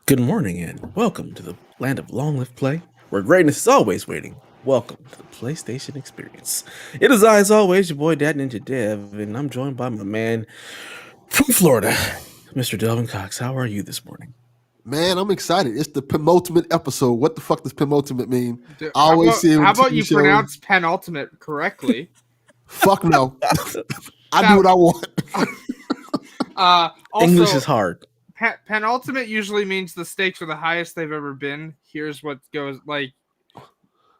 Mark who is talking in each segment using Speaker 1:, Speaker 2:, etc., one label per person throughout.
Speaker 1: Good morning and welcome to the land of long live play, where greatness is always waiting. Welcome to the PlayStation experience. It is I, as always, your boy Dad Ninja Dev, and I'm joined by my man from Florida, Mr. Delvin Cox. How are you this morning?
Speaker 2: Man, I'm excited. It's the penultimate episode. What the fuck does penultimate mean?
Speaker 3: Dude,
Speaker 2: I always see it on
Speaker 3: how about
Speaker 2: TV
Speaker 3: you
Speaker 2: shows.
Speaker 3: pronounce penultimate correctly?
Speaker 2: Fuck no. I do what I want.
Speaker 3: Also,
Speaker 1: English is hard.
Speaker 3: Penultimate usually means the stakes are the highest they've ever been. Here's what goes like.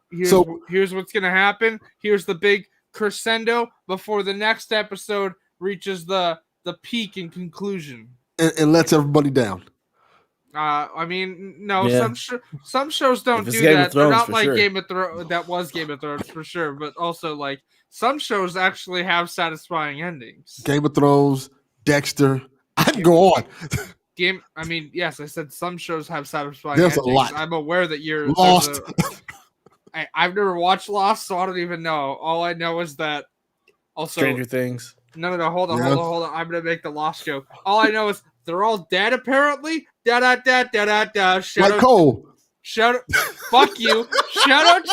Speaker 3: Here's what's gonna happen. Here's the big crescendo before the next episode reaches the peak and conclusion.
Speaker 2: And lets everybody down.
Speaker 3: I mean, no,
Speaker 1: Yeah.
Speaker 3: some shows don't do
Speaker 1: Game of
Speaker 3: that. They're
Speaker 1: Thrones,
Speaker 3: not
Speaker 1: for
Speaker 3: like
Speaker 1: sure.
Speaker 3: Game of Thrones. That was Game of Thrones for sure, but also like some shows actually have satisfying endings.
Speaker 2: Game of Thrones, Dexter. I can go on.
Speaker 3: I mean, yes, I said some shows have satisfying
Speaker 2: There's
Speaker 3: endings.
Speaker 2: a lot.
Speaker 3: I'm aware that you're
Speaker 2: Lost.
Speaker 3: I've never watched Lost, so I don't even know. All I know is that also
Speaker 1: Stranger Things.
Speaker 3: No, hold on. I'm gonna make the Lost joke. All I know is they're all dead apparently. Da da da da da da.
Speaker 2: Like Cole.
Speaker 3: Fuck you. Shout out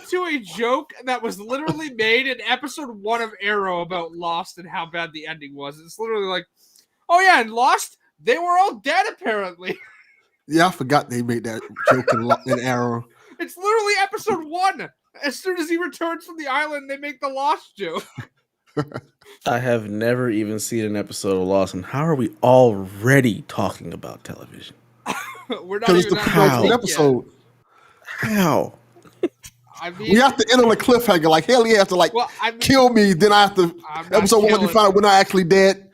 Speaker 3: to a joke that was literally made in episode 1 of Arrow about Lost and how bad the ending was. It's literally like, oh yeah, in Lost, they were all dead apparently.
Speaker 2: Yeah, I forgot they made that joke in Arrow.
Speaker 3: It's literally episode 1. As soon as he returns from the island, they make the Lost joke.
Speaker 1: I have never even seen an episode of Lost, and how are we already talking about television?
Speaker 3: We're not
Speaker 2: Because it's
Speaker 3: even
Speaker 2: the
Speaker 3: that
Speaker 2: penultimate
Speaker 3: deep
Speaker 2: episode.
Speaker 1: How?
Speaker 3: I mean,
Speaker 2: We have to end on a cliffhanger. Like, hell, he has to kill me. Then I have to. Episode 1, you find out we're not actually dead.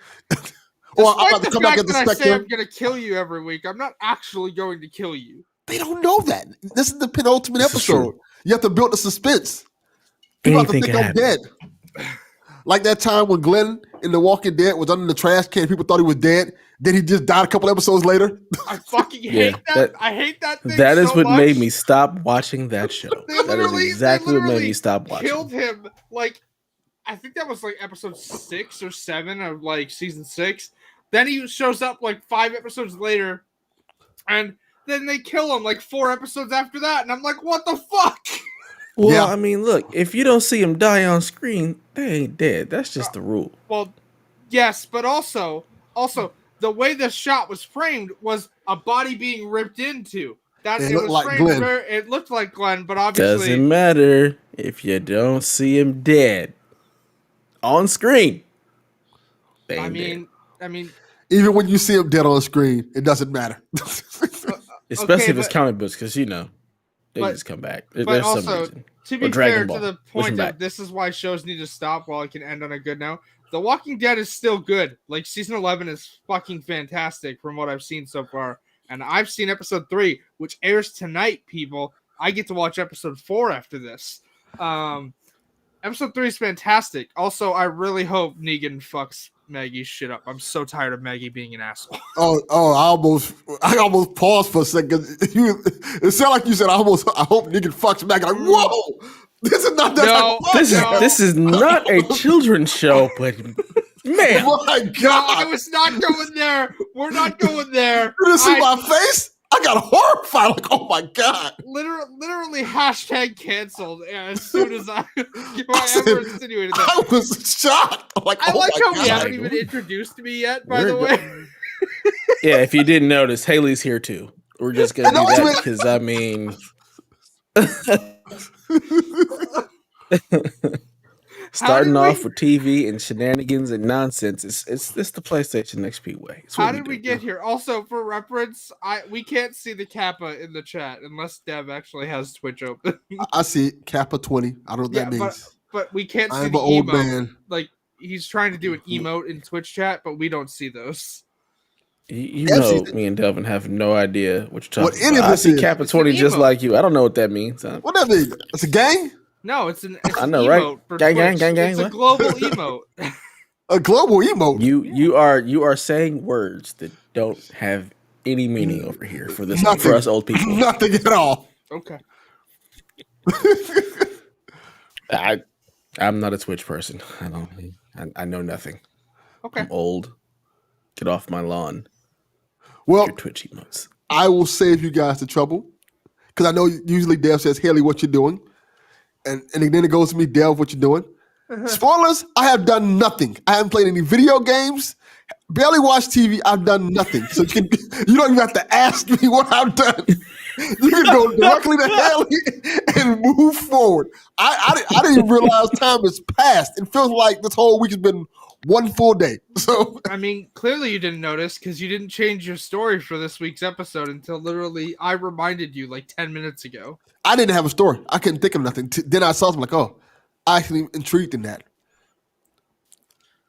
Speaker 2: Or I'm about to come back as the
Speaker 3: I say
Speaker 2: specter.
Speaker 3: I'm going to kill you every week. I'm not actually going to kill you.
Speaker 2: They don't know that. This is the penultimate episode. You have to build the suspense. People have to
Speaker 1: Anything
Speaker 2: think
Speaker 1: can
Speaker 2: I'm dead. Like that time when Glenn in The Walking Dead was under the trash can, people thought he was dead. Then he just died a couple episodes later.
Speaker 3: I fucking hate that. I hate that thing.
Speaker 1: That is
Speaker 3: so
Speaker 1: what
Speaker 3: much.
Speaker 1: made me stop watching that show. That is exactly what made me stop watching.
Speaker 3: Killed him. Like, I think that was like episode 6 or 7 of like season 6. Then he shows up like 5 episodes later, and then they kill him like 4 episodes after that, and I'm like, what the fuck?
Speaker 1: Well,
Speaker 2: Yeah.
Speaker 1: I mean, look, if you don't see him die on screen, they ain't dead. That's just the rule.
Speaker 3: Well, yes, but also the way the shot was framed was a body being ripped into.
Speaker 2: It looked like Glenn.
Speaker 3: It looked like Glenn, but obviously
Speaker 1: Doesn't matter if you don't see him dead on screen. They ain't dead.
Speaker 3: I mean,
Speaker 2: Even when you see him dead on screen, it doesn't matter.
Speaker 1: Especially if it's comic books, because they just come back.
Speaker 3: But
Speaker 1: There's
Speaker 3: also,
Speaker 1: some reason.
Speaker 3: to be
Speaker 1: Dragon
Speaker 3: fair,
Speaker 1: Ball.
Speaker 3: to the
Speaker 1: Push 'em
Speaker 3: point
Speaker 1: back.
Speaker 3: of this is why shows need to stop while I can end on a good note. The Walking Dead is still good. Like, season 11 is fucking fantastic from what I've seen so far. And I've seen episode 3, which airs tonight, people. I get to watch episode 4 after this. Episode 3 is fantastic. Also, I really hope Negan fucks Maggie's shit up. I'm so tired of Maggie being an asshole.
Speaker 2: I almost paused for a second. It sounded like you said, I hope nigga fucks Maggie. Like, whoa! This is not that
Speaker 3: No,
Speaker 2: type of fuck.
Speaker 1: This is not a children's show, but man,
Speaker 2: Oh my
Speaker 3: No,
Speaker 2: God.
Speaker 3: I was not going there. We're not going there.
Speaker 2: You didn't see my face? I got horrified. Like, oh my God.
Speaker 3: Literally hashtag canceled as soon as I
Speaker 2: said,
Speaker 3: ever insinuated that.
Speaker 2: I was shocked. I'm like,
Speaker 3: I
Speaker 2: oh
Speaker 3: like
Speaker 2: my
Speaker 3: how
Speaker 2: God.
Speaker 3: we haven't even introduced me yet, by the
Speaker 1: We're
Speaker 3: way.
Speaker 1: yeah, if you didn't notice, Haley's here too. We're just gonna do that because I mean, starting off with TV and shenanigans and nonsense. It's the PlayStation XP way.
Speaker 3: How did we get here? Also, for reference, we can't see the Kappa in the chat unless Dev actually has Twitch open.
Speaker 2: I see it, Kappa 20. I don't know what that means.
Speaker 3: But we can't see
Speaker 2: I'm
Speaker 3: the
Speaker 2: an old
Speaker 3: emote.
Speaker 2: man.
Speaker 3: Like he's trying to do an emote in Twitch chat, but we don't see those.
Speaker 1: You know, me and Delvin have no idea what you're talking about. I
Speaker 2: this
Speaker 1: see
Speaker 2: is.
Speaker 1: Kappa 20 just like you. I don't know what that means.
Speaker 2: What that mean? It's a gang?
Speaker 3: No, it's an
Speaker 1: I know,
Speaker 3: emote
Speaker 1: right?
Speaker 3: for
Speaker 1: Gang,
Speaker 3: Twitch.
Speaker 1: gang, gang,
Speaker 3: It's a
Speaker 1: what?
Speaker 3: global emote.
Speaker 2: A global emote.
Speaker 1: You are saying words that don't have any meaning over here for this
Speaker 2: Nothing.
Speaker 1: for us old people.
Speaker 2: Nothing at all.
Speaker 3: Okay.
Speaker 1: I'm not a Twitch person. I know nothing.
Speaker 3: Okay.
Speaker 1: I'm old. Get off my lawn.
Speaker 2: Well,
Speaker 1: your Twitch emotes.
Speaker 2: I will save you guys the trouble because I know usually Dev says, Haley, what you doing? And then it goes to me, Dev, what you doing? Spoilers, I have done nothing. I haven't played any video games, barely watched TV. I've done nothing. So you don't even have to ask me what I've done. You can go directly to Haley and move forward. I didn't even realize time has passed. It feels like this whole week has been one full day. So
Speaker 3: I mean, clearly you didn't notice because you didn't change your story for this week's episode until literally I reminded you like 10 minutes ago.
Speaker 2: I didn't have a story. I couldn't think of nothing. Then I saw something like, oh, I actually intrigued in that.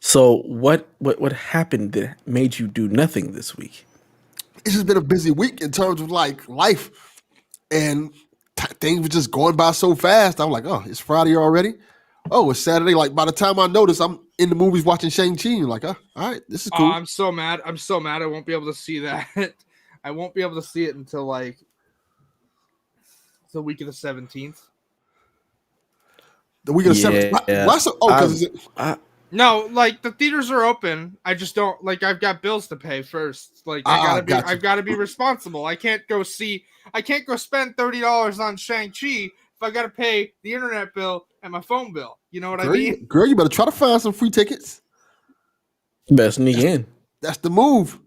Speaker 1: So what happened that made you do nothing this week?
Speaker 2: It's just been a busy week in terms of like life, and things were just going by so fast. I'm like, oh, it's Friday already. Oh, it's Saturday. Like by the time I notice, I'm in the movies watching Shang-Chi. You're like, oh, all right, this is cool.
Speaker 3: Oh, I'm so mad. I won't be able to see that. I won't be able to see it until like the week of the 17th.
Speaker 2: The week of the 17th.
Speaker 3: No, like the theaters are open. I just don't like. I've got bills to pay first. Like I've got to be responsible. I can't go spend $30 on Shang-Chi if I got to pay the internet bill and my phone bill. You know what I mean?
Speaker 2: Girl, you better try to find some free tickets.
Speaker 1: Best sneak in.
Speaker 2: That's the move.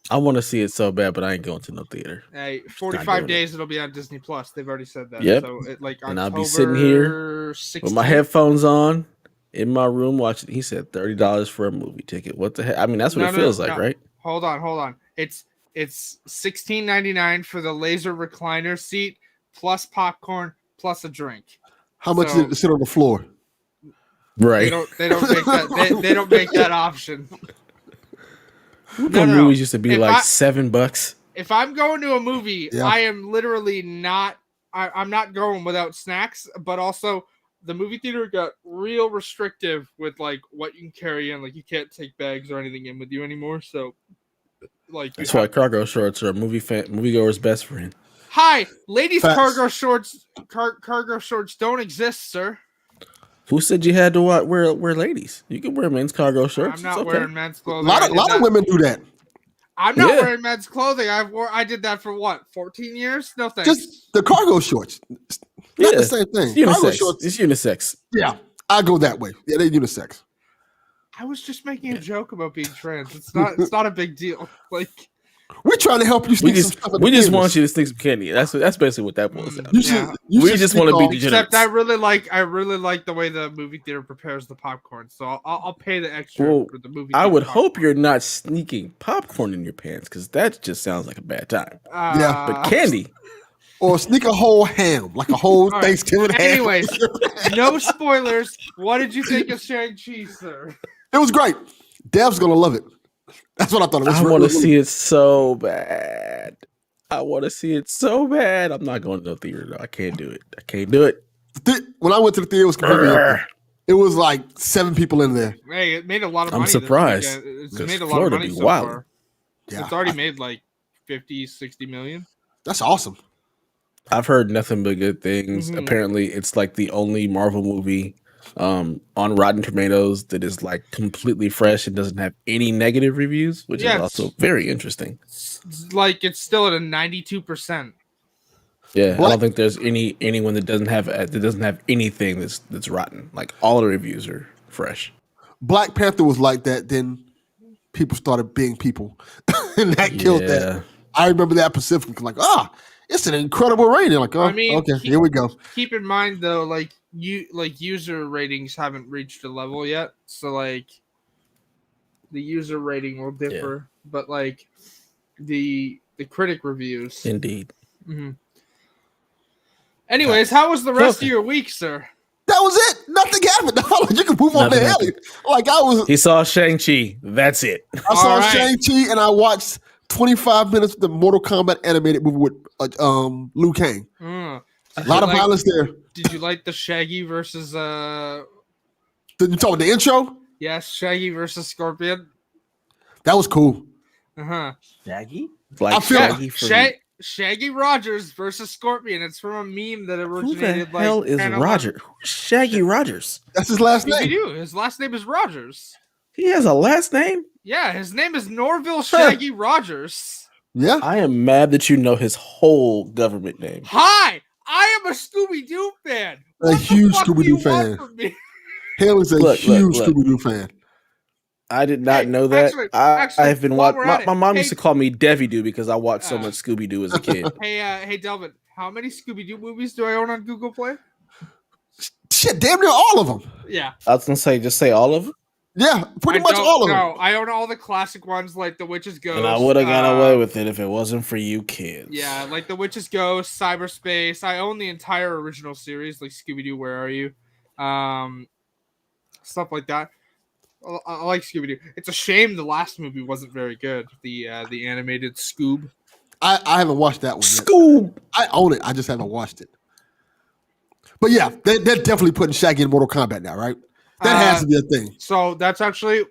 Speaker 1: I want to see it so bad, but I ain't going to no theater.
Speaker 3: Hey, 45 days it'll be on Disney Plus. They've already said that.
Speaker 1: Yep.
Speaker 3: So
Speaker 1: and I'll be sitting here
Speaker 3: 16th.
Speaker 1: with my headphones on in my room watching. He said $30 for a movie ticket. What the heck? I mean, that's what it feels like, right?
Speaker 3: Hold on. It's $16.99 for the laser recliner seat plus popcorn plus a drink.
Speaker 2: How much is it to sit on the floor?
Speaker 1: Right.
Speaker 3: They don't make that. They don't make that option.
Speaker 1: Movies used to be like $7.
Speaker 3: If I'm going to a movie, I am literally not. I'm not going without snacks. But also, the movie theater got real restrictive with like what you can carry in. Like you can't take bags or anything in with you anymore. So, like
Speaker 1: that's why cargo shorts are a moviegoer's best friend.
Speaker 3: Hi, ladies. Cargo shorts. Cargo shorts don't exist, sir.
Speaker 1: Who said you had to wear ladies? You can wear men's cargo shorts.
Speaker 3: I'm not wearing men's clothing.
Speaker 2: A lot of women do that.
Speaker 3: I'm not wearing men's clothing. I did that for what, 14 years? No thanks.
Speaker 2: Just the cargo shorts. Not the same thing.
Speaker 1: It's
Speaker 2: cargo
Speaker 1: unisex.
Speaker 2: shorts.
Speaker 1: It's unisex.
Speaker 2: Yeah, I go that way. Yeah, they're unisex.
Speaker 3: I was just making a joke about being trans. It's not a big deal. Like
Speaker 2: we're trying to help you.
Speaker 1: We just want you to stick some candy. That's basically what that boils down. We just want to be degenerates.
Speaker 3: Except I really like the way the movie theater prepares the popcorn. So I'll pay the extra for the movie.
Speaker 1: I would hope you're not sneaking popcorn in your pants because that just sounds like a bad time. But candy.
Speaker 2: Or sneak a whole ham, like a whole Thanksgiving ham.
Speaker 3: Anyways, no spoilers. What did you think of Shang-Chi, sir?
Speaker 2: It was great. Dev's gonna love it. That's what I thought.
Speaker 1: I want to see it so bad. I'm not going to the theater though. I can't do it.
Speaker 2: When I went to the theater, it was completely empty. It was like 7 people in there.
Speaker 3: Hey, it made a lot of money.
Speaker 1: I'm surprised.
Speaker 3: It's made a lot of money so far.
Speaker 2: Yeah,
Speaker 3: it's already made like 50, 60 million.
Speaker 2: That's awesome.
Speaker 1: I've heard nothing but good things. Mm-hmm. Apparently, it's like the only Marvel movie on Rotten Tomatoes that is like completely fresh and doesn't have any negative reviews, which is also very interesting.
Speaker 3: Like it's still at a 92%.
Speaker 1: Yeah, I don't think there's anyone that doesn't have anything that's rotten. Like all the reviews are fresh.
Speaker 2: Black Panther was like that. Then people started being people, and that killed that. I remember that Pacific. Like, it's an incredible rating. Like, oh,
Speaker 3: I mean,
Speaker 2: okay, here we go.
Speaker 3: Keep in mind though, like user ratings haven't reached a level yet, so like the user rating will differ, but like the critic reviews.
Speaker 1: Indeed.
Speaker 3: Mm-hmm. Anyways, how was the rest of your week, sir?
Speaker 2: That was it. Nothing happened. You can move on to Haley. Like
Speaker 1: He saw Shang-Chi. That's it.
Speaker 2: I saw Shang-Chi and I watched 25 minutes of the Mortal Kombat animated movie with Liu Kang. A lot of violence there.
Speaker 3: Did you like the Shaggy versus
Speaker 2: Did you talk about the intro?
Speaker 3: Yes, Shaggy versus Scorpion.
Speaker 2: That was cool.
Speaker 4: Shaggy?
Speaker 1: Like
Speaker 3: Shaggy Rogers versus Scorpion. It's from a meme that originated.
Speaker 1: Who the hell is Roger? Who's Shaggy Rogers?
Speaker 2: That's his last name.
Speaker 3: His last name is Rogers.
Speaker 1: He has a last name?
Speaker 3: Yeah, his name is Norville Shaggy Rogers.
Speaker 2: Yeah.
Speaker 1: I am mad that you know his whole government name.
Speaker 3: Hi, I am a Scooby-Doo fan.
Speaker 2: A huge Scooby-Doo fan. Haley's a huge Scooby-Doo fan.
Speaker 1: I did not know that. I have been watching. My mom used to call me Devi-Doo because I watched so much Scooby-Doo as a kid.
Speaker 3: Hey, Delvin, how many Scooby-Doo movies do I own on Google Play?
Speaker 2: Shit, damn near all of them.
Speaker 3: Yeah.
Speaker 1: I was gonna say, just say all of them.
Speaker 2: Yeah, pretty much all of them.
Speaker 3: No, I own all the classic ones like The Witch's Ghost.
Speaker 1: And I would have got away with it if it wasn't for you kids.
Speaker 3: Yeah, like The Witch's Ghost, Cyberspace. I own the entire original series, like Scooby-Doo, Where Are You? Stuff like that. I like Scooby-Doo. It's a shame the last movie wasn't very good. The animated Scoob.
Speaker 2: I haven't watched that one yet.
Speaker 1: Scoob!
Speaker 2: I own it. I just haven't watched it. But yeah, they're definitely putting Shaggy in Mortal Kombat now, right? That has to be a thing.
Speaker 3: So that's actually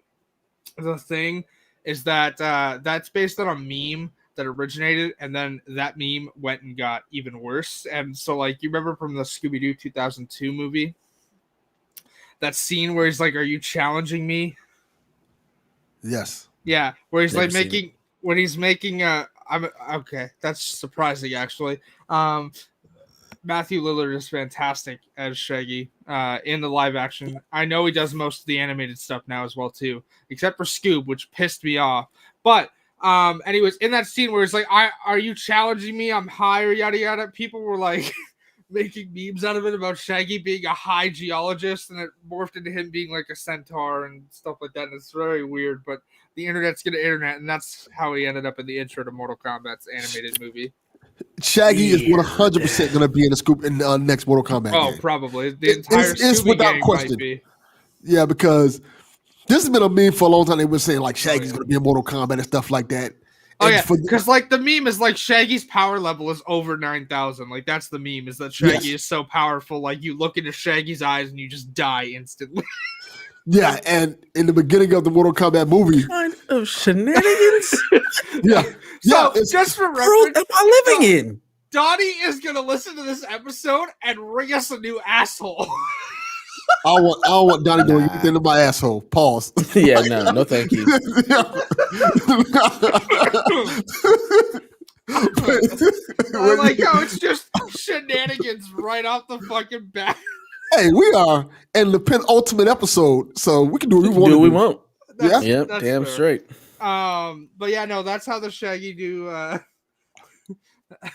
Speaker 3: the thing, is that that's based on a meme that originated, and then that meme went and got even worse. And so, like, you remember from the Scooby-Doo 2002 movie, that scene where he's like, "Are you challenging me?"
Speaker 2: Yes.
Speaker 3: Yeah, where he's like making when he's making I'm okay. That's surprising, actually. Matthew Lillard is fantastic as Shaggy in the live action. I know he does most of the animated stuff now as well too, except for Scoob, which pissed me off. But anyways, in that scene where it's like, "Are you challenging me? I'm higher," yada yada. People were like making memes out of it about Shaggy being a high geologist, and it morphed into him being like a centaur and stuff like that. And it's very weird, but the internet's gonna internet, and that's how he ended up in the intro to Mortal Kombat's animated movie.
Speaker 2: Shaggy is 100% going to be in the next Mortal Kombat game.
Speaker 3: Probably. The entire
Speaker 2: it's without question. Yeah, because this has been a meme for a long time. They were saying, like, Shaggy's going to be in Mortal Kombat and stuff like that.
Speaker 3: Oh, yeah, because, like, the meme is, like, Shaggy's power level is over 9,000. Like, that's the meme, is that Shaggy is so powerful, like, you look into Shaggy's eyes and you just die instantly.
Speaker 2: Yeah, and in the beginning of the Mortal Kombat movie...
Speaker 1: What kind of shenanigans?
Speaker 2: Yeah.
Speaker 3: So, just for reference...
Speaker 1: What world am I living in?
Speaker 3: Donnie is going to listen to this episode and ring us a new asshole.
Speaker 2: I don't want Donnie doing anything to my asshole. Pause.
Speaker 1: Yeah, no thank you.
Speaker 3: I like how it's just shenanigans right off the fucking bat.
Speaker 2: Hey, we are in the penultimate episode, so we can do what we want.
Speaker 1: Do we want?
Speaker 2: Yeah,
Speaker 1: yep, damn fair. Straight.
Speaker 3: But yeah, no, that's how the Shaggy do.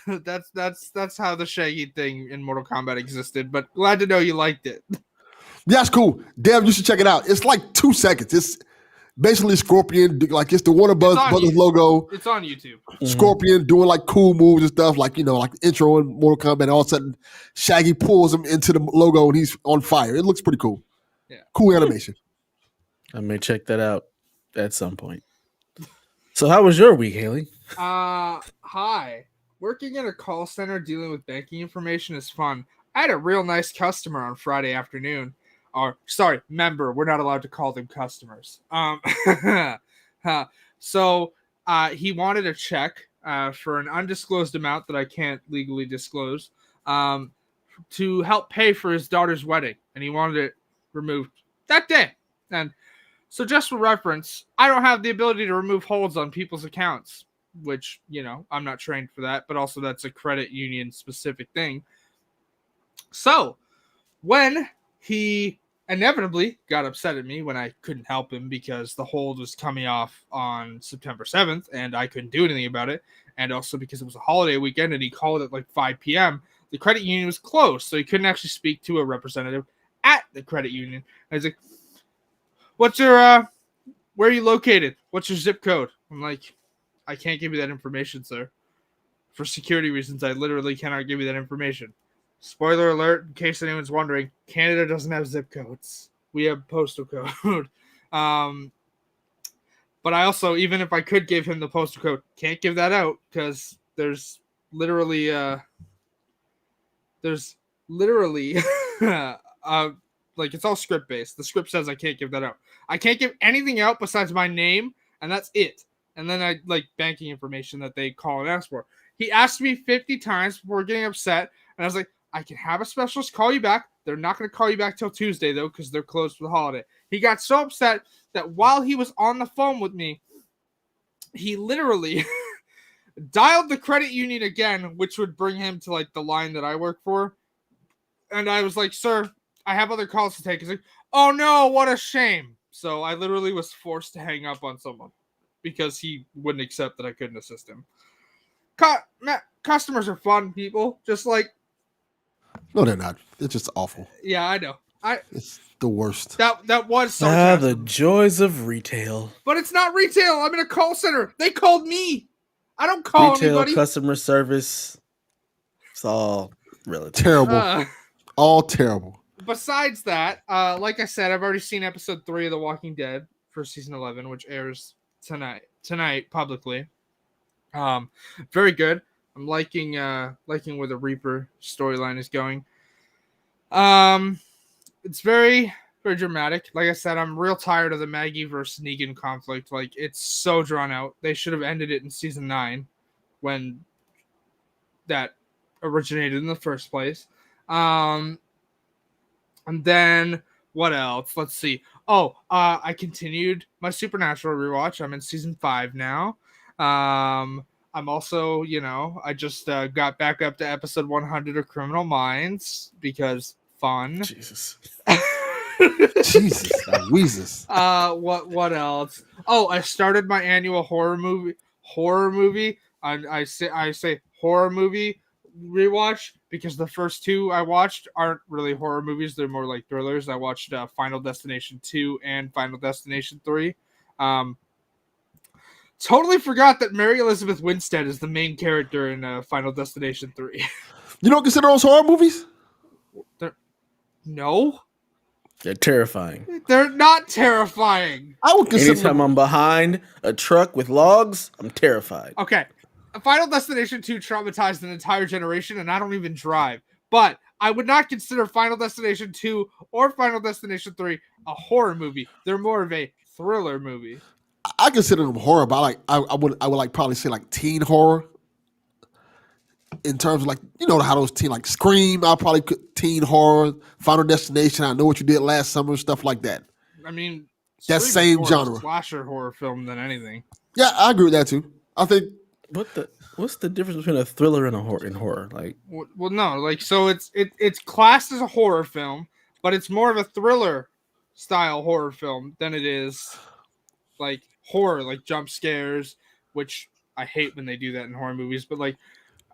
Speaker 3: That's how the Shaggy thing in Mortal Kombat existed. But glad to know you liked it.
Speaker 2: Yeah, it's cool. Damn, you should check it out. It's like 2 seconds. It's basically Scorpion, like it's the Warner Brothers logo.
Speaker 3: It's on YouTube.
Speaker 2: Scorpion doing like cool moves and stuff, like, you know, like the intro in Mortal Kombat. And all of a sudden, Shaggy pulls him into the logo and he's on fire. It looks pretty cool.
Speaker 3: Yeah,
Speaker 2: cool animation.
Speaker 1: I may check that out at some point. So, how was your week, Haley?
Speaker 3: Hi. Working in a call center dealing with banking information is fun. I had a real nice customer on Friday afternoon. Sorry, member. We're not allowed to call them customers. So he wanted a check for an undisclosed amount that I can't legally disclose to help pay for his daughter's wedding, and he wanted it removed that day. And so, just for reference, I don't have the ability to remove holds on people's accounts, which, you know, I'm not trained for that, but also that's a credit union specific thing. So when he inevitably got upset at me when I couldn't help him because the hold was coming off on September 7th and I couldn't do anything about it. And also because it was a holiday weekend and he called at like 5 p.m. The credit union was closed, so he couldn't actually speak to a representative at the credit union. I was like, what's your, where are you located? What's your zip code? I'm like, I can't give you that information, sir. For security reasons, I literally cannot give you that information. Spoiler alert, in case anyone's wondering, Canada doesn't have zip codes. We have postal code. But I also, even if I could give him the postal code, can't give that out because there's literally like it's all script based. The script says I can't give that out. I can't give anything out besides my name, and that's it. And then I like banking information that they call and ask for. He asked me 50 times before getting upset, and I was like, I can have a specialist call you back. They're not going to call you back till Tuesday, though, because they're closed for the holiday. He got so upset that while he was on the phone with me, he literally dialed the credit union again, which would bring him to like the line that I work for. And I was like, sir, I have other calls to take. He's like, oh no, what a shame. So I literally was forced to hang up on someone because he wouldn't accept that I couldn't assist him. Customers are fun people, just like.
Speaker 2: No, they're not. They're just awful.
Speaker 3: Yeah, I know.
Speaker 2: It's the worst.
Speaker 3: That was sarcasm.
Speaker 1: The joys of retail.
Speaker 3: But it's not retail. I'm in a call center. They called me. I don't call
Speaker 1: Retail
Speaker 3: anybody.
Speaker 1: customer service. It's all relative.
Speaker 2: Terrible. All terrible.
Speaker 3: Besides that, like I said, I've already seen episode 3 of The Walking Dead for season 11, which airs tonight publicly. Very good. I'm liking where the Reaper storyline is going. It's very, very dramatic. Like I said, I'm real tired of the Maggie versus Negan conflict. Like, it's so drawn out. They should have ended it in season 9 when that originated in the first place. And then what else? Let's see. I continued my Supernatural rewatch. I'm in season 5 now. I'm also, I just got back up to episode 100 of Criminal Minds because fun.
Speaker 1: Jesus.
Speaker 2: Jesus. Jesus.
Speaker 3: What else? I started my annual horror movie. I say horror movie rewatch because the first 2 I watched aren't really horror movies. They're more like thrillers. I watched Final Destination 2 and Final Destination 3. Totally forgot that Mary Elizabeth Winstead is the main character in Final Destination 3.
Speaker 2: You don't consider those horror movies?
Speaker 3: No.
Speaker 1: They're terrifying.
Speaker 3: They're not terrifying.
Speaker 2: I would consider
Speaker 1: Anytime I'm behind a truck with logs, I'm terrified.
Speaker 3: Okay. Final Destination 2 traumatized an entire generation, and I don't even drive. But I would not consider Final Destination 2 or Final Destination 3 a horror movie. They're more of a thriller movie.
Speaker 2: I consider them horror, but I would like probably say like teen horror. In terms of like, how those teen like Scream, I'll probably teen horror, Final Destination, I Know What You Did Last Summer, stuff like that.
Speaker 3: I mean,
Speaker 2: that same genre.
Speaker 3: Slasher horror film than anything.
Speaker 2: Yeah, I agree with that too. I think.
Speaker 1: What's the difference between a thriller and a horror? Like,
Speaker 3: well, no, like so it's classed as a horror film, but it's more of a thriller style horror film than it is like horror, like jump scares, which I hate when they do that in horror movies, but like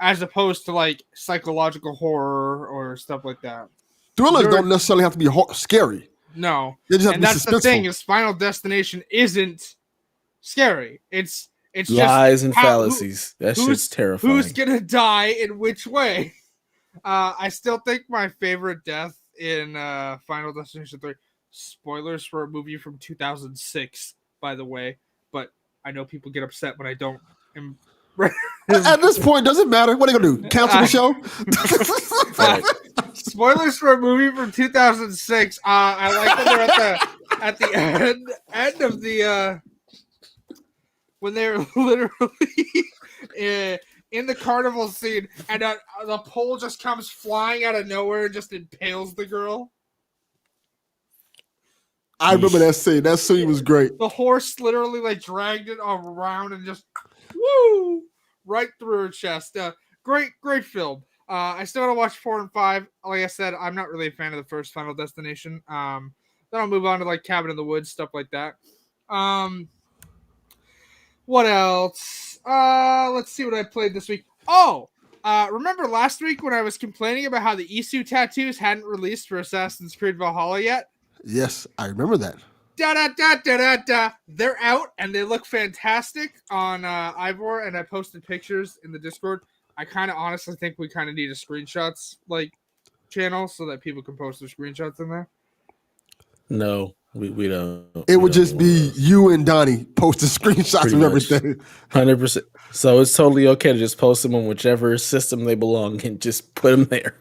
Speaker 3: as opposed to like psychological horror or stuff like that.
Speaker 2: Thrillers don't necessarily have to be scary.
Speaker 3: No,
Speaker 2: they just have
Speaker 3: and
Speaker 2: to be
Speaker 3: that's the thing is Final Destination isn't scary. It's
Speaker 1: lies
Speaker 3: just
Speaker 1: and fallacies. That shit's terrifying.
Speaker 3: Who's gonna die in which way? I still think my favorite death in Final Destination 3. Spoilers for a movie from 2006, by the way, but I know people get upset when I don't.
Speaker 2: At this point, does it matter? What are they gonna do? Cancel the show?
Speaker 3: Spoilers for a movie from 2006. I like when they're at the end of the when they're literally in the carnival scene, and the pole just comes flying out of nowhere and just impales the girl.
Speaker 2: I remember that scene. That scene was great.
Speaker 3: The horse literally like dragged it around and just woo right through her chest. Great film. I still gotta watch 4 and 5. Like I said, I'm not really a fan of the first Final Destination. Then I'll move on to like Cabin in the Woods, stuff like that. What else? Let's see what I played this week. Oh, remember last week when I was complaining about how the Isu tattoos hadn't released for Assassin's Creed Valhalla yet?
Speaker 2: Yes, I remember that.
Speaker 3: They're out and they look fantastic on Ivor, and I posted pictures in the Discord. I kind of honestly think we kind of need a screenshots like channel so that people can post their screenshots in there.
Speaker 1: No, we don't.
Speaker 2: It would just be you and Donnie posting screenshots
Speaker 1: Pretty
Speaker 2: of
Speaker 1: much.
Speaker 2: everything.
Speaker 1: 100%. So it's totally okay to just post them on whichever system they belong and just put them there.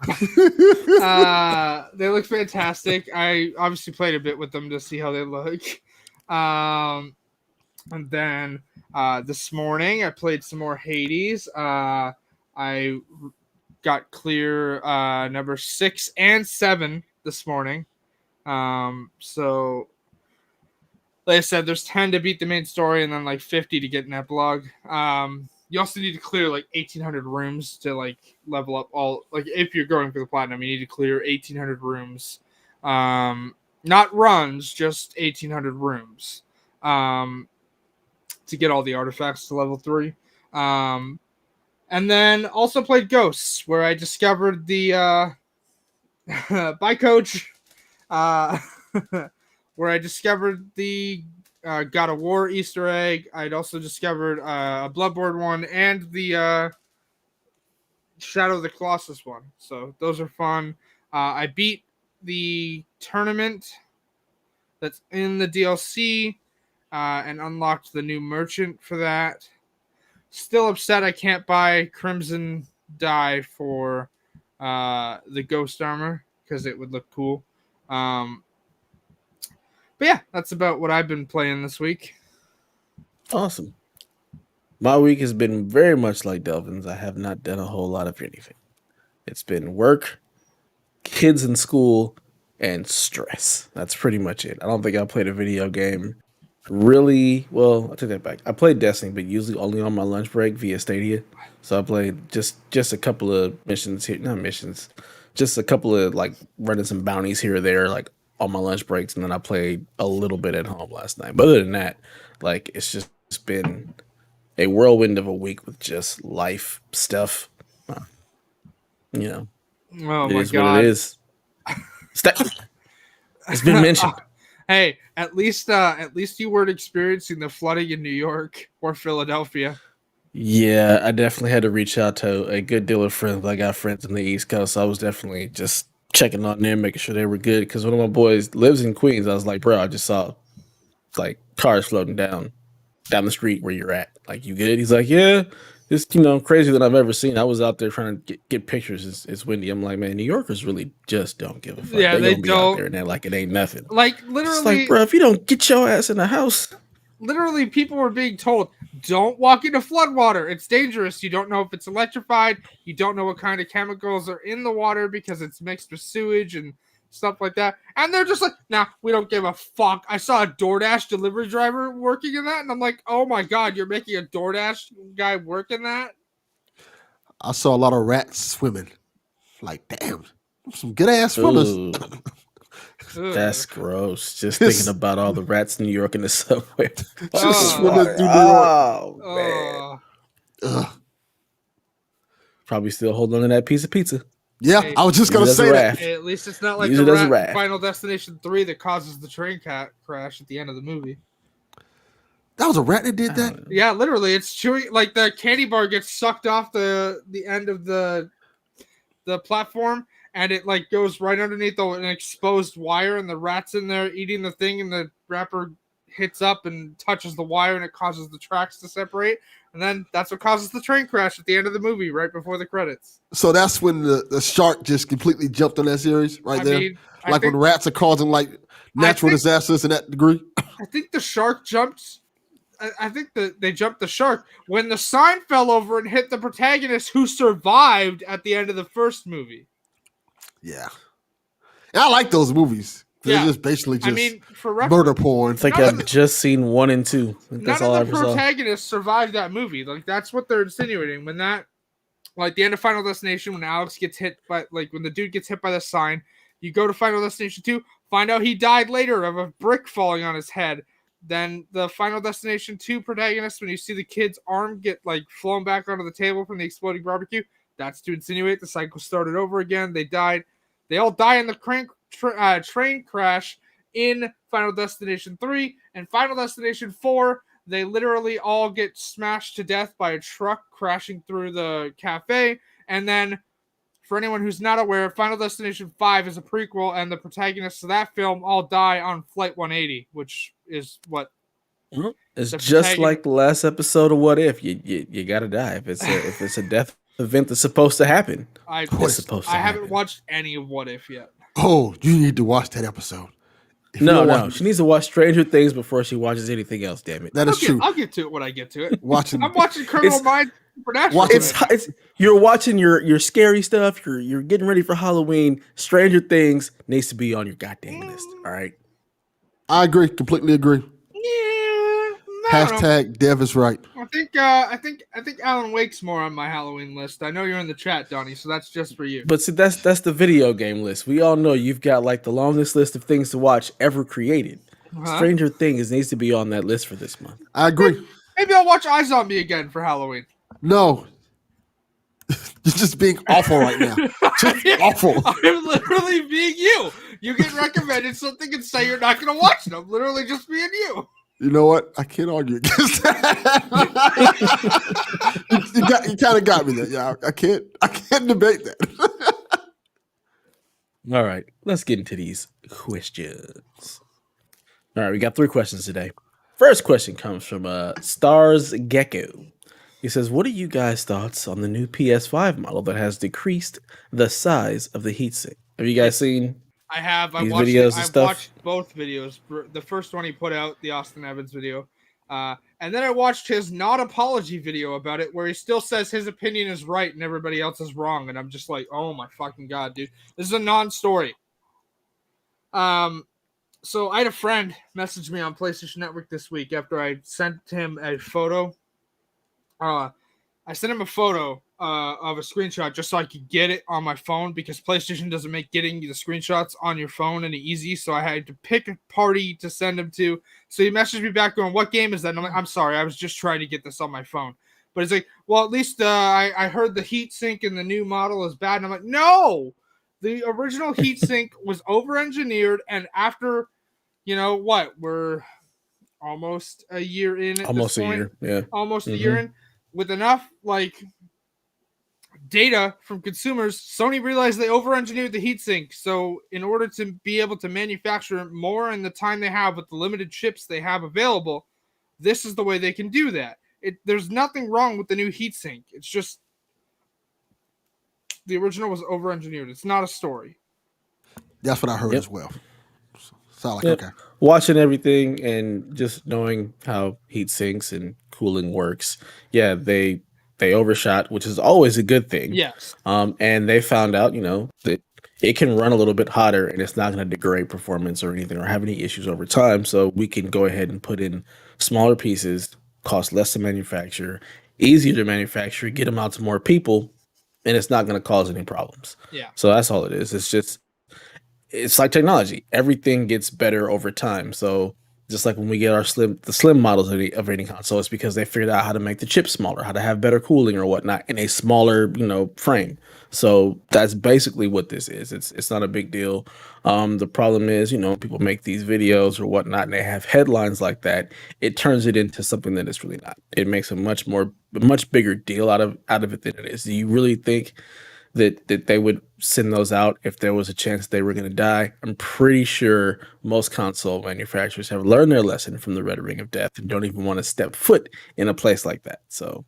Speaker 3: They look fantastic. I obviously played a bit with them to see how they look. And then this morning I played some more Hades. I got clear number 6 and 7 this morning. So like I said, there's 10 to beat the main story and then like 50 to get an epilogue. You also need to clear like 1,800 rooms to like level up all, like if you're going for the platinum, you need to clear 1,800 rooms. Not runs, just 1,800 rooms. To get all the artifacts to level 3. And then also played Ghosts, where I discovered the by Coach. Where I discovered the God of War Easter egg. I'd also discovered a Bloodborne one and the Shadow of the Colossus one. So those are fun. I beat the tournament that's in the DLC and unlocked the new merchant for that. Still upset I can't buy Crimson Dye for the Ghost Armor because it would look cool. But yeah, that's about what I've been playing this week.
Speaker 1: Awesome. My week has been very much like Delvin's. I have not done a whole lot of anything. It's been work, kids in school, and stress. That's pretty much it. I don't think I played a video game really. Well, I take that back. I played Destiny, but usually only on my lunch break via Stadia. So I played just a couple of missions here. Not missions. Just a couple of like running some bounties here or there, like on my lunch breaks, and then I played a little bit at home last night. But other than that, like it's just been a whirlwind of a week with just life stuff. You know,
Speaker 3: Oh
Speaker 1: it
Speaker 3: my
Speaker 1: is
Speaker 3: god!
Speaker 1: what it is. It's been mentioned.
Speaker 3: Hey, at least you weren't experiencing the flooding in New York or Philadelphia.
Speaker 1: Yeah, I definitely had to reach out to a good deal of friends. But I got friends in the East Coast, so I was definitely just checking on them, making sure they were good. Because one of my boys lives in Queens. I was like, bro, I just saw like cars floating down the street where you're at. Like, you good? He's like, yeah. It's crazier than I've ever seen. I was out there trying to get pictures. It's windy. I'm like, man, New Yorkers really just don't give a fuck.
Speaker 3: Yeah, they
Speaker 1: gonna be
Speaker 3: don't.
Speaker 1: out there and they're like it ain't nothing.
Speaker 3: Like
Speaker 1: It's
Speaker 3: literally,
Speaker 1: like, bro, if you don't get your ass in the house.
Speaker 3: literally people were being told, don't walk into floodwater. It's dangerous. You don't know if it's electrified. You don't know what kind of chemicals are in the water because it's mixed with sewage and stuff like that. And they're just like, nah, we don't give a fuck. I saw a DoorDash delivery driver working in that, and I'm like, oh my god, you're making a DoorDash guy work in that?
Speaker 2: I saw a lot of rats swimming. Like, damn, some good ass swimmers.
Speaker 1: Ooh, that's gross. Just thinking about all the rats in New York in the subway.
Speaker 2: Just swimming through New York.
Speaker 1: Oh, man.
Speaker 2: Ugh.
Speaker 1: Probably still holding on to that piece of pizza.
Speaker 2: Yeah,
Speaker 3: Hey,
Speaker 2: I was just gonna
Speaker 1: use it as
Speaker 2: say
Speaker 1: a
Speaker 2: that.
Speaker 1: raft.
Speaker 3: At least it's not like
Speaker 1: Use
Speaker 3: the
Speaker 1: it as a
Speaker 3: rat
Speaker 1: raft.
Speaker 3: Final Destination 3 that causes the train crash at the end of the movie.
Speaker 2: That was a rat that did that.
Speaker 3: Yeah, literally, it's chewing like the candy bar gets sucked off the end of the platform, and it like goes right underneath an exposed wire, and the rat's in there eating the thing, and the wrapper hits up and touches the wire, and it causes the tracks to separate, and then that's what causes the train crash at the end of the movie, right before the credits.
Speaker 2: So that's when the shark just completely jumped on that series right there. Like when rats are causing like natural disasters in that degree.
Speaker 3: I think the shark jumped. I think that they jumped the shark when the sign fell over and hit the protagonist who survived at the end of the first movie.
Speaker 2: Yeah. And I like those movies. They're
Speaker 3: Yeah.
Speaker 2: just basically just
Speaker 3: for
Speaker 2: murder porn.
Speaker 1: I think I've just seen 1 and 2. That's all I
Speaker 3: none of
Speaker 1: ever
Speaker 3: the
Speaker 1: saw.
Speaker 3: protagonists survived that movie. Like that's what they're insinuating. When that, like the end of Final Destination, when Alex gets hit by, like when the dude gets hit by the sign, you go to Final Destination 2. Find out he died later of a brick falling on his head. Then the Final Destination 2 protagonist, when you see the kid's arm get like flown back onto the table from the exploding barbecue, that's to insinuate the cycle started over again. They died. They all die in the train crash in Final Destination 3. And Final Destination 4, they literally all get smashed to death by a truck crashing through the cafe. And then, for anyone who's not aware, Final Destination 5 is a prequel, and the protagonists of that film all die on Flight 180, which is what...
Speaker 1: It's just like the last episode of What If. You gotta die. If it's a death event that's supposed to happen.
Speaker 3: I
Speaker 1: happen.
Speaker 3: haven't watched any of What If yet.
Speaker 2: Oh, you need to watch that episode.
Speaker 1: No. She needs to watch Stranger Things before she watches anything else, damn it.
Speaker 2: That is true.
Speaker 3: I'll get to it when I get to it.
Speaker 2: I'm
Speaker 3: watching Criminal Minds Supernatural.
Speaker 1: You're watching your scary stuff. You're getting ready for Halloween. Stranger Things needs to be on your goddamn list. All right.
Speaker 2: I agree. Completely agree. Hashtag Dev is right.
Speaker 3: I think Alan Wake's more on my Halloween list. I know you're in the chat, Donnie, so that's just for you.
Speaker 1: But see, that's the video game list. We all know you've got like the longest list of things to watch ever created. Stranger Things needs to be on that list for this month.
Speaker 2: I agree.
Speaker 3: Maybe I'll watch iZombie again for Halloween.
Speaker 2: No. You're just being awful right now. Just awful.
Speaker 3: I'm literally being you. You get recommended something and say you're not going to watch it. I'm literally just being you.
Speaker 2: You know what? I can't argue against that. you kind of got me there. Yeah, I can't debate that.
Speaker 1: All right, let's get into these questions. All right, we got 3 questions today. First question comes from Stars Gecko. He says, "What are you guys' thoughts on the new PS5 model that has decreased the size of the heatsink? Have you guys seen?"
Speaker 3: I have.
Speaker 1: I've watched
Speaker 3: both videos. The first one he put out, the Austin Evans video. And then I watched his not apology video about it, where he still says his opinion is right and everybody else is wrong. And I'm just like, oh my fucking God, dude. This is a non-story. So I had a friend message me on PlayStation Network this week after I sent him a photo. I sent him a photo of a screenshot just so I could get it on my phone, because PlayStation doesn't make getting the screenshots on your phone any easy. So I had to pick a party to send him to. So he messaged me back going, "What game is that?" And I'm like, "I'm sorry, I was just trying to get this on my phone." But he's like, "Well, at least I heard the heat sink in the new model is bad." And I'm like, "No, the original heat sink was over-engineered, and after, we're almost a year in at
Speaker 1: almost
Speaker 3: this
Speaker 1: a
Speaker 3: point.
Speaker 1: year, yeah,
Speaker 3: almost a year in, with enough data from consumers, Sony realized they over-engineered the heatsink. So in order to be able to manufacture more in the time they have with the limited chips they have available, this is the way they can do that. There's nothing wrong with the new heatsink. It's just the original was over-engineered. It's not a story."
Speaker 2: That's what I heard as well. Sound like okay.
Speaker 1: Watching everything and just knowing how heat sinks and cooling works. Yeah, they overshot, which is always a good thing.
Speaker 3: Yes.
Speaker 1: And they found out, that it can run a little bit hotter and it's not going to degrade performance or anything or have any issues over time. So we can go ahead and put in smaller pieces, cost less to manufacture, easier to manufacture, get them out to more people, and it's not going to cause any problems.
Speaker 3: Yeah.
Speaker 1: So that's all it is. It's like technology. Everything gets better over time. So just like when we get the slim models of any console, it's because they figured out how to make the chip smaller, how to have better cooling or whatnot in a smaller, frame. So that's basically what this is. It's not a big deal. The problem is, people make these videos or whatnot, and they have headlines like that. It turns it into something that it's really not. It makes a much bigger deal out of it than it is. Do you really think that they would send those out if there was a chance they were going to die? I'm pretty sure most console manufacturers have learned their lesson from the Red Ring of Death and don't even want to step foot in a place like that. So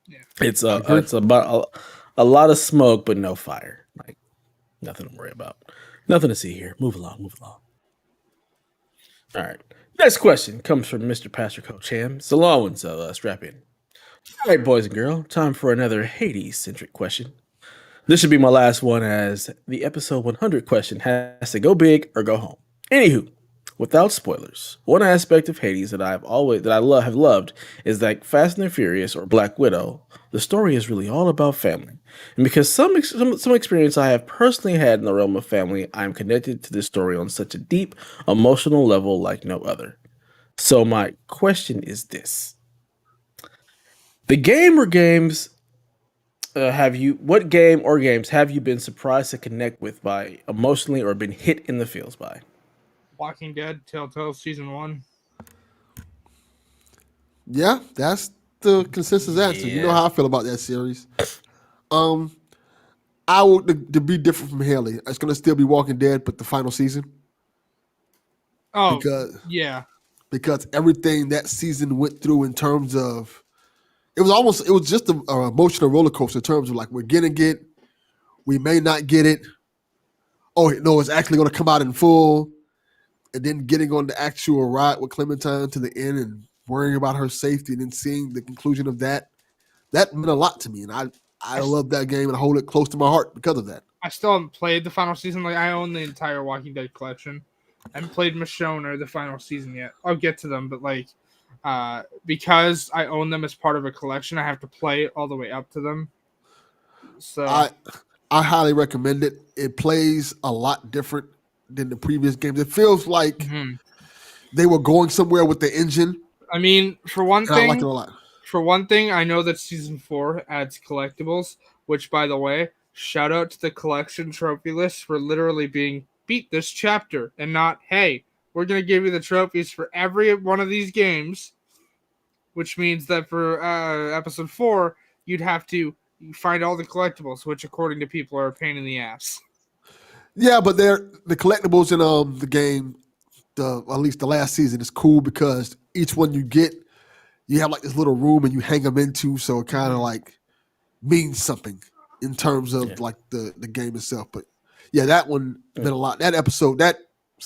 Speaker 1: yeah, it's about a lot of smoke, but no fire. Like nothing to worry about. Nothing to see here. Move along. All right. Next question comes from Mr. Pastor Coach Ham. It's a long one, so strap in. All right, boys and girls, time for another Hades-centric question. This should be my last one, as the episode 100 question has to go big or go home. Anywho, Without spoilers, one aspect of Hades that have loved is that Fast and the Furious or Black Widow, the story is really all about family. And because some experience I have personally had in the realm of family, I am connected to this story on such a deep emotional level like no other. So my question is this: the game or games what game or games have you been surprised to connect with by emotionally or been hit in the feels by?
Speaker 3: Walking Dead, Telltale Season 1.
Speaker 2: Yeah, that's the consensus answer. You know
Speaker 1: Yeah.
Speaker 2: how I feel about that series. Um, I would to be different from Haley. It's gonna still be Walking Dead, but the final season
Speaker 3: Oh,
Speaker 2: because
Speaker 3: yeah.
Speaker 2: because everything that season went through in terms of it was just an emotional roller coaster in terms of like we're gonna get, we may not get it. Oh no, it's actually gonna come out in full, and then getting on the actual ride with Clementine to the end and worrying about her safety, and then seeing the conclusion of that. That meant a lot to me, and I love that game and I hold it close to my heart because of that.
Speaker 3: I still haven't played the final season. Like, I own the entire Walking Dead collection. I haven't played Michonne or the final season yet. I'll get to them, but like, because I own them as part of a collection, I have to play all the way up to them. So
Speaker 2: I highly recommend it. It plays a lot different than the previous games. It feels like they were going somewhere with the engine.
Speaker 3: I mean, for one
Speaker 2: And I like it a
Speaker 3: thing,
Speaker 2: lot.
Speaker 3: I know that season 4 adds collectibles, which, by the way, shout out to the collection trophy list for literally being beat this chapter and not, hey, we're going to give you the trophies for every one of these games, which means that for episode 4, you'd have to find all the collectibles, which, according to people, are a pain in the ass.
Speaker 2: Yeah, but the collectibles in the game, at least the last season, is cool because each one you get, you have like this little room and you hang them into, so it kind of like means something in terms of like the game itself. But yeah, that one meant a lot. That episode, that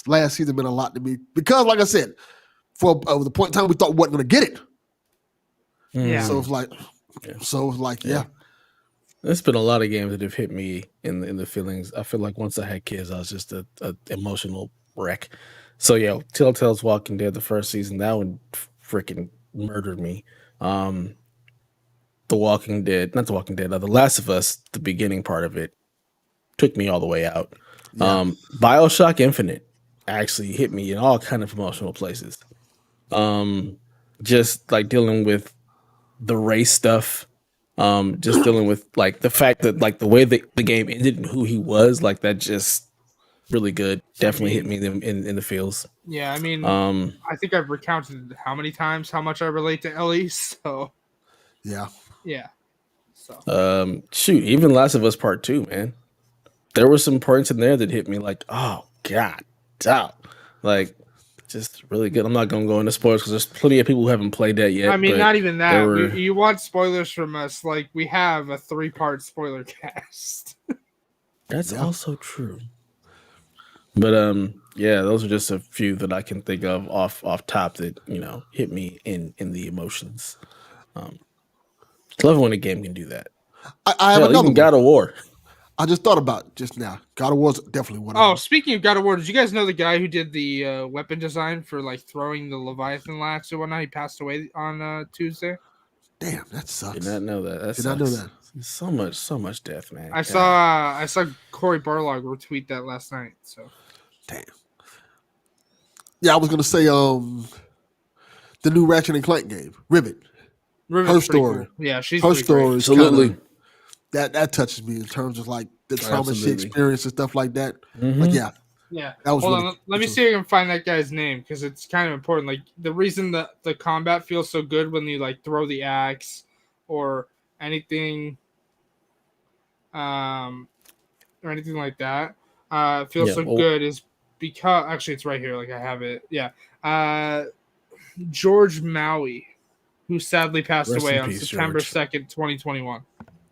Speaker 2: last season meant a lot to me because, like I said, for the point in time we thought we wasn't going to get it.
Speaker 3: Yeah.
Speaker 2: So it's like, yeah.
Speaker 1: There's been a lot of games that have hit me in the feelings. I feel like once I had kids, I was just a emotional wreck. So yeah, Telltale's Walking Dead, the first season, that one freaking murdered me. The Walking Dead, not The Walking Dead, The Last of Us, the beginning part of it took me all the way out.
Speaker 2: Yeah.
Speaker 1: BioShock Infinite actually hit me in all kind of emotional places. Just like dealing with the race stuff, just dealing with like the fact that like the way the game ended and who he was, like that just really good. Definitely hit me in the feels.
Speaker 3: Yeah, I mean, I think I've recounted how many times how much I relate to Ellie, so
Speaker 2: Yeah.
Speaker 3: So
Speaker 1: Shoot, even Last of Us Part 2, man. There were some points in there that hit me like, oh god, like just really good. I'm not gonna go into spoilers because there's plenty of people who haven't played that yet.
Speaker 3: I mean, not even that.
Speaker 1: Were...
Speaker 3: You want spoilers from us? Like, we have a 3-part spoiler cast.
Speaker 1: That's also true. But yeah, those are just a few that I can think of off top that hit me in the emotions. I love when a game can do that.
Speaker 2: I have another
Speaker 1: even
Speaker 2: one.
Speaker 1: God of War.
Speaker 2: I just thought about it just now. God of War's definitely one of
Speaker 3: Oh,
Speaker 2: them.
Speaker 3: speaking of God of War, did you guys know the guy who did the weapon design for like throwing the Leviathan lax or whatnot? He passed away on Tuesday.
Speaker 2: Damn, that sucks.
Speaker 1: Did not know that.
Speaker 2: Did not know that.
Speaker 1: So much death, man.
Speaker 3: I saw Corey Barlog retweet that last night. So
Speaker 2: damn. Yeah, I was gonna say the new Ratchet and Clank game, Rivet. Her story.
Speaker 3: Cool. Yeah, she's
Speaker 2: her story. Is
Speaker 1: absolutely.
Speaker 2: That touches me in terms of like the trauma she
Speaker 1: Absolutely.
Speaker 2: experienced and stuff like that.
Speaker 1: Mm-hmm.
Speaker 2: Like yeah. That was
Speaker 3: Hold
Speaker 2: really,
Speaker 3: on, let me see if I can find that guy's name because it's kind of important. Like the reason that the combat feels so good when you like throw the axe or anything, or anything like that, feels good is because actually it's right here. Like I have it. Yeah, George Maui, who sadly passed away on September 2nd, 2021.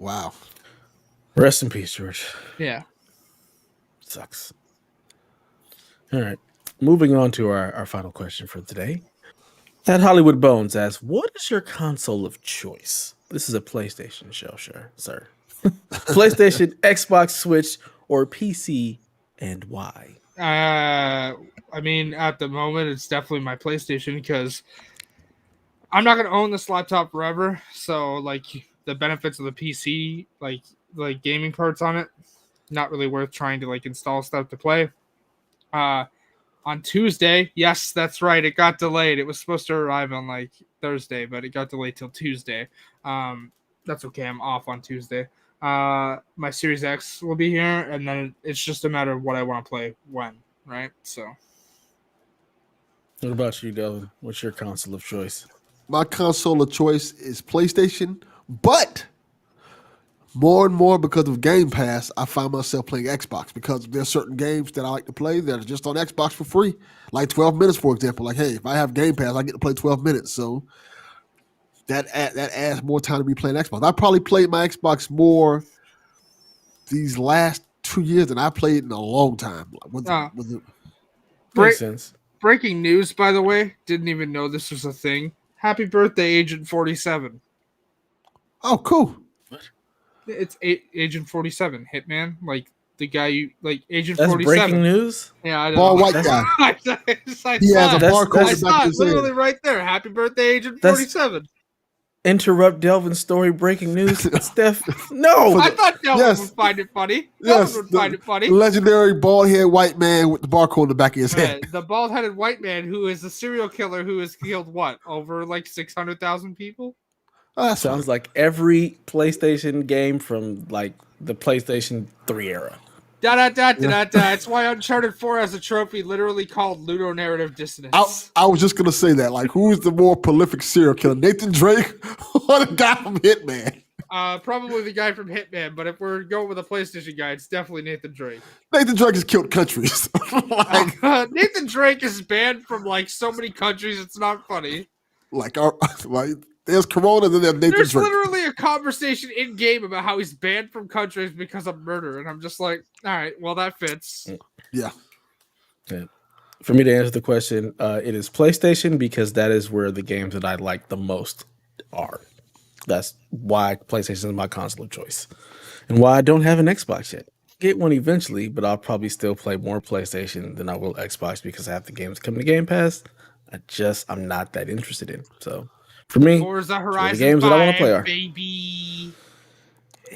Speaker 2: Wow.
Speaker 1: Rest in peace, George.
Speaker 3: Yeah.
Speaker 1: Sucks. All right. Moving on to our final question for today. At Hollywood Bones asks, what is your console of choice? This is a PlayStation show, sir. PlayStation, Xbox, Switch, or PC, and why?
Speaker 3: I mean, at the moment, it's definitely my PlayStation because I'm not gonna own this laptop forever. So, like, the benefits of the PC, like gaming parts on it, not really worth trying to like install stuff to play. Uh, on Tuesday, yes, that's right, it got delayed. It was supposed to arrive on like Thursday, but it got delayed till Tuesday. That's okay. I'm off on Tuesday. My Series X will be here, and then it's just a matter of what I want to play when, right? So.
Speaker 1: What about you, Delvin? What's your console of choice?
Speaker 2: My console of choice is PlayStation, but more and more because of Game Pass, I find myself playing Xbox because there's certain games that I like to play that are just on Xbox for free, like 12 minutes, for example. Like, hey, if I have Game Pass, I get to play 12 minutes, so that adds more time to be playing Xbox. I probably played my Xbox more these last 2 years than I played in a long time.
Speaker 1: Makes sense.
Speaker 3: Breaking news, by the way. Didn't even know this was a thing. Happy birthday, Agent 47.
Speaker 2: Oh, cool.
Speaker 3: It's Agent 47, Hitman. Like, the guy you... Like, Agent
Speaker 1: That's
Speaker 3: 47.
Speaker 1: breaking news?
Speaker 3: Yeah, I don't
Speaker 2: Bald
Speaker 3: know.
Speaker 2: white guy.
Speaker 3: He
Speaker 2: has a barcode
Speaker 3: I
Speaker 2: in the
Speaker 3: saw
Speaker 2: back of
Speaker 3: it
Speaker 2: his head.
Speaker 3: literally right there. Happy birthday, Agent 47.
Speaker 1: Interrupt Delvin's story. Breaking news. Steph, no.
Speaker 3: I thought Delvin
Speaker 2: Yes.
Speaker 3: would find it funny.
Speaker 2: Yes,
Speaker 3: Delvin would find it funny.
Speaker 2: the legendary bald-haired white man with the barcode in the back of his head.
Speaker 3: The bald-headed white man who is a serial killer who has killed what? Over like 600,000 people?
Speaker 2: Oh, that's
Speaker 1: Sounds like every PlayStation game from like the PlayStation 3 era.
Speaker 3: It's why Uncharted 4 has a trophy literally called Ludonarrative Dissonance.
Speaker 2: I was just gonna say that. Like, who is the more prolific serial killer, Nathan Drake or the guy from Hitman?
Speaker 3: Probably the guy from Hitman, but if we're going with a PlayStation guy, it's definitely Nathan Drake.
Speaker 2: Nathan Drake has killed countries.
Speaker 3: Nathan Drake is banned from like so many countries, it's not funny.
Speaker 2: like there's Corona, then there's Nathan
Speaker 3: There's
Speaker 2: Drake.
Speaker 3: literally a conversation in game about how he's banned from countries because of murder, and I'm just like, all right, well that fits.
Speaker 2: Yeah.
Speaker 1: For me to answer the question, it is PlayStation because that is where the games that I like the most are. That's why PlayStation is my console of choice, and why I don't have an Xbox yet. Get one eventually, but I'll probably still play more PlayStation than I will Xbox because I have the games coming to Game Pass. I'm not that interested in. So for me,
Speaker 3: Forza Horizon
Speaker 1: the games
Speaker 3: 5,
Speaker 1: that I want to play are.
Speaker 3: baby.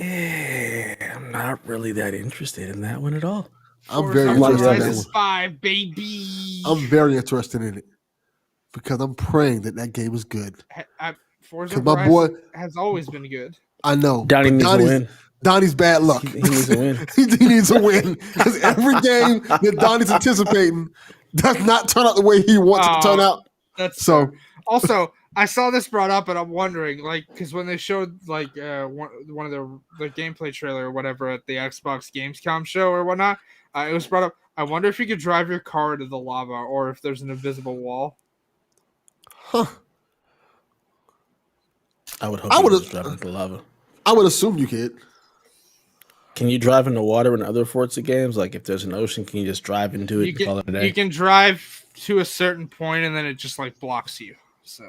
Speaker 1: I'm not really that interested in that one at all.
Speaker 2: I'm
Speaker 3: Forza
Speaker 2: very interested in that
Speaker 3: Horizon
Speaker 2: one.
Speaker 3: 5, baby.
Speaker 2: I'm very interested in it because I'm praying that game is good.
Speaker 3: Forza
Speaker 2: 'Cause my
Speaker 3: Horizon
Speaker 2: boy-
Speaker 3: has always been good.
Speaker 2: I know.
Speaker 1: Donnie
Speaker 2: but
Speaker 1: needs to win.
Speaker 2: Donnie's bad luck.
Speaker 1: He needs to win.
Speaker 2: he needs to win because every game that Donnie's anticipating does not turn out the way he wants it to turn out.
Speaker 3: That's
Speaker 2: So
Speaker 3: also, I saw this brought up, and I'm wondering, like, because when they showed like one of the gameplay trailer or whatever at the Xbox Gamescom show or whatnot, it was brought up. I wonder if you could drive your car into the lava, or if there's an invisible wall.
Speaker 2: huh.
Speaker 1: I would hope
Speaker 2: I
Speaker 1: you
Speaker 2: would've-
Speaker 1: was driving into lava.
Speaker 2: I would assume you could.
Speaker 1: Can you drive into water in other Forza games? Like if there's an ocean, can you just drive into it and call it a day?
Speaker 3: You can drive to a certain point, and then it just like blocks you. So.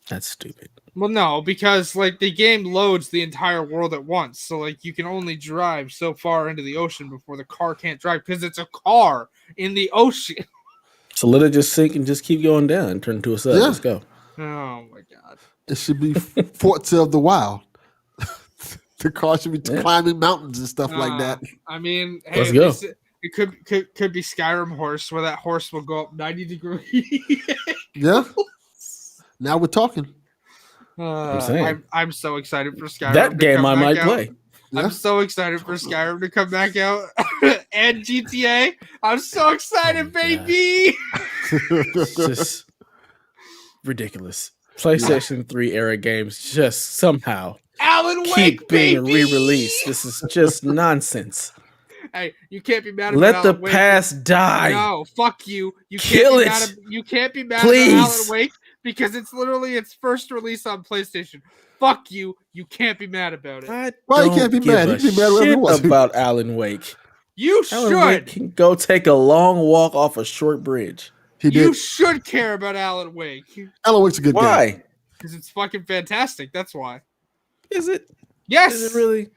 Speaker 1: That's stupid.
Speaker 3: Well, no, because like the game loads the entire world at once, so like you can only drive so far into the ocean before the car can't drive because it's a car in the ocean.
Speaker 1: So let it just sink and just keep going down and turn into a sub.
Speaker 2: Yeah.
Speaker 1: Let's go.
Speaker 3: Oh my god!
Speaker 2: It should be Forza of the Wild. The car should be climbing mountains and stuff like that.
Speaker 3: I mean, hey,
Speaker 1: Let's go.
Speaker 3: It could be Skyrim horse, where that horse will go up 90 degrees.
Speaker 2: Yeah. Now we're talking.
Speaker 1: I'm saying.
Speaker 3: I'm so excited for Skyrim.
Speaker 1: That
Speaker 3: to
Speaker 1: game
Speaker 3: come
Speaker 1: I
Speaker 3: back
Speaker 1: might
Speaker 3: out.
Speaker 1: play.
Speaker 2: Yeah.
Speaker 3: I'm so excited for Skyrim to come back out and GTA. I'm so excited,
Speaker 1: Oh,
Speaker 3: baby.
Speaker 1: It's just ridiculous. PlayStation 3 era games just somehow
Speaker 3: Alan Wake,
Speaker 1: keep being
Speaker 3: baby!
Speaker 1: re-released. This is just nonsense.
Speaker 3: Hey, you can't be mad about
Speaker 1: Let the
Speaker 3: Alan Wake.
Speaker 1: past die.
Speaker 3: No, fuck you. You
Speaker 1: Kill
Speaker 3: can't be
Speaker 1: it.
Speaker 3: mad. You can't be mad
Speaker 1: Please.
Speaker 3: about Alan Wake because it's literally its first release on PlayStation. Fuck you. You can't be mad about it.
Speaker 1: I
Speaker 2: Why you
Speaker 1: don't
Speaker 2: can't be
Speaker 1: give
Speaker 2: mad?
Speaker 1: a
Speaker 2: You can be mad wherever you
Speaker 1: shit
Speaker 2: want to.
Speaker 1: about Alan Wake.
Speaker 3: You
Speaker 1: Alan Wake
Speaker 3: should.
Speaker 1: can go take a long walk off a short bridge.
Speaker 2: He
Speaker 3: You
Speaker 2: did.
Speaker 3: should care about Alan Wake
Speaker 2: Alan Wake's a good game.
Speaker 1: Why?
Speaker 3: because it's fucking fantastic. That's why.
Speaker 1: Is it?
Speaker 3: Yes.
Speaker 1: Is it really?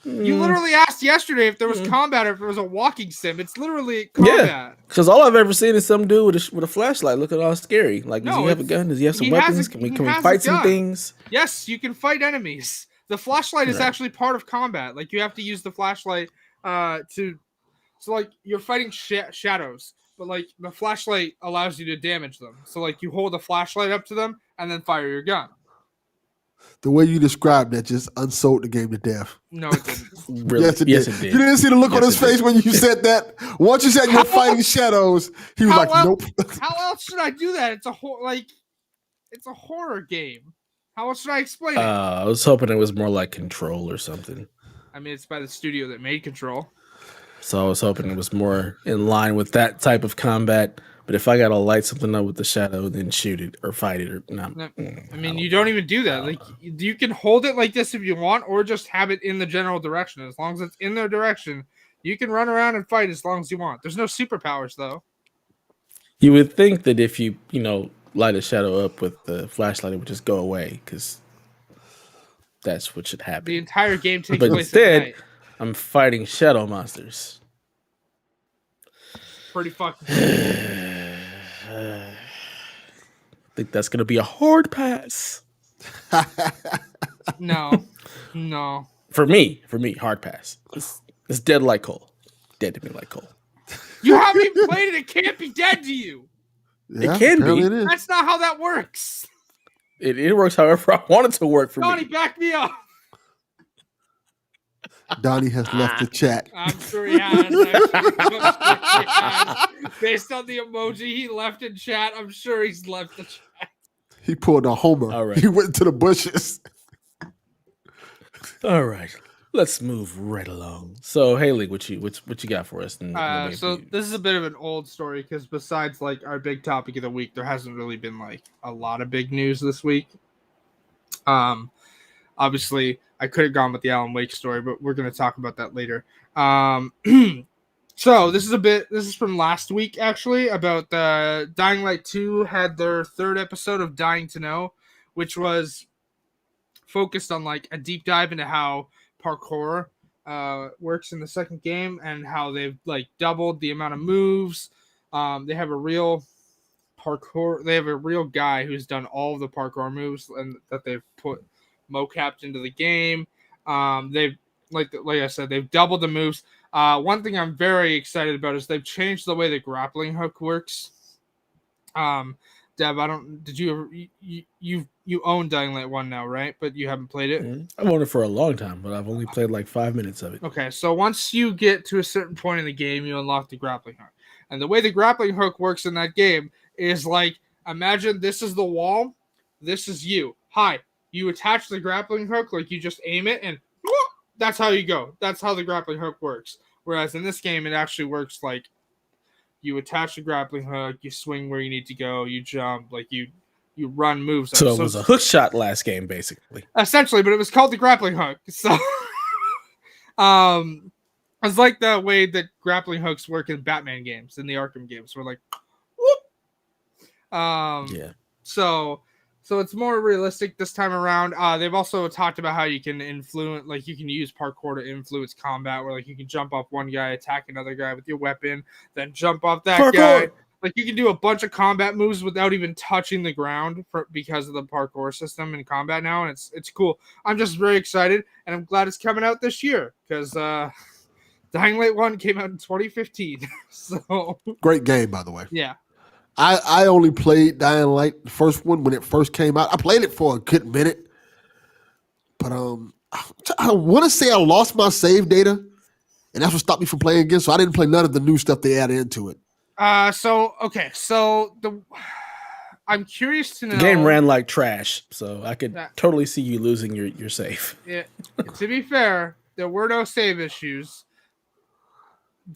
Speaker 3: You literally asked yesterday if there was combat or if it was a walking sim. It's literally
Speaker 1: Yeah,
Speaker 3: combat.
Speaker 1: because all I've ever seen is some dude with a flashlight looking all scary. Like, does he have a gun? Does he have some weapons? Can we fight some things?
Speaker 3: Yes, you can fight enemies. The flashlight is actually part of combat. Like, you have to use the flashlight so like you're fighting shadows, but like the flashlight allows you to damage them. So like you hold the flashlight up to them and then fire your gun.
Speaker 2: The way you described that just unsold the game to death.
Speaker 3: No, it didn't.
Speaker 1: Really?
Speaker 2: Yes, it did. You didn't see the look on his face when you said that. Once you said you're fighting shadows, he was like, "Nope."
Speaker 3: How else should I do that? It's a horror game. How else should I explain it?
Speaker 1: I was hoping it was more like Control or something.
Speaker 3: I mean, it's by the studio that made Control.
Speaker 1: So I was hoping it was more in line with that type of combat. But if I gotta light something up with the shadow, then shoot it or fight it, or no.
Speaker 3: I mean, you don't even do that. Like, you can hold it like this if you want, or just have it in the general direction. As long as it's in their direction, you can run around and fight as long as you want. There's no superpowers, though.
Speaker 1: You would think that if you light a shadow up with the flashlight, it would just go away because that's what should happen.
Speaker 3: The entire game takes
Speaker 1: but
Speaker 3: place
Speaker 1: instead,
Speaker 3: at night.
Speaker 1: I'm fighting shadow monsters.
Speaker 3: Pretty fucking
Speaker 1: I think that's gonna be a hard pass.
Speaker 3: No.
Speaker 1: For me, hard pass. It's dead like coal. Dead to me like coal.
Speaker 3: You haven't even played it. It can't be dead to you.
Speaker 2: Yeah,
Speaker 1: it can be.
Speaker 3: That's not how that works.
Speaker 1: It works however I want it to work for
Speaker 3: Donnie,
Speaker 1: me.
Speaker 3: back me up.
Speaker 2: Donnie has left the chat.
Speaker 3: I'm sure he has. Based on the emoji he left in chat, I'm sure he's left the chat.
Speaker 2: He pulled a Homer.
Speaker 1: All right.
Speaker 2: He went to the bushes.
Speaker 1: All right. Let's move right along. So, Haley, what you got for us?
Speaker 3: So this is a bit of an old story because besides like our big topic of the week, there hasn't really been like a lot of big news this week. Obviously, I could have gone with the Alan Wake story, but we're going to talk about that later. So this is from last week actually about the Dying Light 2 had their third episode of Dying to Know, which was focused on like a deep dive into how parkour works in the second game and how they've like doubled the amount of moves. They have a real guy who's done all of the parkour moves and that they've put mocapped into the game. They've like I said, they've doubled the moves. One thing I'm very excited about is they've changed the way the grappling hook works. Deb, you own Dying Light 1 now, right? But you haven't played it?
Speaker 1: I've owned it for a long time, but I've only played like 5 minutes of it.
Speaker 3: Okay, so once you get to a certain point in the game, you unlock the grappling hook. And the way the grappling hook works in that game is like, imagine this is the wall, this is you. Hi. You attach the grappling hook, like you just aim it, and whoop, that's how you go. That's how the grappling hook works. Whereas in this game, it actually works like you attach the grappling hook, you swing where you need to go, you jump, like you run moves.
Speaker 1: So it was a hook shot last game, basically.
Speaker 3: Essentially, but it was called the grappling hook. So it's like the way that grappling hooks work in Batman games, in the Arkham games. We're like, whoop.
Speaker 1: Yeah.
Speaker 3: So it's more realistic this time around. They've also talked about how you can you can use parkour to influence combat, where like you can jump off one guy, attack another guy with your weapon, then jump off that guy. Like you can do a bunch of combat moves without even touching the ground because of the parkour system in combat now, and it's cool. I'm just very excited, and I'm glad it's coming out this year because Dying Light 1 came out in 2015. So
Speaker 2: great game, by the way.
Speaker 3: Yeah.
Speaker 2: I only played Dying Light, the first one, when it first came out. I played it for a good minute. But I want to say I lost my save data, and that's what stopped me from playing again. So I didn't play none of the new stuff they added into it.
Speaker 3: So I'm curious to know.
Speaker 1: The game ran like trash, so I could totally see you losing your save.
Speaker 3: Yeah, to be fair, there were no save issues.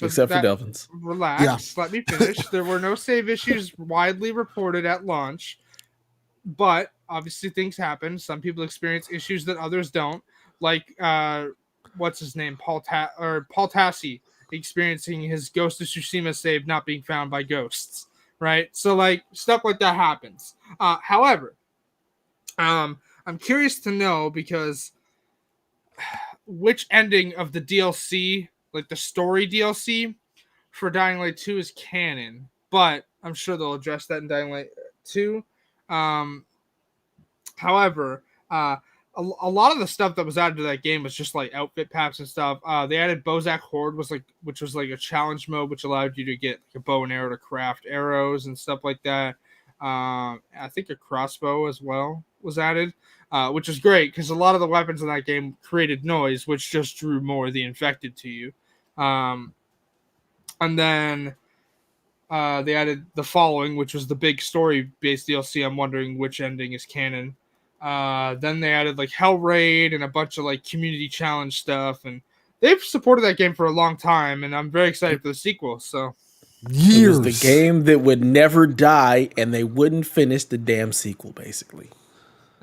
Speaker 1: Except for Delvin's.
Speaker 3: Relax. Yeah. Let me finish. There were no save issues widely reported at launch, but obviously things happen. Some people experience issues that others don't. Like, what's his name? Paul Tassi experiencing his Ghost of Tsushima save not being found by ghosts, right? So, like, stuff like that happens. However, I'm curious to know because which ending of the DLC, like the story DLC for Dying Light 2 is canon, but I'm sure they'll address that in Dying Light 2. However, a lot of the stuff that was added to that game was just like outfit packs and stuff. They added Bozak Horde, which was like a challenge mode, which allowed you to get like a bow and arrow to craft arrows and stuff like that. I think a crossbow as well was added, which is great because a lot of the weapons in that game created noise, which just drew more of the infected to you. And then they added the following, which was the big story-based DLC. I'm wondering which ending is canon. Then they added like Hell Raid and a bunch of like community challenge stuff, and they've supported that game for a long time, and I'm very excited for the sequel. So
Speaker 2: Years.
Speaker 1: It was the game that would never die, and they wouldn't finish the damn sequel. Basically,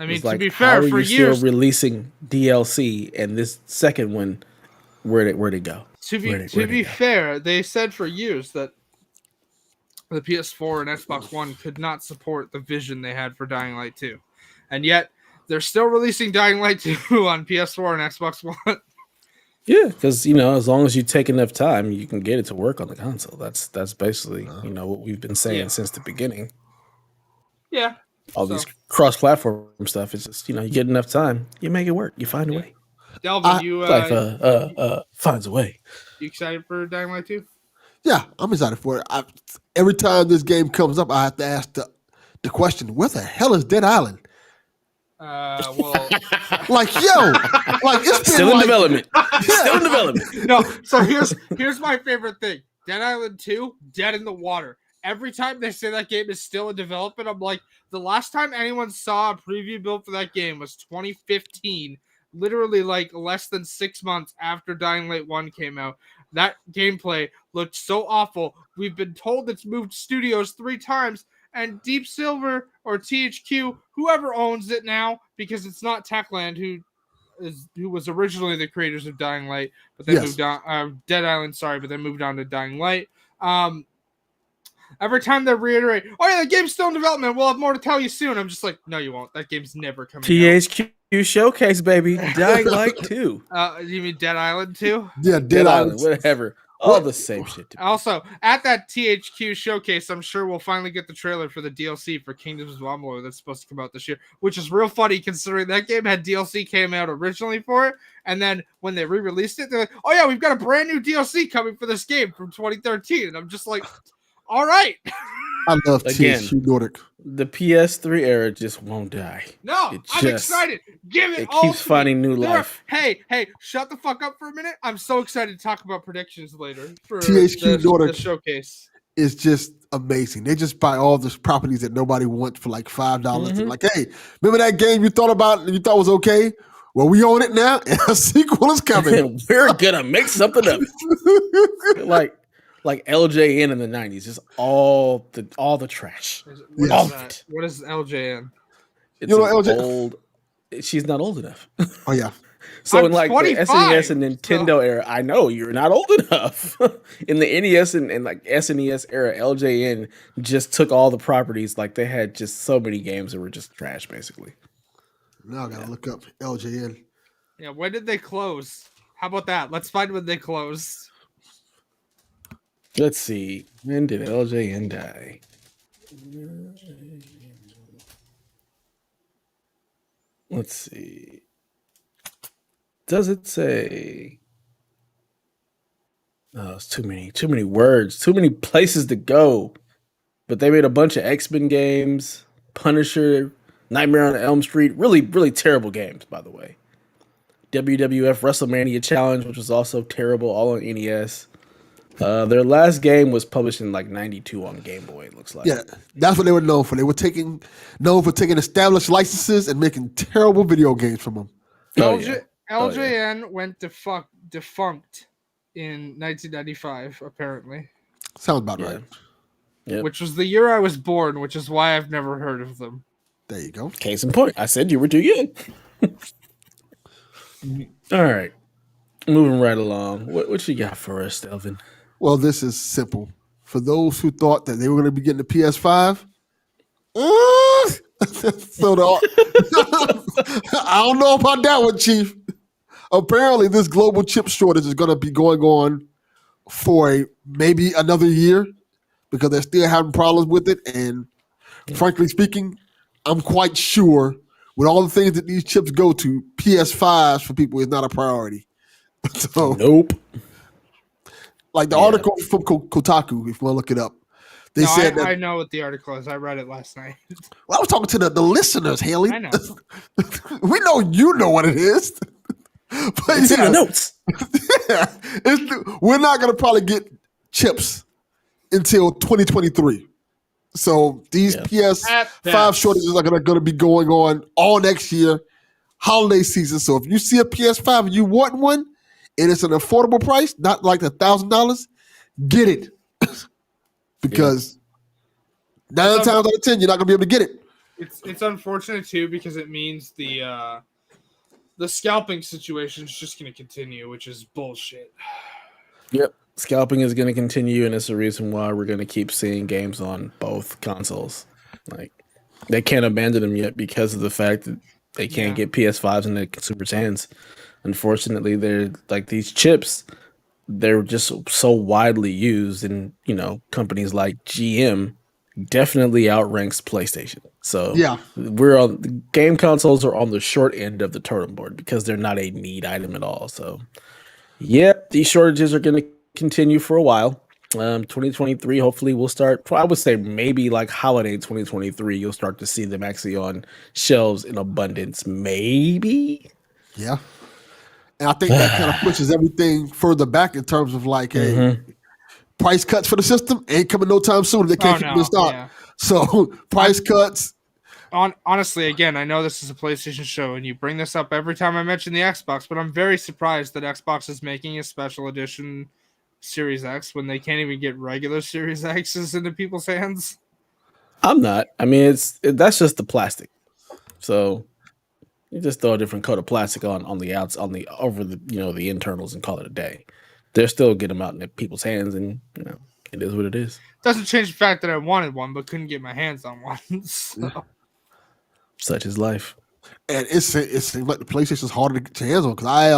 Speaker 3: I mean,
Speaker 1: it's like,
Speaker 3: to be fair,
Speaker 1: how are
Speaker 3: for
Speaker 1: you
Speaker 3: years,
Speaker 1: still releasing DLC, and this second one, where'd it go?
Speaker 3: to be fair, they said for years that the PS4 and Xbox One could not support the vision they had for Dying Light 2. And yet, they're still releasing Dying Light 2 on PS4 and Xbox One.
Speaker 1: Yeah, because as long as you take enough time, you can get it to work on the console. That's basically what we've been saying since the beginning.
Speaker 3: Yeah.
Speaker 1: All these cross-platform stuff is just you get enough time, you make it work, you find a way.
Speaker 3: Delvin,
Speaker 1: Life finds a way.
Speaker 3: You excited for Dying Light 2?
Speaker 2: Yeah, I'm excited for it. Every time this game comes up, I have to ask the question: where the hell is Dead Island?
Speaker 3: Well,
Speaker 2: it's been
Speaker 1: Still in development. Still in development.
Speaker 3: No, so here's my favorite thing. Dead Island 2, Dead in the Water. Every time they say that game is still in development, I'm like, the last time anyone saw a preview build for that game was 2015, literally like less than 6 months after Dying Light 1 came out. That gameplay looked so awful. We've been told it's moved studios 3 times, and Deep Silver or THQ, whoever owns it now, because it's not Techland who was originally the creators of Dying Light, but they moved on Dead Island, but they moved on to Dying Light. Every time they reiterate, "Oh yeah, the game's still in development. We'll have more to tell you soon." I'm just like, "No, you won't. That game's never coming out."
Speaker 1: THQ Showcase, baby. Dying Light 2.
Speaker 3: You mean Dead Island 2?
Speaker 2: Yeah,
Speaker 1: Dead Island, whatever. All the same shit.
Speaker 3: Also, at that THQ showcase, I'm sure we'll finally get the trailer for the DLC for Kingdoms of Amalur that's supposed to come out this year, which is real funny considering that game had DLC came out originally for it, and then when they re-released it, they're like, "Oh yeah, we've got a brand new DLC coming for this game from 2013," and I'm just like, "All right."
Speaker 2: I love THQ Nordic.
Speaker 1: The PS3 era just won't die.
Speaker 3: No, I'm excited. Give it all.
Speaker 1: It keeps finding new life.
Speaker 3: Hey, shut the fuck up for a minute. I'm so excited to talk about predictions later for
Speaker 2: THQ Nordic
Speaker 3: the showcase.
Speaker 2: It's just amazing. They just buy all those properties that nobody wants for like $5. And like, hey, remember that game you thought about and you thought was okay? Well, we own it now, and a sequel is coming.
Speaker 1: We're gonna make something of it. Like LJN in the 90s, just all the trash.
Speaker 3: What is LJN?
Speaker 1: It's LJ? She's not old enough.
Speaker 2: Oh yeah.
Speaker 1: So
Speaker 3: I'm
Speaker 1: in like
Speaker 3: 25,
Speaker 1: the SNES and Nintendo era, I know you're not old enough. In the NES and like SNES era, LJN just took all the properties. Like they had just so many games that were just trash, basically.
Speaker 2: Now I gotta look up LJN.
Speaker 3: Yeah, when did they close? How about that? Let's find when they closed.
Speaker 1: Let's see. When did LJN die? Let's see. Does it say? Oh, it's too many words, too many places to go. But they made a bunch of X-Men games, Punisher, Nightmare on Elm Street. Really, really terrible games, by the way. WWF WrestleMania Challenge, which was also terrible, all on NES. Their last game was published in like 92 on Game Boy, it looks like.
Speaker 2: Yeah, that's what they were known for. They were known for taking established licenses and making terrible video games from them.
Speaker 3: LJN went defunct in 1995, apparently.
Speaker 2: Sounds about right.
Speaker 1: Yep.
Speaker 3: Which was the year I was born, which is why I've never heard of them.
Speaker 2: There you go.
Speaker 1: Case in point. I said you were too young. All right. Moving right along. What you got for us, Delvin?
Speaker 2: Well, this is simple. For those who thought that they were going to be getting the PS5, I don't know about that one, Chief. apparently this global chip shortage is going to be going on for maybe another year because they're still having problems with it. And frankly speaking, I'm quite sure with all the things that these chips go to, PS5s for people is not a priority. So,
Speaker 1: Nope.
Speaker 2: like the article from Kotaku, if you want to look it up, they said that.
Speaker 3: I know what the article is. I read it last night.
Speaker 2: Well, I was talking to the listeners, Haley.
Speaker 3: I know.
Speaker 2: We know you know what it is. But
Speaker 1: It's in the notes.
Speaker 2: We're not going to probably get chips until 2023. So these PS5 shortages are going to be going on all next year, holiday season. So if you see a PS5 and you want one, and it's an affordable price, not like $1,000, get it. Because 9 times out of 10, you're not going to be able to get it.
Speaker 3: It's unfortunate too because it means the scalping situation is just going to continue, which is bullshit.
Speaker 1: Yep. Scalping is going to continue, and it's the reason why we're going to keep seeing games on both consoles. Like, they can't abandon them yet because of the fact that they can't get PS5s in the consumers' hands. Unfortunately, they're like these chips, they're just so widely used, and companies like GM definitely outranks PlayStation. So the game consoles are on the short end of the totem board because they're not a need item at all. So, these shortages are going to continue for a while. 2023, hopefully we'll start. I would say maybe like holiday 2023, you'll start to see them actually on shelves in abundance. Maybe.
Speaker 2: Yeah. And I think that kind of pushes everything further back in terms of like, price cuts for the system ain't coming no time soon. They can't keep them in stock. Yeah. So price cuts.
Speaker 3: Honestly, again, I know this is a PlayStation show, and you bring this up every time I mention the Xbox, but I'm very surprised that Xbox is making a special edition Series X when they can't even get regular Series X's into people's hands.
Speaker 1: I'm not. I mean, that's just the plastic. So you just throw a different coat of plastic on the outs over the internals and call it a day. They'll still get them out in people's hands, and it is what it is.
Speaker 3: Doesn't change the fact that I wanted one but couldn't get my hands on one. So.
Speaker 1: Such is life.
Speaker 2: And it seems like the PlayStation's harder to get your hands on because I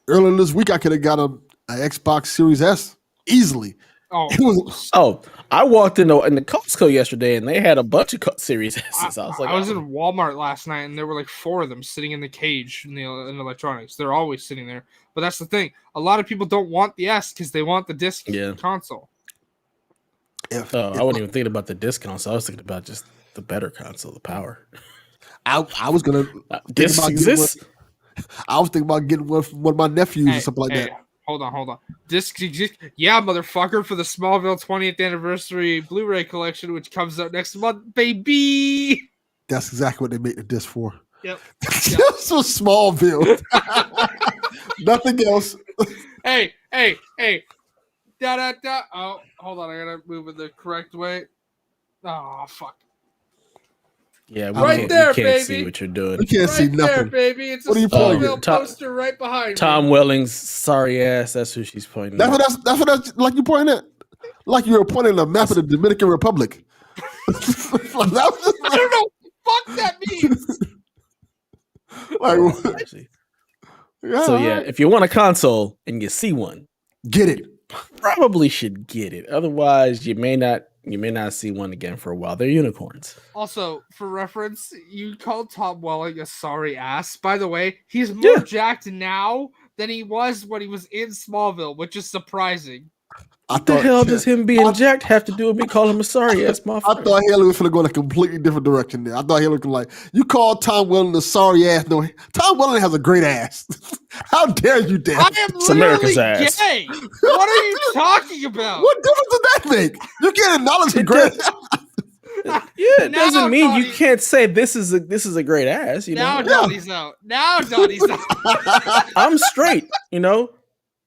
Speaker 2: earlier this week I could have got an Xbox Series S easily.
Speaker 1: I walked in the Costco yesterday and they had a bunch of Series S's. I
Speaker 3: was in Walmart last night and there were like 4 of them sitting in the cage in the electronics. They're always sitting there. But that's the thing. A lot of people don't want the S because they want the disc console.
Speaker 1: I wasn't even thinking about the disc console. I was thinking about just the better console, the power.
Speaker 2: I was gonna
Speaker 1: discs exist.
Speaker 2: I was thinking about getting one from one of my nephews or something like that.
Speaker 3: Hold on. Discs exist. Yeah, motherfucker, for the Smallville 20th anniversary Blu-ray collection, which comes out next month, baby.
Speaker 2: That's exactly what they made the disc for.
Speaker 3: Yep.
Speaker 2: Just for Smallville. Nothing else.
Speaker 3: Hey. Da. Oh, hold on. I gotta move it the correct way. Oh, fuck.
Speaker 1: Yeah,
Speaker 3: right there,
Speaker 1: we can't
Speaker 3: baby.
Speaker 1: see what you're doing.
Speaker 2: We can't see nothing.
Speaker 3: There, baby. It's
Speaker 2: what
Speaker 3: a Smallville poster right behind me.
Speaker 1: Tom Welling's sorry ass. That's who she's pointing
Speaker 2: at. That's what that's like you pointing at. Like you were pointing at a map of the Dominican Republic.
Speaker 3: I don't know what the fuck that means.
Speaker 1: If you want a console and you see one,
Speaker 2: get it.
Speaker 1: Probably should get it. Otherwise, you may not see one again for a while. They're unicorns.
Speaker 3: Also, for reference, you called Tom Welling a sorry ass. By the way, he's more jacked now than he was when he was in Smallville, which is surprising.
Speaker 1: What the hell does him being jacked have to do with me calling him a sorry ass motherfucker?
Speaker 2: I thought Haley was going to go in a completely different direction there. I thought Haley was like, you called Tom Welling a sorry ass. No, Tom Welling has a great ass. How dare you, Dan?
Speaker 3: I am literally gay. What are you talking about?
Speaker 2: What difference does that make? You can't acknowledge a great ass.
Speaker 1: It doesn't mean you can't say this is a great ass.
Speaker 3: Now Donnie's out.
Speaker 1: I'm straight,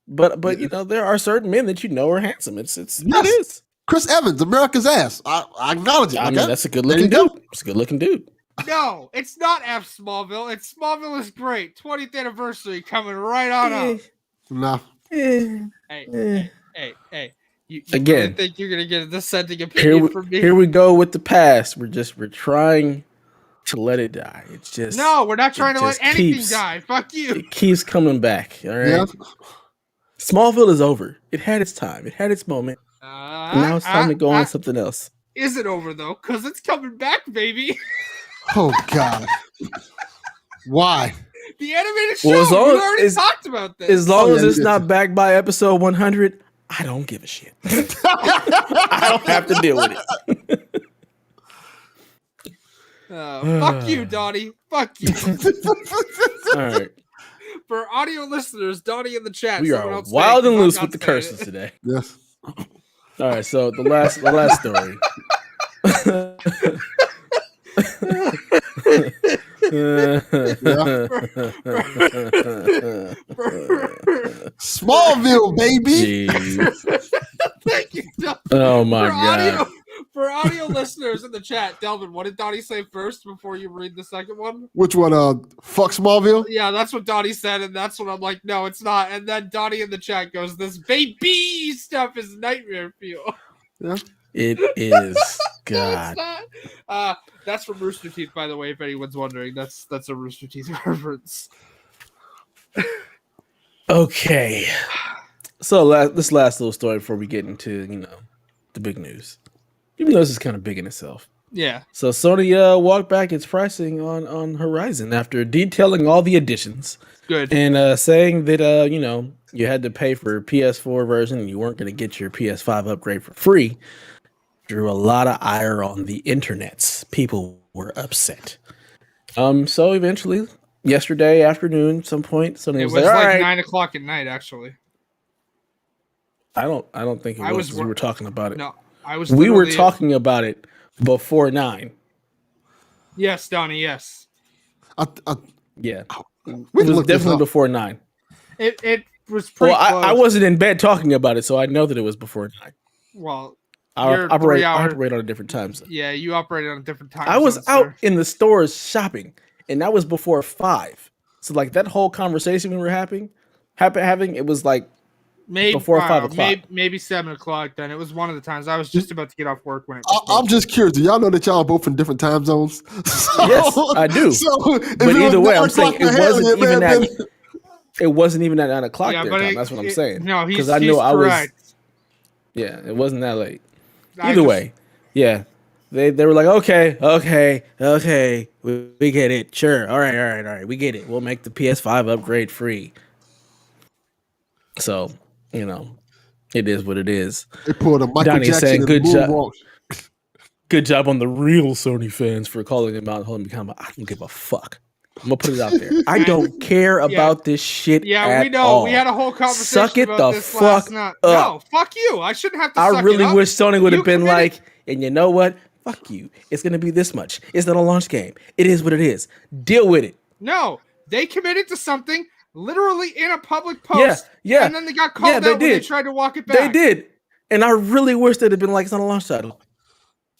Speaker 1: But there are certain men that are handsome. It is.
Speaker 2: Chris Evans, America's ass. I acknowledge it.
Speaker 1: I mean, that's a good looking dude. It's a good looking dude.
Speaker 3: No, it's not F Smallville. Smallville is great. 20th anniversary coming right on up.
Speaker 2: No.
Speaker 3: Hey. You
Speaker 1: again,
Speaker 3: really think you're gonna get a dissenting opinion from me?
Speaker 1: Here we go with the past. We're trying to let it die. It's just
Speaker 3: No, we're not trying to let
Speaker 1: just
Speaker 3: anything
Speaker 1: keeps-
Speaker 3: die. Fuck you.
Speaker 1: It keeps coming back. All right.
Speaker 2: Yeah.
Speaker 1: Smallville is over. It had its time. It had its moment. Now it's time to go on something else.
Speaker 3: Is it over though? Because it's coming back, baby.
Speaker 2: Oh God. Why?
Speaker 3: The animated show.
Speaker 1: Well, as long
Speaker 3: We
Speaker 1: as-
Speaker 3: already talked about this.
Speaker 1: As long
Speaker 2: Oh,
Speaker 1: as
Speaker 2: yeah,
Speaker 1: it's
Speaker 2: you
Speaker 1: not
Speaker 2: did.
Speaker 1: back by episode 100, I don't give a shit. I don't have to deal with it.
Speaker 3: Fuck you, Donnie. Fuck you.
Speaker 1: All right.
Speaker 3: For audio listeners, Donnie in the chat.
Speaker 1: We
Speaker 3: someone
Speaker 1: are
Speaker 3: else
Speaker 1: wild
Speaker 3: saying,
Speaker 1: and
Speaker 3: "Fuck
Speaker 1: loose
Speaker 3: out
Speaker 1: with the
Speaker 3: saying
Speaker 1: curses
Speaker 3: it."
Speaker 1: today.
Speaker 2: Yes.
Speaker 1: All right, so the last story.
Speaker 2: Smallville, baby.
Speaker 1: Jeez.
Speaker 3: Thank you, Donnie.
Speaker 1: Oh my god.
Speaker 3: For audio listeners in the chat, Delvin, what did Donnie say first before you read the second one?
Speaker 2: Which one? Fuck Smallville.
Speaker 3: Yeah, that's what Donnie said, and that's what I'm like, no, it's not. And then Donnie in the chat goes, this baby stuff is nightmare fuel.
Speaker 2: Yeah.
Speaker 1: It is
Speaker 3: No,
Speaker 1: God.
Speaker 3: it's not. That's from Rooster Teeth, by the way, if anyone's wondering. That's a Rooster Teeth reference.
Speaker 1: Okay. So this last little story before we get into, the big news. Even though this is kind of big in itself.
Speaker 3: Yeah.
Speaker 1: So Sony walked back its pricing on Horizon after detailing all the additions
Speaker 3: Good.
Speaker 1: and saying that you had to pay for PS4 version and you weren't going to get your PS5 upgrade for free. Drew a lot of ire on the internets. People were upset. So eventually, yesterday afternoon, some point, Sony
Speaker 3: It
Speaker 1: was
Speaker 3: was
Speaker 1: like,
Speaker 3: like
Speaker 1: all right.
Speaker 3: 9 o'clock at night, actually.
Speaker 1: I don't think it
Speaker 3: I
Speaker 1: was
Speaker 3: was
Speaker 1: 'cause we were talking about it.
Speaker 3: No, I was.
Speaker 1: We were
Speaker 3: literally-
Speaker 1: talking about it before 9.
Speaker 3: Yes, Donnie. Yes.
Speaker 1: Yeah.
Speaker 2: We
Speaker 1: It
Speaker 2: can
Speaker 1: was
Speaker 2: look this
Speaker 1: definitely
Speaker 2: up.
Speaker 1: before 9.
Speaker 3: It was pretty
Speaker 1: Well,
Speaker 3: close.
Speaker 1: I wasn't in bed talking about it, so I know that it was before 9.
Speaker 3: Well,
Speaker 1: I
Speaker 3: You're
Speaker 1: operate
Speaker 3: 3 hours-
Speaker 1: on a different time zone.
Speaker 3: yeah, you operated on a different time.
Speaker 1: I was
Speaker 3: zone,
Speaker 1: out
Speaker 3: sir.
Speaker 1: in the stores shopping, and that was before 5. So like that whole conversation we were having, it was like
Speaker 3: Maybe
Speaker 1: before 5 o'clock.
Speaker 3: Maybe 7 o'clock. Then it was one of the times I was just about to get off work when it.
Speaker 2: I'm just curious. Do y'all know that y'all are both in different time zones?
Speaker 1: Yes, I do. But either way, I'm saying it wasn't even at 9 o'clock
Speaker 3: Yeah,
Speaker 1: their
Speaker 3: but
Speaker 1: time. That's what I'm saying.
Speaker 3: No, he's
Speaker 1: I knew I was.
Speaker 3: correct.
Speaker 1: Yeah, it wasn't that late.
Speaker 3: I
Speaker 1: Either
Speaker 3: just-
Speaker 1: way, yeah, they were like, okay, we get it. Sure, all right, we get it. We'll make the PS5 upgrade free. So it is what it is.
Speaker 2: They pulled a Michael
Speaker 1: Donnie
Speaker 2: Jackson
Speaker 1: saying,
Speaker 2: and
Speaker 1: "Good job."
Speaker 2: moonwalk.
Speaker 1: Good job on the real Sony fans for calling him out and holding me accountable. I don't give a fuck. I'm gonna put it out there. I don't care about this shit.
Speaker 3: Yeah, we
Speaker 1: at
Speaker 3: know.
Speaker 1: all.
Speaker 3: We had a whole conversation
Speaker 1: Suck it
Speaker 3: about
Speaker 1: the
Speaker 3: this last
Speaker 1: fuck
Speaker 3: night.
Speaker 1: up.
Speaker 3: No, fuck you. I shouldn't have to.
Speaker 1: I
Speaker 3: suck
Speaker 1: really
Speaker 3: it up.
Speaker 1: wish Sony would
Speaker 3: You
Speaker 1: have been
Speaker 3: committed-
Speaker 1: like, and you know what? Fuck you. It's gonna be this much. It's not a launch game. It is what it is. Deal with it.
Speaker 3: No, they committed to something literally in a public post.
Speaker 1: Yeah.
Speaker 3: And then they got called
Speaker 1: Yeah,
Speaker 3: out
Speaker 1: they
Speaker 3: when they
Speaker 1: did.
Speaker 3: tried to walk it back.
Speaker 1: They did. And I really wish they'd have been like, it's not a launch title.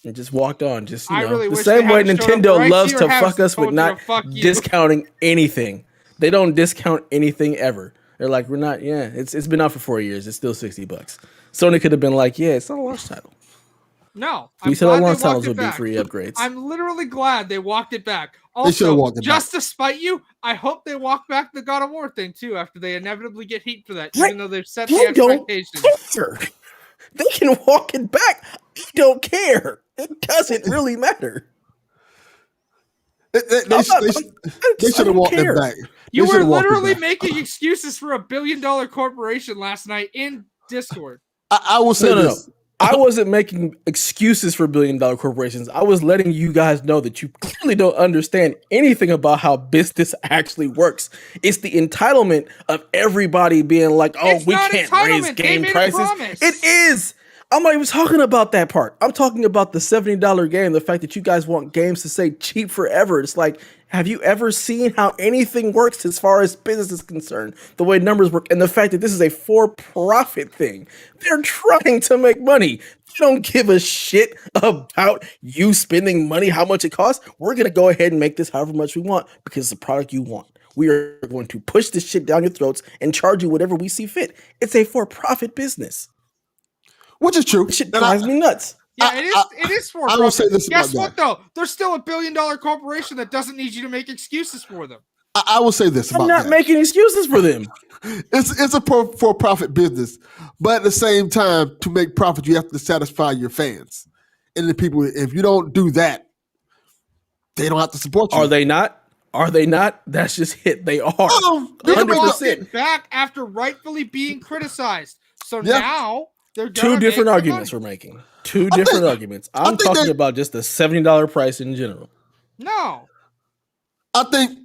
Speaker 1: And just walked on. Just,
Speaker 3: I really
Speaker 1: the
Speaker 3: wish
Speaker 1: same
Speaker 3: they
Speaker 1: way
Speaker 3: hadn't showed up
Speaker 1: Nintendo
Speaker 3: right to
Speaker 1: loves
Speaker 3: your
Speaker 1: to
Speaker 3: house
Speaker 1: fuck
Speaker 3: and
Speaker 1: us with
Speaker 3: told you to
Speaker 1: not
Speaker 3: fuck you.
Speaker 1: discounting anything. They don't discount anything ever. They're like, we're not, it's been out for 4 years. It's still $60. Sony could have been like, yeah, it's not a launch title.
Speaker 3: No,
Speaker 1: We
Speaker 3: I'm
Speaker 1: said our
Speaker 3: glad
Speaker 1: launch
Speaker 3: they walked
Speaker 1: titles
Speaker 3: it
Speaker 1: would be
Speaker 3: back.
Speaker 1: free upgrades.
Speaker 3: I'm literally glad they walked it back.
Speaker 2: should've
Speaker 3: Also,
Speaker 2: walked it
Speaker 3: just to spite you, I hope they walk back the God of War thing too after they inevitably get heat for that, even though they've set the
Speaker 1: I don't
Speaker 3: expectations.
Speaker 1: care. They can walk it back. I don't care. It doesn't really matter.
Speaker 2: They should have walked
Speaker 1: care.
Speaker 2: it back.
Speaker 3: You
Speaker 2: They
Speaker 3: were
Speaker 2: should've walked it
Speaker 3: literally
Speaker 2: back.
Speaker 3: making excuses for a billion-dollar corporation last night in Discord.
Speaker 2: I will say
Speaker 1: No.
Speaker 2: this.
Speaker 1: I wasn't making excuses for billion-dollar corporations. I was letting you guys know that you clearly don't understand anything about how business actually works. It's the entitlement of everybody being like, "Oh,
Speaker 3: It's
Speaker 1: we
Speaker 3: not
Speaker 1: can't raise
Speaker 3: entitlement. They
Speaker 1: game
Speaker 3: made a
Speaker 1: prices."
Speaker 3: promise.
Speaker 1: It is. I'm not even talking about that part. I'm talking about the $70 game. The fact that you guys want games to stay cheap forever. It's like, have you ever seen how anything works as far as business is concerned? The way numbers work, and the fact that this is a for-profit thing. They're trying to make money. They don't give a shit about you spending money, how much it costs. We're gonna go ahead and make this however much we want because it's the product you want. We are going to push this shit down your throats and charge you whatever we see fit. It's a for-profit business.
Speaker 2: Which is true.
Speaker 1: Shit
Speaker 2: And I-
Speaker 1: drives me nuts.
Speaker 3: Yeah, it is for
Speaker 2: I will say this
Speaker 3: Guess
Speaker 2: about
Speaker 3: what, though? They're still a billion-dollar corporation that doesn't need you to make excuses for them.
Speaker 2: I will say this
Speaker 1: I'm
Speaker 2: about
Speaker 1: not
Speaker 2: that.
Speaker 1: making excuses for them.
Speaker 2: It's a for-profit business, but at the same time, to make profit, you have to satisfy your fans and the people. If you don't do that, they don't have to support you.
Speaker 1: Are they not? Are they not? That's just it. They are.
Speaker 3: They
Speaker 1: 100%.
Speaker 3: back after rightfully being criticized. So
Speaker 2: Yeah.
Speaker 3: now they're
Speaker 1: Two different arguments
Speaker 3: money.
Speaker 1: we're making. Two different arguments. I'm talking about just the $70 price in general.
Speaker 3: No.
Speaker 2: I think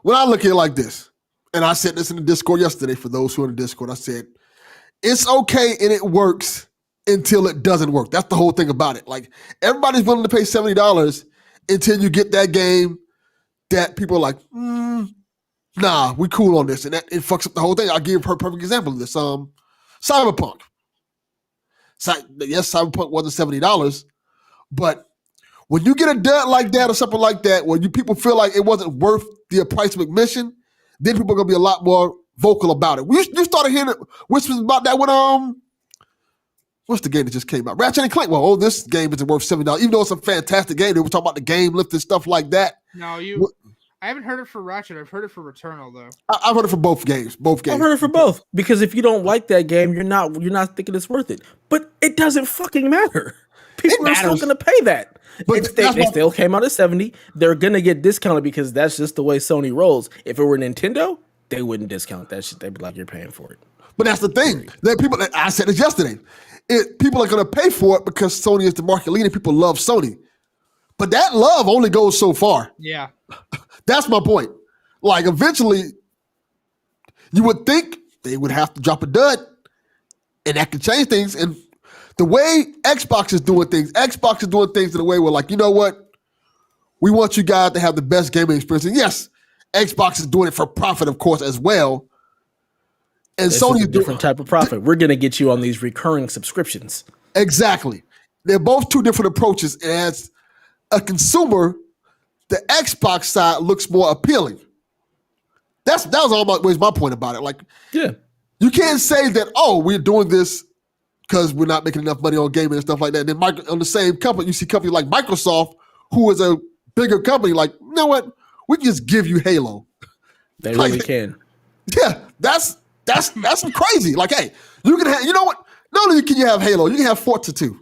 Speaker 2: when I look at it like this, and I said this in the Discord yesterday for those who are in the Discord, I said, it's okay and it works until it doesn't work. That's the whole thing about it. Like, everybody's willing to pay $70 until you get that game that people are like, nah, we cool on this. And that it fucks up the whole thing. I'll give her a perfect example of this. Cyberpunk. Yes, Cyberpunk wasn't $70, but when you get a dud like that or something like that, where people feel like it wasn't worth the price of admission, then people are gonna be a lot more vocal about it. You started hearing whispers about that with what's the game that just came out? Ratchet and Clank. Well, this game isn't worth $70, even though it's a fantastic game. They were talking about the game lift and stuff like that.
Speaker 3: No, I haven't heard it for Ratchet. I've heard it for Returnal though.
Speaker 2: I've heard it for both games.
Speaker 1: I've heard it for both, because if you don't like that game, you're not thinking it's worth it. But it doesn't fucking matter. People are still going to pay that. But they still came out at 70. They're going to get discounted because that's just the way Sony rolls. If it were Nintendo, they wouldn't discount that shit. They'd be like, you're paying for it.
Speaker 2: But that's the thing. I said this yesterday. People are going to pay for it because Sony is the market leader. People love Sony. But that love only goes so far.
Speaker 3: Yeah.
Speaker 2: That's my point. Like, eventually, you would think they would have to drop a dud, and that could change things. And the way Xbox is doing things in a way where, like, you know what? We want you guys to have the best gaming experience. And yes, Xbox is doing it for profit, of course, as well. And Sony is a
Speaker 1: different type of profit. We're going to get you on these recurring subscriptions. Exactly.
Speaker 2: They're both two different approaches. And as a consumer, the Xbox side looks more appealing. That was always my point about it. Like,
Speaker 1: yeah,
Speaker 2: you can't say that, oh, we're doing this because we're not making enough money on gaming and stuff like that. And then on the same company, you see companies like Microsoft, who is a bigger company, like, you know what? We can just give you Halo.
Speaker 1: They really can.
Speaker 2: Yeah, that's crazy. Like, hey, you can have, you know what? Not only can you have Halo, you can have Forza 2.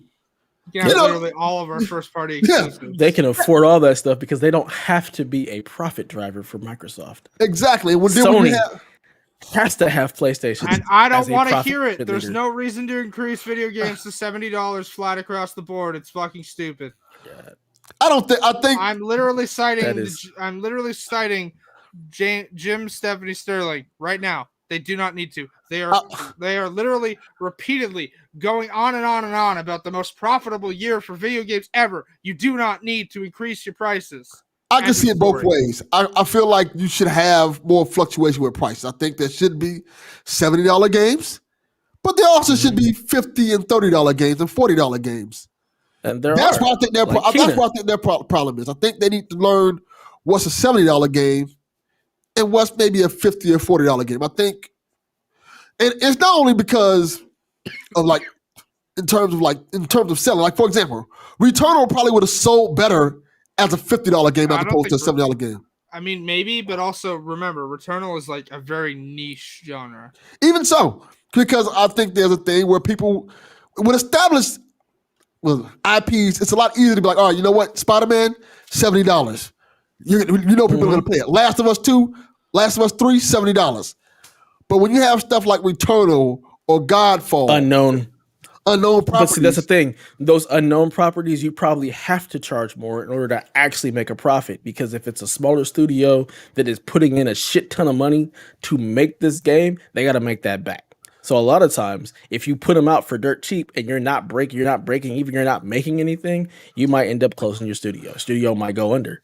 Speaker 3: Yeah, literally all of our first party exclusives.
Speaker 1: Yeah, they can afford all that stuff because they don't have to be a profit driver for Microsoft.
Speaker 2: Exactly.
Speaker 1: Sony has to have PlayStation.
Speaker 3: And I don't want to hear it. There's no reason to increase video games to $70 flat across the board. It's fucking stupid.
Speaker 1: Yeah.
Speaker 2: I think
Speaker 3: I'm literally citing Jim Stephanie Sterling right now. They do not need to. They are literally repeatedly going on and on and on about the most profitable year for video games ever. You do not need to increase your prices.
Speaker 2: I can see it both ways. I feel like you should have more fluctuation with prices. I think there should be $70 games, but there also should be $50 and $30 games and $40 games.
Speaker 1: And
Speaker 2: that's why I think their problem is. I think they need to learn what's a $70 game and what's maybe a $50 or $40 game. I think, and it's not only because of like in terms of selling. Like, for example, Returnal probably would have sold better as a $50 game as opposed to a $70 game.
Speaker 3: I mean, maybe, but also remember, Returnal is like a very niche genre.
Speaker 2: Even so, because I think there's a thing where people would establish IPs. It's a lot easier to be like, all right, you know what, Spider-Man, $70. You know people are going to pay it. Last of Us 2, Last of Us 3, $70. But when you have stuff like Returnal or Godfall,
Speaker 1: unknown properties. But see, that's the thing. Those unknown properties, you probably have to charge more in order to actually make a profit. Because if it's a smaller studio that is putting in a shit ton of money to make this game, they got to make that back. So a lot of times, if you put them out for dirt cheap and you're not breaking even, you're not making anything, you might end up closing your studio. Studio might go under.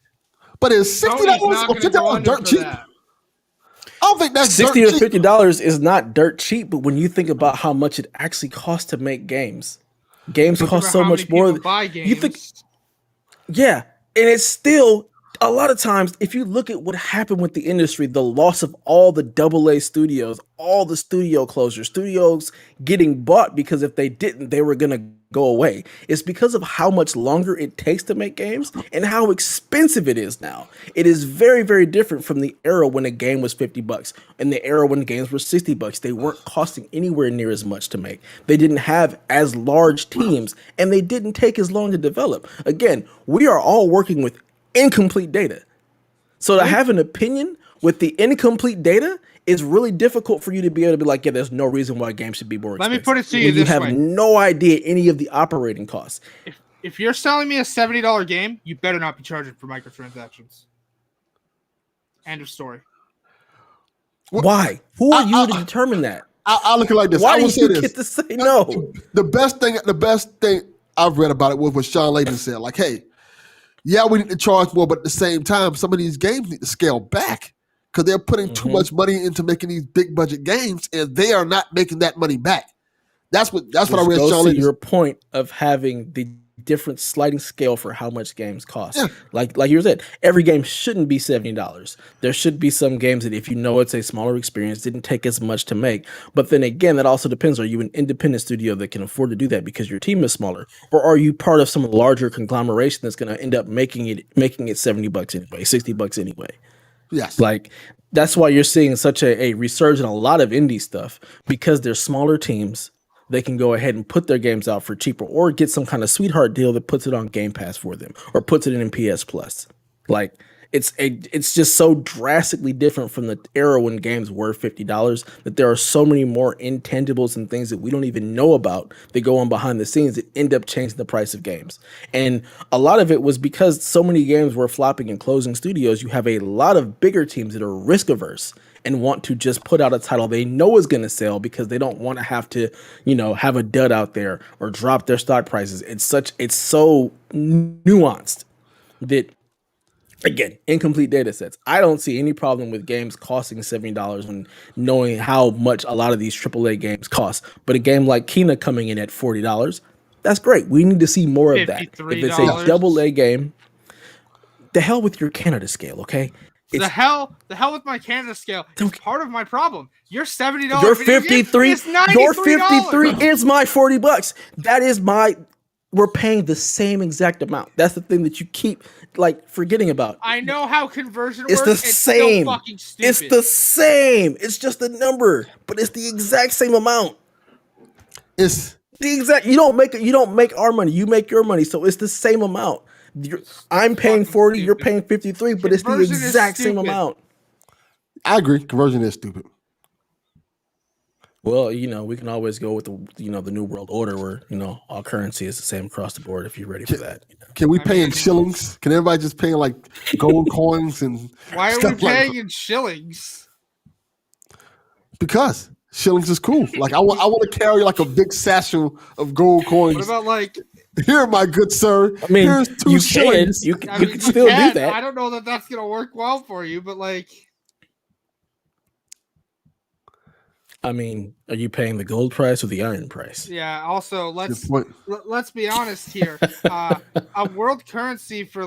Speaker 2: But is $60 or $50 dirt cheap? I don't think that's
Speaker 1: $60 or $50 is not dirt cheap, but when you think about how much it actually costs to make games cost so much more.
Speaker 3: Buy games.
Speaker 1: You think, yeah, and it's still a lot of times, if you look at what happened with the industry, the loss of all the AA studios, all the studio closures, studios getting bought because if they didn't, they were going to go away. It's because of how much longer it takes to make games and how expensive it is now. It is very, very different from the era when a game was $50 and the era when games were $60. They weren't costing anywhere near as much to make. They didn't have as large teams and they didn't take as long to develop. Again, we are all working with incomplete data. So to have an opinion with the incomplete data is really difficult for you to be able to be like, yeah, there's no reason why games should be more expensive.
Speaker 3: Let me put it to you this way.
Speaker 1: You have no idea any of the operating costs.
Speaker 3: If you're selling me a $70 game, you better not be charging for microtransactions. End of story.
Speaker 1: Why? Who are you to determine that?
Speaker 2: I look at it like this.
Speaker 1: Why
Speaker 2: I
Speaker 1: do
Speaker 2: will say
Speaker 1: you
Speaker 2: this.
Speaker 1: get to say no?
Speaker 2: The best thing I've read about it was what Sean Layden said. Like, hey, yeah, we need to charge more, but at the same time, some of these games need to scale back because they're putting too much money into making these big budget games, and they are not making that money back. That's what I read.
Speaker 1: Goes
Speaker 2: Sean
Speaker 1: to
Speaker 2: Layden.
Speaker 1: your point of having the different sliding scale for how much games cost.
Speaker 2: Yeah.
Speaker 1: Like you said, every game shouldn't be $70. There should be some games that if you know it's a smaller experience, didn't take as much to make. But then again, that also depends. Are you an independent studio that can afford to do that because your team is smaller? Or are you part of some larger conglomeration that's going to end up making it $70 anyway, $60 anyway?
Speaker 2: Yes.
Speaker 1: Like that's why you're seeing such a resurgence in a lot of indie stuff because they're smaller teams. They can go ahead and put their games out for cheaper or get some kind of sweetheart deal that puts it on Game Pass for them or puts it in PS Plus. Like it's just so drastically different from the era when games were $50 that there are so many more intangibles and things that we don't even know about that go on behind the scenes that end up changing the price of games. And a lot of it was because so many games were flopping and closing studios. You have a lot of bigger teams that are risk averse and want to just put out a title they know is going to sell because they don't want to have to, have a dud out there or drop their stock prices. It's so nuanced that, again, incomplete data sets. I don't see any problem with games costing $70 when knowing how much a lot of these AAA games cost. But a game like Kena coming in at $40, that's great. We need to see more of that. If it's a double A game, the hell with your Canada scale, okay?
Speaker 3: The hell with my Canada scale. It's part of my problem. Your $70.
Speaker 1: Your 53. Your 53 is my $40. That is we're paying the same exact amount. That's the thing that you keep forgetting about.
Speaker 3: I know how conversion
Speaker 1: works.
Speaker 3: It's the same. Still fucking stupid.
Speaker 1: It's the same. It's just a number, but it's the exact same amount. It's the exact. You don't make our money. You make your money, so it's the same amount. I'm paying 40, you're paying 53, but it's the exact same amount.
Speaker 2: I agree. Conversion is stupid.
Speaker 1: Well, we can always go with the new world order where, all currency is the same across the board if you're ready for that.
Speaker 2: Can we pay in shillings? Can everybody just pay in gold coins and
Speaker 3: why are we paying in shillings?
Speaker 2: Because shillings is cool. I want to carry a big satchel of gold coins.
Speaker 3: What about
Speaker 2: here, my good sir.
Speaker 1: I mean,
Speaker 2: here's 2 shillings.
Speaker 1: You can still do that.
Speaker 3: I don't know that that's going to work well for you, but
Speaker 1: I mean, are you paying the gold price or the iron price?
Speaker 3: Yeah. Also, let's be honest here. A world currency for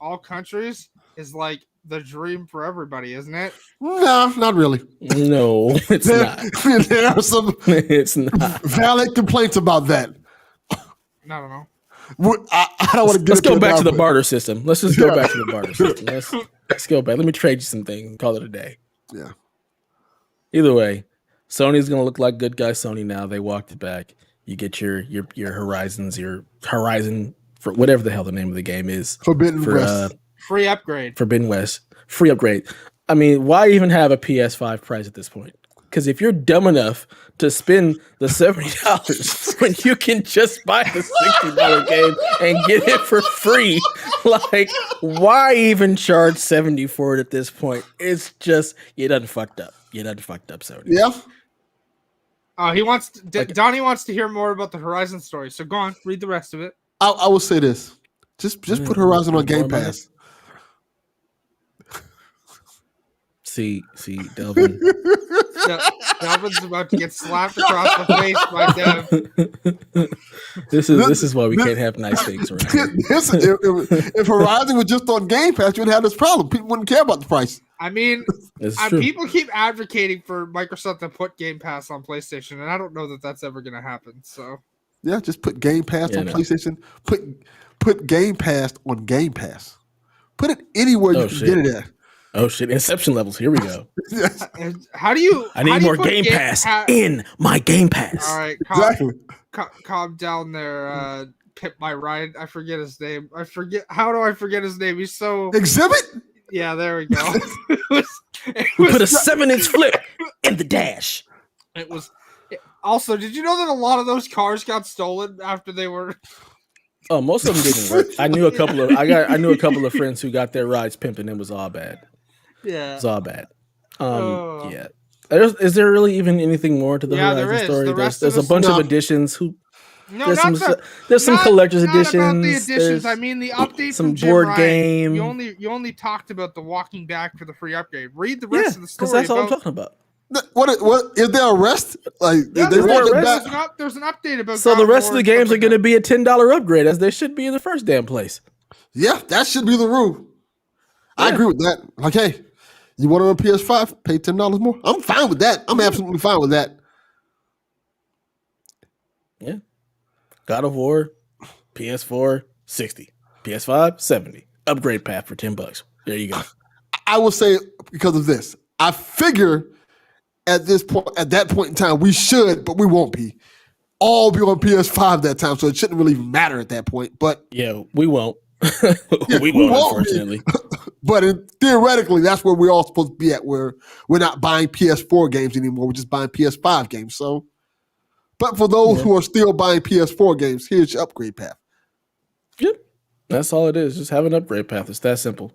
Speaker 3: all countries is the dream for everybody, isn't it?
Speaker 2: No, not really.
Speaker 1: No, it's not.
Speaker 2: There are some
Speaker 1: it's not
Speaker 2: valid complaints about that.
Speaker 3: I don't know.
Speaker 2: I don't want to get.
Speaker 1: Let's go back to the barter system. Let's just go back to the barter system. Let's go back. Let me trade you some things. Call it a day.
Speaker 2: Yeah.
Speaker 1: Either way, Sony's gonna look like good guy Sony now. They walked it back. You get your Horizons, your Horizon for whatever the hell the name of the game is.
Speaker 2: Forbidden West.
Speaker 3: Free upgrade.
Speaker 1: Forbidden West. Free upgrade. I mean, why even have a PS5 price at this point? Because if you're dumb enough to spend the $70 when you can just buy the $60 game and get it for free, why even charge $70 for it at this point? It's just, you done fucked up. You done fucked up, Sony.
Speaker 2: Yeah.
Speaker 3: Donnie wants to hear more about the Horizon story. So go on, read the rest of it.
Speaker 2: I will say this. Just put Horizon on Game Pass.
Speaker 1: See, Delvin.
Speaker 3: Calvin's about to get slapped across the face by Dev.
Speaker 1: This is why we can't have nice things around here.
Speaker 2: If Horizon was just on Game Pass, you wouldn't have this problem. People wouldn't care about the price.
Speaker 3: I mean,
Speaker 1: It's true.
Speaker 3: people keep advocating for Microsoft to put Game Pass on PlayStation, and I don't know that that's ever going to happen. So
Speaker 2: Yeah, just put Game Pass on PlayStation. Put Game Pass on Game Pass. Put it anywhere you can get it at.
Speaker 1: Oh shit! Inception levels. Here we go.
Speaker 2: Yes,
Speaker 3: how do you?
Speaker 1: I need more Game Pass in my Game Pass.
Speaker 3: All right,
Speaker 2: exactly.
Speaker 3: calm down there. Pip my Ryan. I forget his name. How do I forget his name? He's so
Speaker 2: Exhibit.
Speaker 3: Yeah, there we go.
Speaker 1: We put a 7-inch flip in the dash.
Speaker 3: It was. Also, did you know that a lot of those cars got stolen after they were?
Speaker 1: Oh, most of them didn't work. I knew a couple of friends who got their rides pimped, and it was all bad.
Speaker 3: Yeah,
Speaker 1: it was all bad. Yeah. Is there really even anything more to the Horizon story? There's a bunch of additions. There's some collector's editions.
Speaker 3: Not about the additions. I mean the update
Speaker 1: some
Speaker 3: from Jim
Speaker 1: board
Speaker 3: Ryan.
Speaker 1: game.
Speaker 3: You only talked about the walking back for the free upgrade. Read the rest of the story.
Speaker 1: Because that's all I'm talking about.
Speaker 2: What is there a rest? Like
Speaker 3: yeah,
Speaker 2: they
Speaker 3: there's an update about.
Speaker 1: So the rest of the games are going to be a $10 upgrade, as they should be in the first damn place.
Speaker 2: Yeah, that should be the rule. Yeah. I agree with that. Like, hey, you want it on PS5? Pay $10 more. I'm fine with that. I'm absolutely fine with that.
Speaker 1: Yeah. God of War, PS4, 60. PS5, 70. Upgrade path for $10. There you go.
Speaker 2: I will say because of this. I figure at that point in time, we should, but we won't be. All be on PS5 that time, so it shouldn't really even matter at that point. But
Speaker 1: yeah, we won't. we won't, unfortunately.
Speaker 2: But theoretically, that's where we're all supposed to be at, where we're not buying PS4 games anymore. We're just buying PS5 games. So, but for those who are still buying PS4 games, here's your upgrade path.
Speaker 1: Yep. That's all it is. Just have an upgrade path. It's that simple.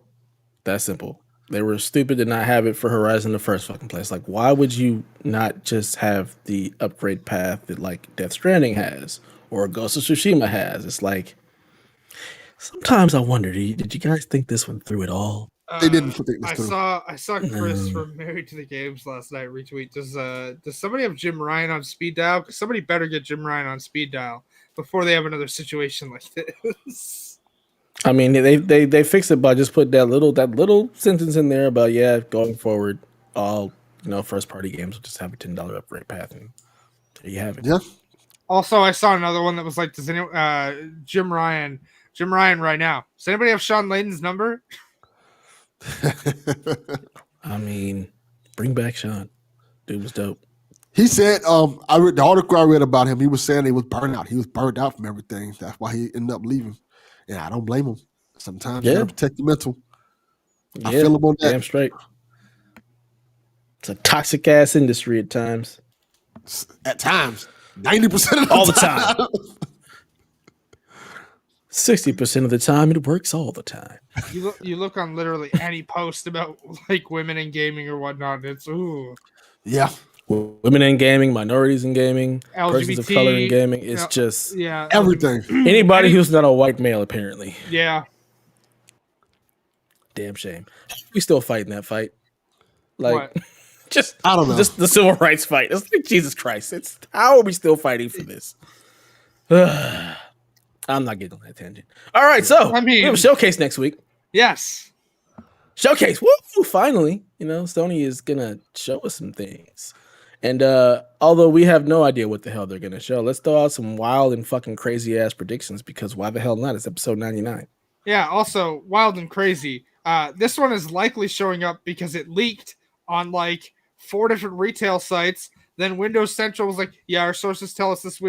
Speaker 1: That simple. They were stupid to not have it for Horizon in the first fucking place. Like, why would you not just have the upgrade path that like Death Stranding has or Ghost of Tsushima has? It's like, sometimes I wonder, did you guys think this one through at all?
Speaker 2: They didn't think this through.
Speaker 3: I saw Chris from Married to the Games last night retweet. Does somebody have Jim Ryan on speed dial? Because somebody better get Jim Ryan on speed dial before they have another situation like this.
Speaker 1: I mean, they fixed it by just put that little sentence in there about going forward, all first party games will just have a $10 upgrade path, and there you have it.
Speaker 2: Yeah.
Speaker 3: Also, I saw another one that was like, does anyone Jim Ryan right now? Does anybody have Sean Layden's number?
Speaker 1: I mean, bring back Sean. Dude was dope.
Speaker 2: He said, I read the article I read about him. He was saying he was burned out. He was burned out from everything. That's why he ended up leaving. And I don't blame him. Sometimes you gotta protect your mental. I feel him on that.
Speaker 1: Damn straight. It's a toxic ass industry at times.
Speaker 2: At times. 90% of the
Speaker 1: all the time. 60% of the time, it works all the time.
Speaker 3: You look on literally any post about like women in gaming or whatnot. It's ooh.
Speaker 2: Yeah.
Speaker 1: Women in gaming, minorities in gaming,
Speaker 3: LGBT,
Speaker 1: persons of color in gaming. It's just
Speaker 2: everything.
Speaker 1: Anybody who's not a white male, apparently.
Speaker 3: Yeah.
Speaker 1: Damn shame. We still fighting that fight. Like,
Speaker 2: what? I don't know.
Speaker 1: Just the civil rights fight. It's like, Jesus Christ. How are we still fighting for this? I'm not getting on that tangent. All right, so we have a showcase next week.
Speaker 3: Yes.
Speaker 1: Showcase. Woo! Finally, Sony is gonna show us some things. And although we have no idea what the hell they're gonna show, let's throw out some wild and fucking crazy ass predictions, because why the hell not? It's episode 99. Yeah.
Speaker 3: Also, wild and crazy. This one is likely showing up because it leaked on like 4 different retail sites. Then Windows Central was like, "Yeah, our sources tell us this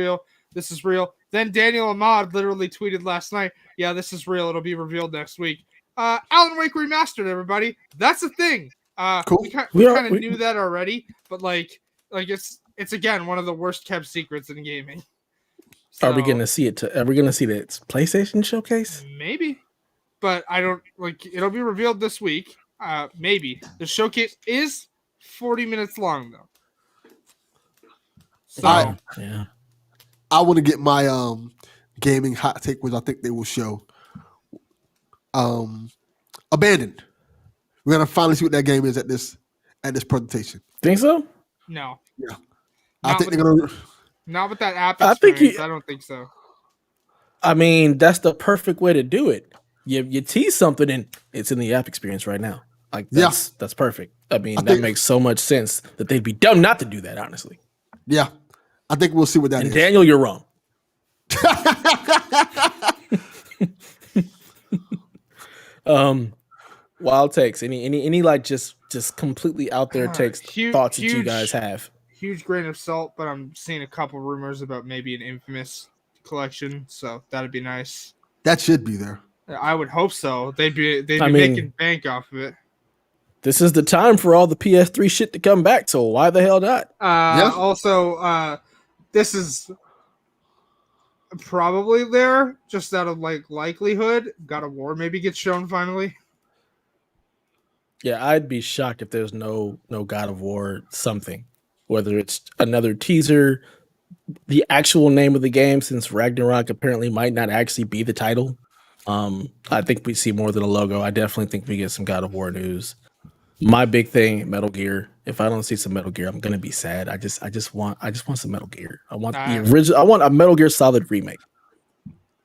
Speaker 3: is real." Then Daniel Ahmad literally tweeted last night, "Yeah, this is real. It'll be revealed next week." Alan Wake Remastered, everybody. That's a thing.
Speaker 2: Cool.
Speaker 3: We kind of knew that already, but like it's again one of the worst kept secrets in gaming. So,
Speaker 1: are we gonna see it? Are we gonna see the PlayStation showcase?
Speaker 3: Maybe, but I don't like. It'll be revealed this week. Maybe the showcase is 40 minutes long though. So
Speaker 2: I want to get my gaming hot take, which I think they will show. Abandoned. We're gonna finally see what that game is at this presentation.
Speaker 1: Think so?
Speaker 3: No.
Speaker 2: Yeah. I
Speaker 3: Not
Speaker 2: think
Speaker 3: with,
Speaker 2: they're gonna.
Speaker 3: not with that app
Speaker 1: I think
Speaker 3: experience.
Speaker 1: you.
Speaker 3: I don't think so.
Speaker 1: I mean, that's the perfect way to do it. You tease something and it's in the app experience right now. Like
Speaker 2: Yeah,
Speaker 1: that's perfect. I
Speaker 2: I
Speaker 1: mean, that
Speaker 2: think.
Speaker 1: makes so much sense that they'd be dumb not to do that, honestly.
Speaker 2: Yeah, I think we'll see what that
Speaker 1: And
Speaker 2: is.
Speaker 1: Daniel, you're wrong. Wild takes. Any like just completely out there takes thoughts that you guys have.
Speaker 3: Huge grain of salt, but I'm seeing a couple rumors about maybe an Infamous collection, so that'd be nice.
Speaker 2: That should be there.
Speaker 3: I would hope so. They'd be
Speaker 1: I mean,
Speaker 3: making bank off of it.
Speaker 1: This is the time for all the PS3 shit to come back, so why the hell not?
Speaker 2: Yeah.
Speaker 3: Also, this is probably there just out of like likelihood. God of War maybe gets shown finally.
Speaker 1: Yeah, I'd be shocked if there's no God of War something. Whether it's another teaser, the actual name of the game, since Ragnarok apparently might not actually be the title. I think we see more than a logo. I definitely think we get some God of War news. My big thing, Metal Gear. If I don't see some Metal Gear, I'm gonna be sad. I just want some Metal Gear. I want the original. I want a Metal Gear Solid remake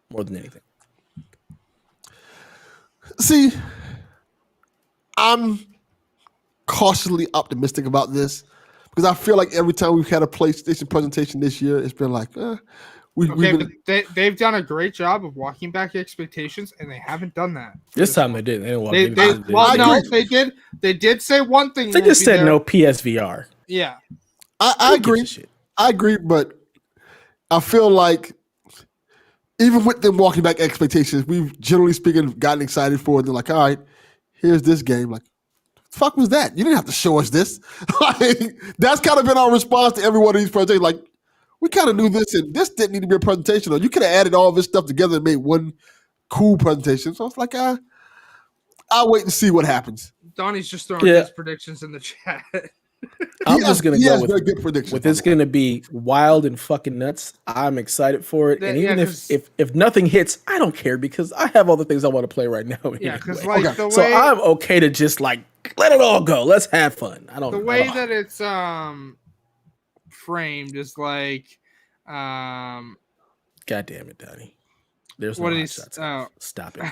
Speaker 1: more than anything.
Speaker 2: See, I'm cautiously optimistic about this because I feel like every time we've had a PlayStation presentation this year, it's been like,
Speaker 3: they've done a great job of walking back expectations, and they haven't done that.
Speaker 1: This time they didn't.
Speaker 3: They did. They did say one thing.
Speaker 1: They just said no PSVR.
Speaker 3: Yeah,
Speaker 2: I agree. I agree, but I feel like even with them walking back expectations, we've generally speaking gotten excited for it. They're like, all right, here's this game. Like, the fuck was that? You didn't have to show us this. Like, that's kind of been our response to every one of these presentations. Like, we kind of knew this, and this didn't need to be a presentation. Or you could have added all this stuff together and made one cool presentation. So it's like, I'll wait and see what happens.
Speaker 3: Donnie's just throwing his predictions in the chat.
Speaker 1: I'm just gonna go
Speaker 2: very good predictions.
Speaker 1: with it's gonna be wild and fucking nuts. I'm excited for it, and even if nothing hits, I don't care because I have all the things I want to play right now.
Speaker 3: Yeah, because
Speaker 1: anyway.
Speaker 3: like the way,
Speaker 1: so I'm okay to just like let it all go. Let's have fun. I don't.
Speaker 3: The way that it's framed is like, God
Speaker 1: damn it, Donnie. There's
Speaker 3: what
Speaker 1: no
Speaker 3: hot
Speaker 1: shots.
Speaker 3: Oh.
Speaker 1: Stop it.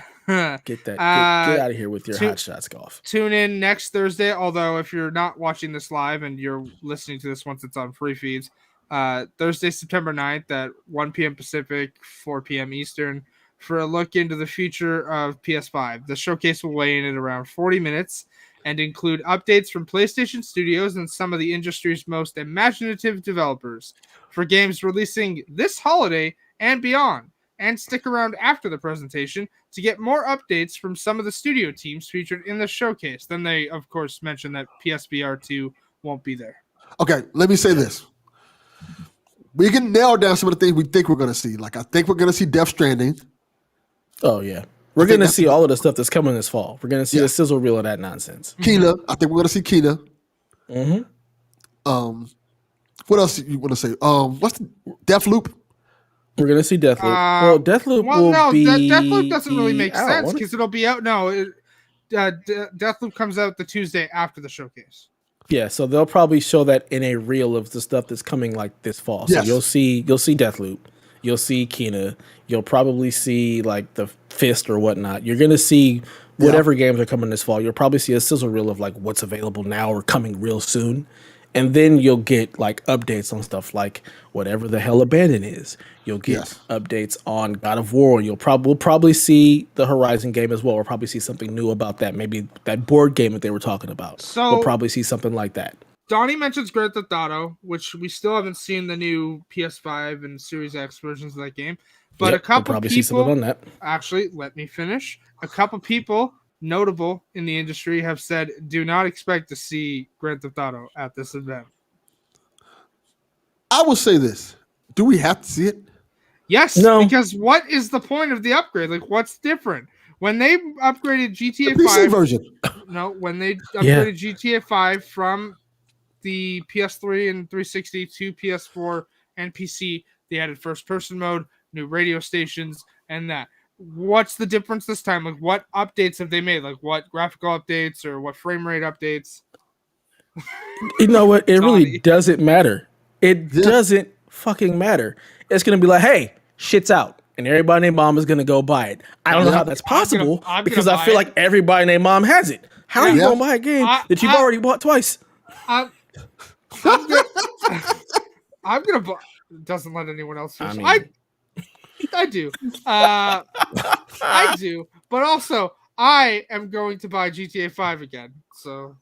Speaker 1: Get out of here with your hot shots golf.
Speaker 3: Tune in next Thursday. Although if you're not watching this live and you're listening to this once it's on free feeds, Thursday, September 9th at 1 p.m. Pacific, 4 p.m. Eastern for a look into the future of PS5. The showcase will weigh in at around 40 minutes and include updates from PlayStation Studios and some of the industry's most imaginative developers for games releasing this holiday and beyond. And stick around after the presentation to get more updates from some of the studio teams featured in the showcase. Then they, of course, mentioned that PSVR 2 won't be there.
Speaker 2: Okay, let me say this. We can nail down some of the things we think we're going to see. Like, I think we're going to see Death Stranding.
Speaker 1: Oh, yeah. We're going to see all of the stuff that's coming this fall. We're going to see a sizzle reel of that nonsense.
Speaker 2: Kena. I think we're going to see Kena.
Speaker 1: Mm-hmm.
Speaker 2: What else you want to say? What's the Deathloop?
Speaker 1: We're gonna see Deathloop. Well, Deathloop will be.
Speaker 3: Deathloop doesn't really make sense because it'll be out. No, Deathloop comes out the Tuesday after the showcase.
Speaker 1: Yeah, so they'll probably show that in a reel of the stuff that's coming like this fall. So you'll see Deathloop, you'll see Kena, you'll probably see like the Fist or whatnot. You're gonna see whatever games are coming this fall. You'll probably see a sizzle reel of like what's available now or coming real soon. And then you'll get like updates on stuff like whatever the hell Abandon is. You'll get updates on God of War. We'll probably see the Horizon game as well. We'll probably see something new about that. Maybe that board game that they were talking about.
Speaker 3: So
Speaker 1: we'll probably see something like that.
Speaker 3: Donnie mentions Grand Theft Auto, which we still haven't seen the new PS5 and Series X versions of that game. But a couple
Speaker 1: probably
Speaker 3: people
Speaker 1: see something on that.
Speaker 3: Actually, let me finish. A couple people notable in the industry have said do not expect to see Grand Theft Auto at this event.
Speaker 2: I will say this. Do we have to see it?
Speaker 3: Yes, because what is the point of the upgrade? Like, what's different? When they upgraded GTA
Speaker 2: the
Speaker 3: 5
Speaker 2: PC version.
Speaker 3: No, when they upgraded GTA 5 from the PS3 and 360 to PS4 and PC, they added first person mode, new radio stations, and that. What's the difference this time? Like, what updates have they made? Like, what graphical updates or what frame rate updates?
Speaker 1: You know what? It really doesn't matter. It doesn't fucking matter. It's gonna be like, hey, shit's out, and everybody named mom is gonna go buy it. I don't know how that's possible
Speaker 3: I'm gonna
Speaker 1: because I
Speaker 3: buy
Speaker 1: feel
Speaker 3: it.
Speaker 1: like everybody named mom has it. How are you gonna buy a game that you've already bought twice?
Speaker 3: I'm gonna, I'm gonna buy. Doesn't let anyone else finish. I do. I do. But also, I am going to buy GTA 5 again. So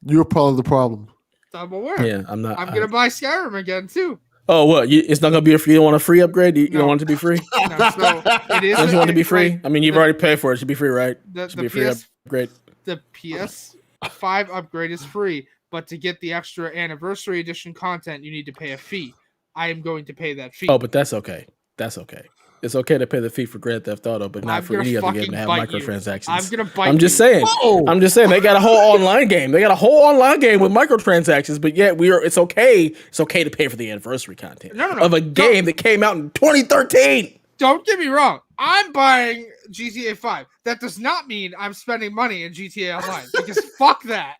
Speaker 2: You're part of the problem.
Speaker 3: I'm aware.
Speaker 1: Yeah, I'm not.
Speaker 3: I'm gonna buy Skyrim again too.
Speaker 1: Oh, what? It's not gonna be you don't want a free upgrade? You don't want it to be free?
Speaker 3: No, so it is.
Speaker 1: Don't you want it to be free? I mean, you've already paid for it. It should be free, right?
Speaker 3: The
Speaker 1: Should be a free upgrade.
Speaker 3: The PS5 upgrade is free, but to get the extra anniversary edition content, you need to pay a fee. I am going to pay that fee.
Speaker 1: Oh, but that's okay. That's okay. It's okay to pay the fee for Grand Theft Auto, but not for any other game to have microtransactions.
Speaker 3: I'm gonna bite
Speaker 1: I'm just saying. I'm just saying they got a whole online game. They got a whole online game with microtransactions, but yet it's okay. It's okay to pay for the anniversary content of a game that came out in 2013.
Speaker 3: Don't get me wrong. I'm buying GTA 5. That does not mean I'm spending money in GTA Online because fuck that.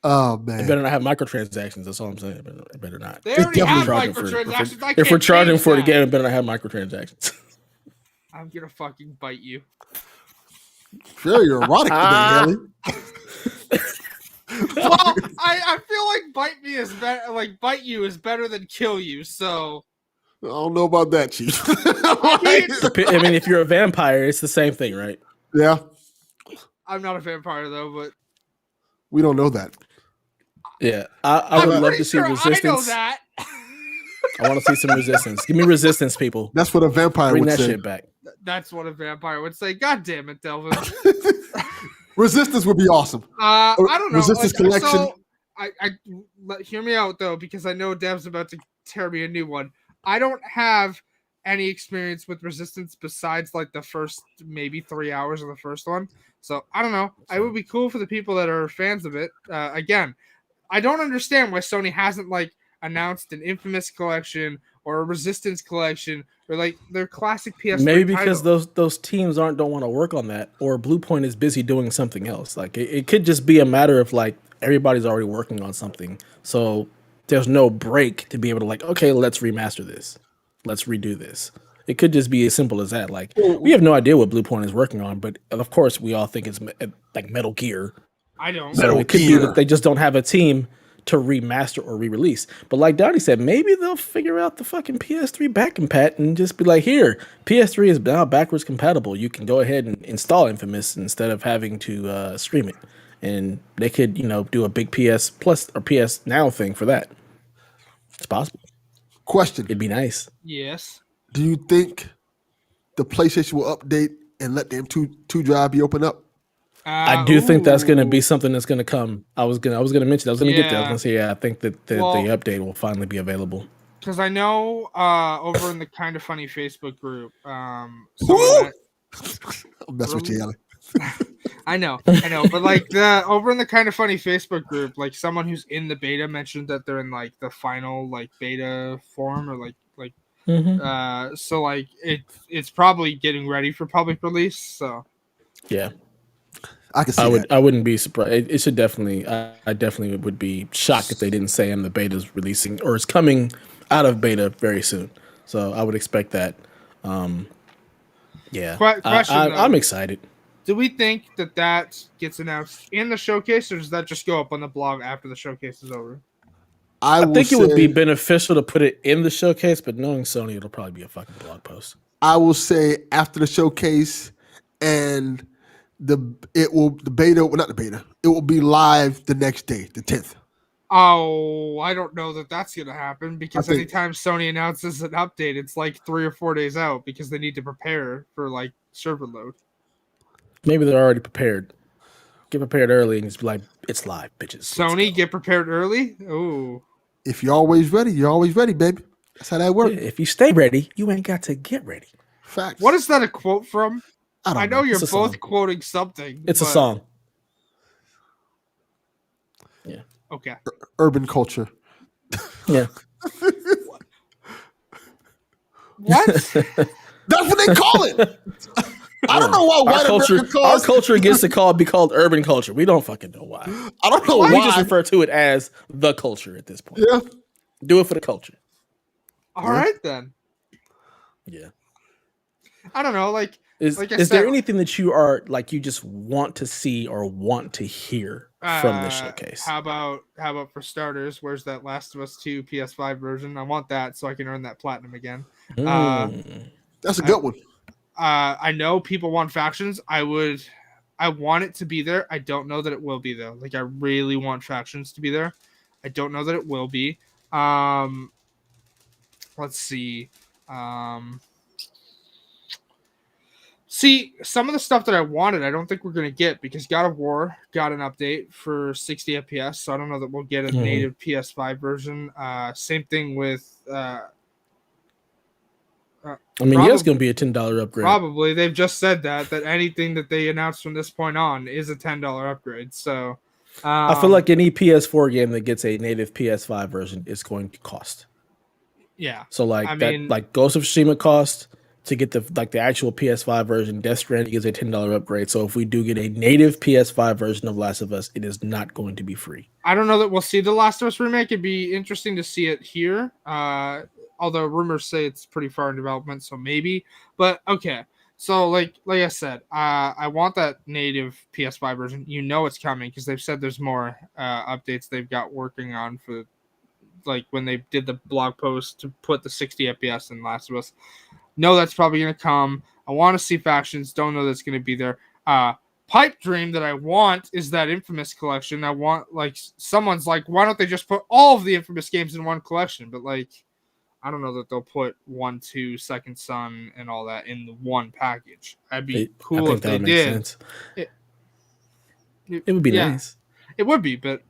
Speaker 2: Oh man!
Speaker 1: It better not have microtransactions. That's all I'm saying. It better not.
Speaker 3: They already have microtransactions.
Speaker 1: If we're charging for the game, it better not have microtransactions.
Speaker 3: I'm gonna fucking bite you.
Speaker 2: Very erotic today, Haley.
Speaker 3: Well, I feel like bite me is better. Like bite you is better than kill you. So
Speaker 2: I don't know about that, Chief.
Speaker 1: I mean, if you're a vampire, it's the same thing, right?
Speaker 2: Yeah.
Speaker 3: I'm not a vampire though, but
Speaker 2: we don't know that.
Speaker 1: Yeah, I would love to see resistance.
Speaker 3: I know that.
Speaker 1: I want to see some resistance. Give me resistance, people.
Speaker 2: That's what a vampire
Speaker 1: Bring
Speaker 2: would
Speaker 1: that
Speaker 2: say.
Speaker 1: shit back.
Speaker 3: That's what a vampire would say. God damn it, Delvin.
Speaker 2: Resistance would be awesome.
Speaker 3: I don't know.
Speaker 2: Resistance collection.
Speaker 3: So, hear me out though, because I know Dev's about to tear me a new one. I don't have any experience with resistance besides like the first maybe 3 hours of the first one. So I don't know. It would be cool for the people that are fans of it. Again, I don't understand why Sony hasn't like announced an Infamous collection or a Resistance collection or like their classic PS3
Speaker 1: Maybe because
Speaker 3: titles.
Speaker 1: those teams don't want to work on that, or Bluepoint is busy doing something else. Like it could just be a matter of like everybody's already working on something, so there's no break to be able to like, okay, let's remaster this, let's redo this. It could just be as simple as that. Like we have no idea what Bluepoint is working on, but of course we all think it's like Metal Gear.
Speaker 3: I don't.
Speaker 1: So it could be that they just don't have a team to remaster or re-release. But like Donnie said, maybe they'll figure out the fucking PS3 back compat and just be like, here, PS3 is now backwards compatible. You can go ahead and install Infamous instead of having to stream it. And they could, do a big PS Plus or PS Now thing for that. It's possible.
Speaker 2: Question.
Speaker 1: It'd be nice.
Speaker 3: Yes.
Speaker 2: Do you think the PlayStation will update and let the M2 drive be open up?
Speaker 1: I do think that's going to be something that's going to come. I was going to mention. I was going to get there. I was going to say, yeah, I think that the update will finally be available.
Speaker 3: Because I know over in the Kind of Funny Facebook group,
Speaker 2: I'll mess with you, Ellie.
Speaker 3: I know, but like over in the Kind of Funny Facebook group, like someone who's in the beta mentioned that they're in like the final like beta form or like so like it's probably getting ready for public release. So
Speaker 1: yeah.
Speaker 2: I can see
Speaker 1: I wouldn't be surprised. It should definitely. I definitely would be shocked if they didn't say the beta's releasing or it's coming out of beta very soon. So I would expect that. Yeah, I'm excited.
Speaker 3: Do we think that gets announced in the showcase, or does that just go up on the blog after the showcase is over?
Speaker 1: I think it would be beneficial to put it in the showcase, but knowing Sony, it'll probably be a fucking blog post.
Speaker 2: I will say after the showcase and. It will be live the next day, the 10th.
Speaker 3: Oh, I don't know that's gonna happen because anytime Sony announces an update, it's like 3 or 4 days out because they need to prepare for like server load.
Speaker 1: Maybe they're already prepared. Get prepared early and just be like, it's live, bitches.
Speaker 3: Sony, get prepared early. Oh,
Speaker 2: if you're always ready, you're always ready, baby. That's how that works.
Speaker 1: Yeah, if you stay ready, you ain't got to get ready.
Speaker 2: Facts.
Speaker 3: What is that a quote from? I know you're both
Speaker 1: song.
Speaker 3: quoting something.
Speaker 1: It's a song. Yeah.
Speaker 3: Okay.
Speaker 2: Urban culture.
Speaker 1: Yeah.
Speaker 3: What?
Speaker 2: That's what they call it. I don't know why white American
Speaker 1: Our
Speaker 2: cars.
Speaker 1: culture gets to be called urban culture. We don't fucking know why.
Speaker 2: I don't know
Speaker 1: We
Speaker 2: why.
Speaker 1: just refer to it as the culture at this point.
Speaker 2: Yeah.
Speaker 1: Do it for the culture.
Speaker 3: All right then.
Speaker 1: Yeah.
Speaker 3: I don't know. Like I
Speaker 1: Is
Speaker 3: said,
Speaker 1: there anything that you are like you just want to see or want to hear from this showcase?
Speaker 3: How about for starters? Where's that Last of Us 2 PS5 version? I want that so I can earn that platinum again.
Speaker 2: That's a good one.
Speaker 3: I know people want factions. I want it to be there. I don't know that it will be though. Like I really want factions to be there. I don't know that it will be. Let's see. See, some of the stuff that I wanted, I don't think we're going to get because God of War got an update for 60 FPS, so I don't know that we'll get a native PS5 version. Same thing with...
Speaker 1: I mean, yeah, it's going to be a $10 upgrade.
Speaker 3: Probably. They've just said that anything that they announced from this point on is a $10 upgrade. So
Speaker 1: I feel like any PS4 game that gets a native PS5 version is going to cost.
Speaker 3: Yeah.
Speaker 1: So like Ghost of Tsushima cost to get the actual PS5 version. Death Stranding is a $10 upgrade. So if we do get a native PS5 version of Last of Us, it is not going to be free.
Speaker 3: I don't know that we'll see the Last of Us remake. It'd be interesting to see it here. Although rumors say it's pretty far in development, so maybe. But okay. So like I said, I want that native PS5 version. You know it's coming because they've said there's more updates they've got working on for like when they did the blog post to put the 60 FPS in Last of Us. No, that's probably going to come. I want to see factions. Don't know that's going to be there. Pipe dream that I want is that Infamous collection. I want, like, someone's like, why don't they just put all of the Infamous games in one collection? But, like, I don't know that they'll put 1, 2, Second Son, and all that in the one package. That'd be cool if they did. It
Speaker 1: would be nice.
Speaker 3: It would be, but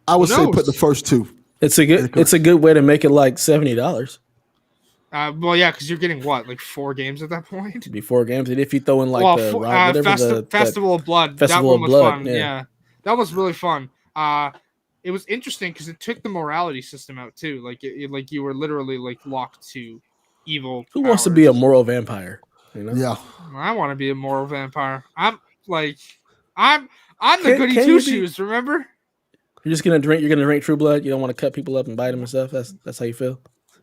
Speaker 2: I would say put the first two.
Speaker 1: It's a good way to make it like $70.
Speaker 3: Well, yeah, because you're getting what, like 4 games at that point?
Speaker 1: It'd be 4 games, and if you throw in like
Speaker 3: Festival of Blood, that one was fun. Yeah, that was really fun. It was interesting because it took the morality system out too. Like, like you were literally like locked to evil.
Speaker 1: Who wants to be a moral vampire? You know?
Speaker 2: Yeah,
Speaker 3: I want to be a moral vampire. I'm the goody two shoes. Remember?
Speaker 1: You're just gonna drink. You're gonna drink True Blood. You don't want to cut people up and bite them and stuff. That's how you feel.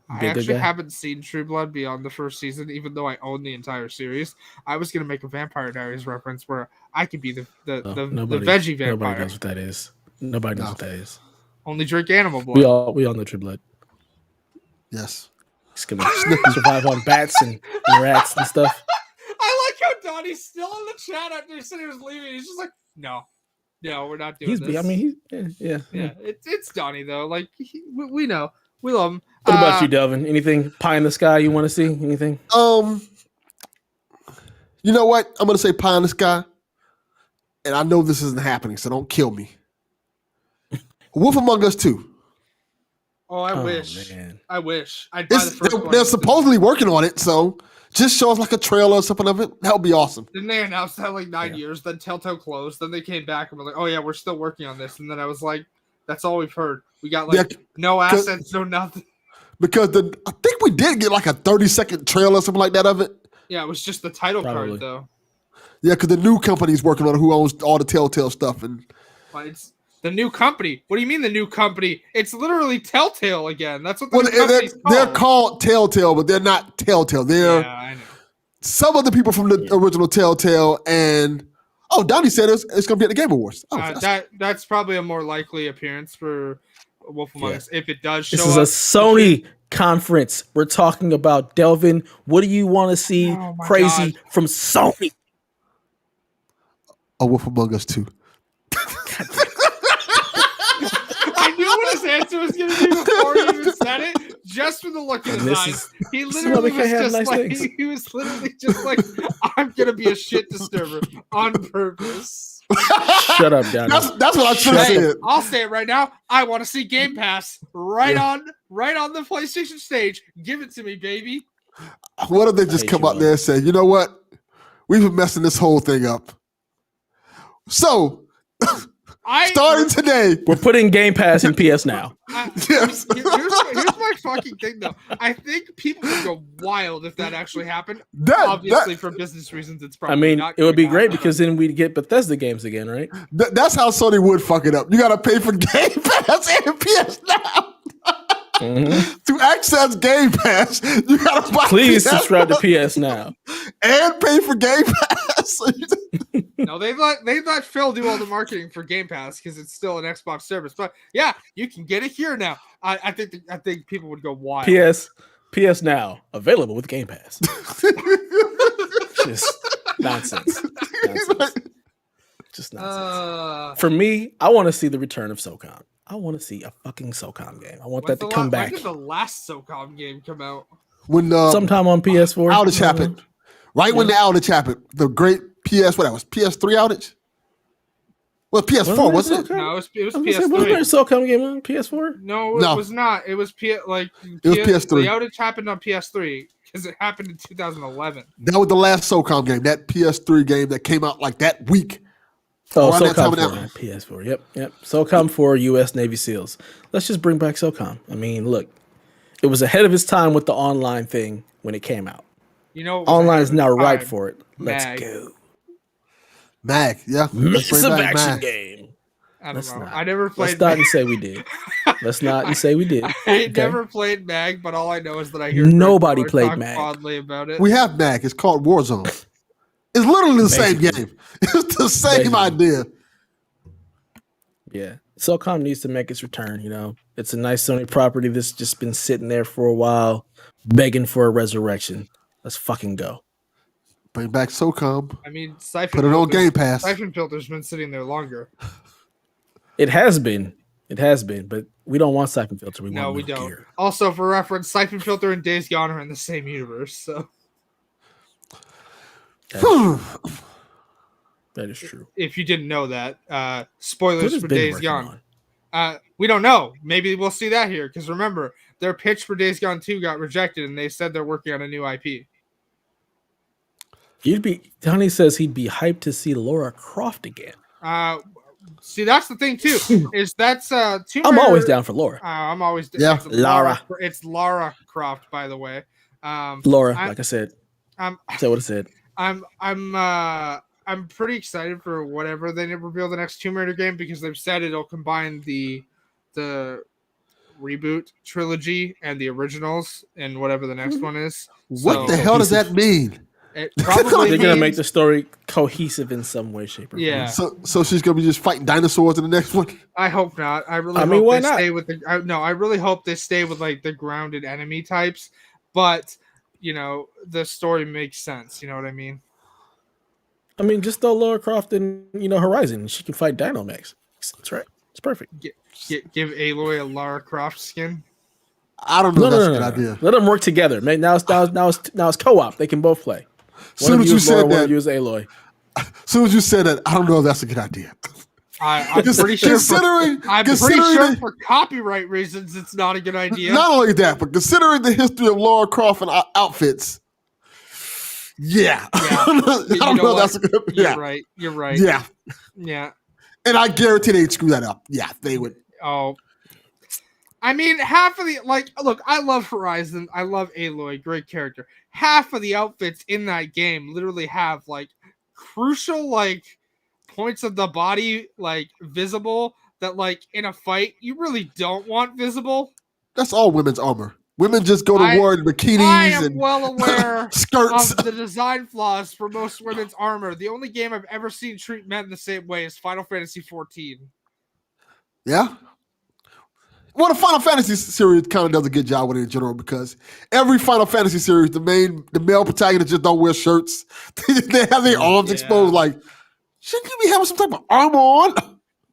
Speaker 3: I actually haven't seen True Blood beyond the first season, even though I own the entire series. I was gonna make a Vampire Diaries reference where I could be the veggie vampire.
Speaker 1: Nobody knows what that is. Nobody knows what that is.
Speaker 3: Only drink animal blood.
Speaker 1: We all know True Blood.
Speaker 2: Yes.
Speaker 1: He's gonna survive on bats and rats and stuff.
Speaker 3: I like how Donnie's still in the chat after he said he was leaving. He's just like, no, we're not doing this.
Speaker 1: I mean, yeah.
Speaker 3: It's Donnie though. Like we know. We love him.
Speaker 1: What about you, Delvin? Anything pie in the sky you want to see? Anything?
Speaker 2: You know what? I'm gonna say pie in the sky, and I know this isn't happening, so don't kill me. Wolf Among Us 2.
Speaker 3: Oh, I wish.
Speaker 1: Man.
Speaker 3: I wish. I'd buy the first one.
Speaker 2: They're supposedly working on it, so just show us like a trailer or something of it. That would be awesome.
Speaker 3: Didn't they announce that like 9 years? Then Telltale closed. Then they came back and were like, "Oh yeah, we're still working on this." And then I was like, "That's all we've heard. We got like no assets, no nothing."
Speaker 2: Because I think we did get like a 30-second trailer or something like that of it.
Speaker 3: Yeah, it was just the title card though.
Speaker 2: Yeah, because the new company's working on it, who owns all the Telltale stuff, and
Speaker 3: it's the new company. What do you mean the new company? It's literally Telltale again. That's what the
Speaker 2: they're called Telltale, but they're not Telltale. They're
Speaker 3: I know.
Speaker 2: Some of the people from the original Telltale, and Donnie said it's going to be at the Game Awards.
Speaker 3: That's probably a more likely appearance for Wolf Among Us if it does show up.
Speaker 1: This is a Sony conference. We're talking about Delvin. What do you want to see crazy from Sony?
Speaker 2: A Wolf Among Us 2.
Speaker 3: I knew what his answer was going to be before he even said it. Just for the look in his eyes, he literally was just like, he was literally just like, I'm going to be a shit disturber on purpose.
Speaker 1: Shut up, Donnie.
Speaker 2: That's what I should have said.
Speaker 3: I'll say it right now. I want to see Game Pass right on the PlayStation stage. Give it to me, baby.
Speaker 2: What if they just come out there and say, you know what? We've been messing this whole thing up. So Starting today.
Speaker 1: We're putting Game Pass in PS Now.
Speaker 2: Yes.
Speaker 3: Here's my fucking thing, though. I think people would go wild if that actually happened. Obviously, for business reasons, it's probably not.
Speaker 1: It would be great because then we'd get Bethesda games again, right?
Speaker 2: That's how Sony would fuck it up. You got to pay for Game Pass and PS Now. To access Game Pass, you got to buy
Speaker 1: Please
Speaker 2: PS
Speaker 1: subscribe to PS Now.
Speaker 2: and pay for Game Pass.
Speaker 3: No, they let Phil do all the marketing for Game Pass because it's still an Xbox service. But yeah, you can get it here now. I think people would go wild.
Speaker 1: PS Now available with Game Pass. Just nonsense. Just nonsense. For me, I want to see the return of SOCOM. I want to see a fucking SOCOM game. I want that to come back.
Speaker 3: When did the last SOCOM game come out?
Speaker 2: When
Speaker 1: sometime on PS4
Speaker 2: outage happened. Right when the outage happened, the great PS3 outage. Well, PS4 wasn't it?
Speaker 3: No, it was PS3.
Speaker 1: Was there a SOCOM game on PS4?
Speaker 3: No, it was not. It was PS3. The outage happened on PS3 because it happened in 2011.
Speaker 2: That was the last SOCOM game. That PS3 game that came out like that week.
Speaker 1: Oh, SOCOM 4, PS4. Yep. SOCOM 4, U.S. Navy SEALs. Let's just bring back SOCOM. I mean, look, it was ahead of its time with the online thing when it came out.
Speaker 3: You know,
Speaker 1: online is now ripe for it. Let's go.
Speaker 2: Mag, yeah.
Speaker 1: Massive action game.
Speaker 3: I don't know. I never played.
Speaker 1: Let's not say we did. Let's not say we did.
Speaker 3: I never played Mag, but all I know is that I hear
Speaker 1: nobody played Mag.
Speaker 3: Fondly about it.
Speaker 2: We have Mag. It's called Warzone. It's literally the same game. It's the same idea.
Speaker 1: Yeah. SOCOM needs to make its return, you know. It's a nice Sony property that's just been sitting there for a while, begging for a resurrection. Let's fucking go.
Speaker 2: Bring back SOCOM.
Speaker 3: I mean,
Speaker 2: put it on Game Pass.
Speaker 3: Siphon Filter's been sitting there longer.
Speaker 1: It has been, but we don't want Siphon Filter. We
Speaker 3: don't. Gear. Also, for reference, Siphon Filter and Days Gone are in the same universe, so...
Speaker 1: That is true.
Speaker 3: If you didn't know that, spoilers for Days Gone. We don't know. Maybe we'll see that here because remember, their pitch for Days Gone 2 got rejected, and they said they're working on a new IP.
Speaker 1: Tony says he'd be hyped to see Lara Croft again.
Speaker 3: See, that's the thing too. Is that's Tomb Raider,
Speaker 1: I'm always down for Lara.
Speaker 3: I'm always
Speaker 2: down.
Speaker 3: Yeah, Lara. It's Lara Croft, by the way.
Speaker 1: Lara, like I said. I said what I said.
Speaker 3: I'm pretty excited for whatever they reveal the next Tomb Raider game because they've said it'll combine the reboot trilogy and the originals and whatever the next one is.
Speaker 2: What the hell does that mean?
Speaker 3: It probably
Speaker 1: they're gonna make the story cohesive in some way, shape, or form.
Speaker 3: Yeah.
Speaker 2: So she's gonna be just fighting dinosaurs in the next one.
Speaker 3: I hope not. I really stay with I really hope they stay with like the grounded enemy types, but you know the story makes sense. You know what I mean?
Speaker 1: I mean, just throw Lara Croft in Horizon, and she can fight Dynamax. That's right. It's perfect.
Speaker 3: Give Aloy a Lara Croft skin.
Speaker 2: I don't know. That's a good idea.
Speaker 1: Let them work together. Now it's co-op. They can both play.
Speaker 2: Soon as you said that,
Speaker 1: use Aloy.
Speaker 2: Soon as you said that, I don't know if that's a good idea.
Speaker 3: I'm pretty sure. For copyright reasons, it's not a good idea.
Speaker 2: Not only that, but considering the history of Lara Croft and outfits, I don't know. That's a good.
Speaker 3: You're right. Yeah.
Speaker 2: And I guarantee they'd screw that up. Yeah, they would.
Speaker 3: Oh. I mean, half of the look, I love Horizon. I love Aloy, great character. Half of the outfits in that game literally have like crucial points of the body visible that in a fight you really don't want visible.
Speaker 2: That's all women's armor. Women just go to war in bikinis.
Speaker 3: I am well aware
Speaker 2: skirts
Speaker 3: of the design flaws for most women's armor. The only game I've ever seen treat men the same way is Final Fantasy XIV.
Speaker 2: Yeah. Well, the Final Fantasy series kind of does a good job with it in general because every Final Fantasy series, the male protagonists just don't wear shirts. They have their arms exposed. Shouldn't you be having some type of armor on?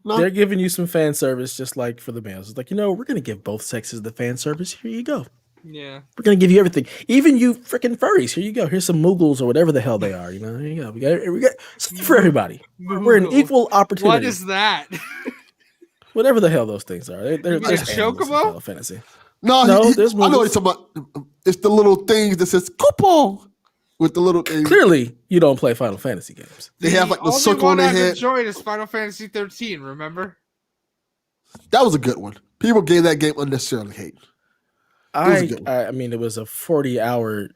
Speaker 2: No?
Speaker 1: They're giving you some fan service just like for the males. It's we're going to give both sexes the fan service. Here you go.
Speaker 3: Yeah.
Speaker 1: We're going to give you everything. Even you freaking furries. Here you go. Here's some Moogles or whatever the hell they are. Here you go. We got something for everybody. We're an equal opportunity.
Speaker 3: What is that?
Speaker 1: Whatever the hell those things are. They're just
Speaker 3: Chocobo?
Speaker 2: Fantasy. No,
Speaker 1: there's
Speaker 2: I know what you're talking about. It's the little things that says coupon. with the little thing.
Speaker 1: Clearly, you don't play Final Fantasy games.
Speaker 2: They have like the
Speaker 3: only
Speaker 2: circle on
Speaker 3: one
Speaker 2: their
Speaker 3: I've
Speaker 2: head.
Speaker 3: enjoyed is Final Fantasy 13. Remember?
Speaker 2: That was a good one. People gave that game unnecessarily hate. was a good one.
Speaker 1: I mean, it was a 40-hour,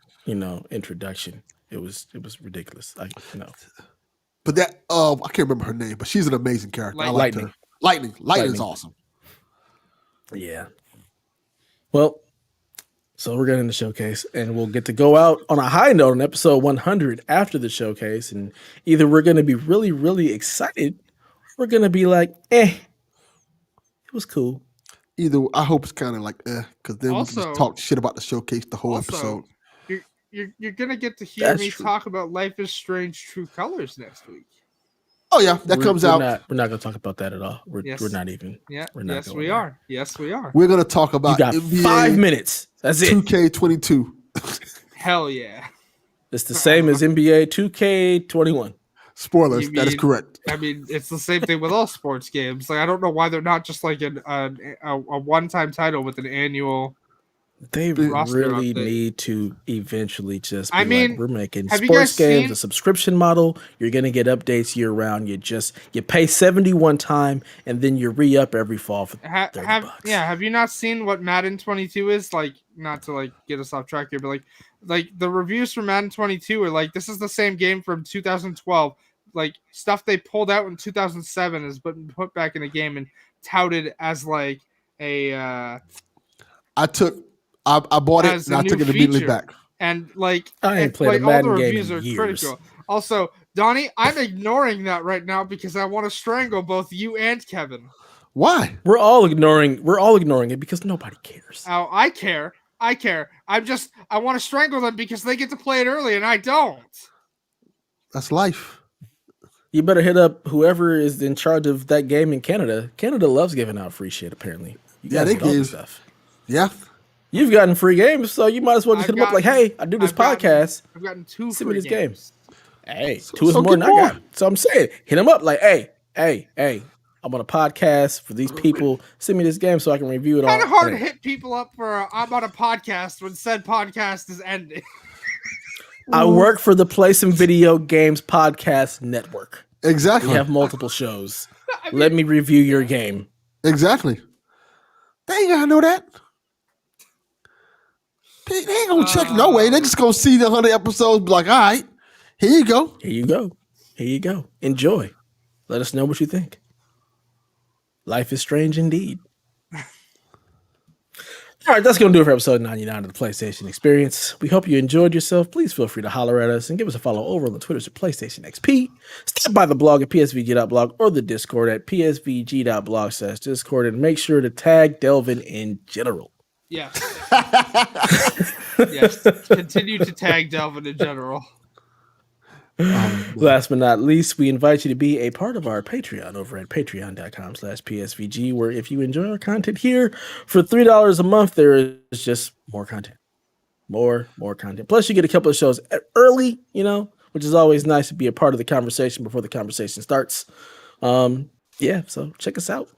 Speaker 1: introduction. It was ridiculous.
Speaker 2: But that I can't remember her name, but she's an amazing character. I liked her. Lightning is awesome.
Speaker 1: Yeah. Well, so we're getting the showcase, and we'll get to go out on a high note on episode 100 after the showcase, and either we're going to be really, really excited, or we're going to be like, it was cool.
Speaker 2: Either I hope it's kind of like because then we can just talk shit about the showcase the whole episode.
Speaker 3: You're gonna get to hear me talk about Life is Strange True Colors next week.
Speaker 2: Oh yeah, that comes out.
Speaker 1: We're not gonna talk about that at all. We're not even.
Speaker 3: Yeah.
Speaker 1: We're not
Speaker 3: yes, we are. Yes, we are.
Speaker 2: We're gonna talk about.
Speaker 1: You got
Speaker 2: NBA
Speaker 1: 5 minutes. That's it.
Speaker 2: 2K22.
Speaker 3: Hell yeah.
Speaker 1: It's the same as NBA 2K21.
Speaker 2: Spoilers. That is correct.
Speaker 3: I mean, it's the same thing with all sports games. Like, I don't know why they're not just like a one-time title with an annual.
Speaker 1: They really need to eventually just be like, we're making sports games a subscription model. You're going to get updates year round. You pay 70 one time and then you re-up every fall for $30.
Speaker 3: Yeah, have you not seen what Madden 22 is? Like, not to like get us off track here, but like the reviews for Madden 22 are like, this is the same game from 2012. Like, stuff they pulled out in 2007 has been put back in the game and touted as like a
Speaker 2: I bought it and I took it immediately back.
Speaker 3: And like,
Speaker 1: I ain't played a Madden
Speaker 3: all the
Speaker 1: game
Speaker 3: reviews
Speaker 1: in
Speaker 3: are
Speaker 1: years.
Speaker 3: critical. Also, Donnie, I'm ignoring that right now because I want to strangle both you and Kevin.
Speaker 2: Why?
Speaker 1: We're all ignoring it because nobody cares.
Speaker 3: Oh, I care. I want to strangle them because they get to play it early and I don't.
Speaker 2: That's life.
Speaker 1: You better hit up whoever is in charge of that game in Canada. Canada loves giving out free shit, apparently.
Speaker 2: They give stuff. Yeah.
Speaker 1: You've gotten free games, so you might as well just hit them up like, hey, I do this podcast.
Speaker 3: I've gotten 2
Speaker 1: Send me this game. Hey,
Speaker 2: so
Speaker 1: 2 is more than I got. So I'm saying, hit them up like, hey, I'm on a podcast for these people. Send me this game so I can review it all.
Speaker 3: Kind of hard to hit people up for I'm on a podcast when said podcast is ending.
Speaker 1: I work for the Play Some Video Games Podcast Network.
Speaker 2: Exactly.
Speaker 1: We have multiple shows. Let me review your game.
Speaker 2: Exactly. They ain't gotta know that. They ain't gonna check no way. They just gonna see the 100 episodes, be like, all right, here you go.
Speaker 1: Here you go. Enjoy. Let us know what you think. Life is strange indeed. All right, that's going to do it for episode 99 of the PlayStation Experience. We hope you enjoyed yourself. Please feel free to holler at us and give us a follow over on the Twitters at PlayStation XP. Stop by the blog at psvg.blog or the Discord at psvg.blog/Discord and make sure to tag Delvin in general.
Speaker 3: Yes. Yes. Continue to tag Delvin in general.
Speaker 1: Last but not least, we invite you to be a part of our Patreon over at patreon.com/PSVG, where if you enjoy our content here for $3 a month, there is just more content. More content. Plus, you get a couple of shows early, which is always nice to be a part of the conversation before the conversation starts. So check us out.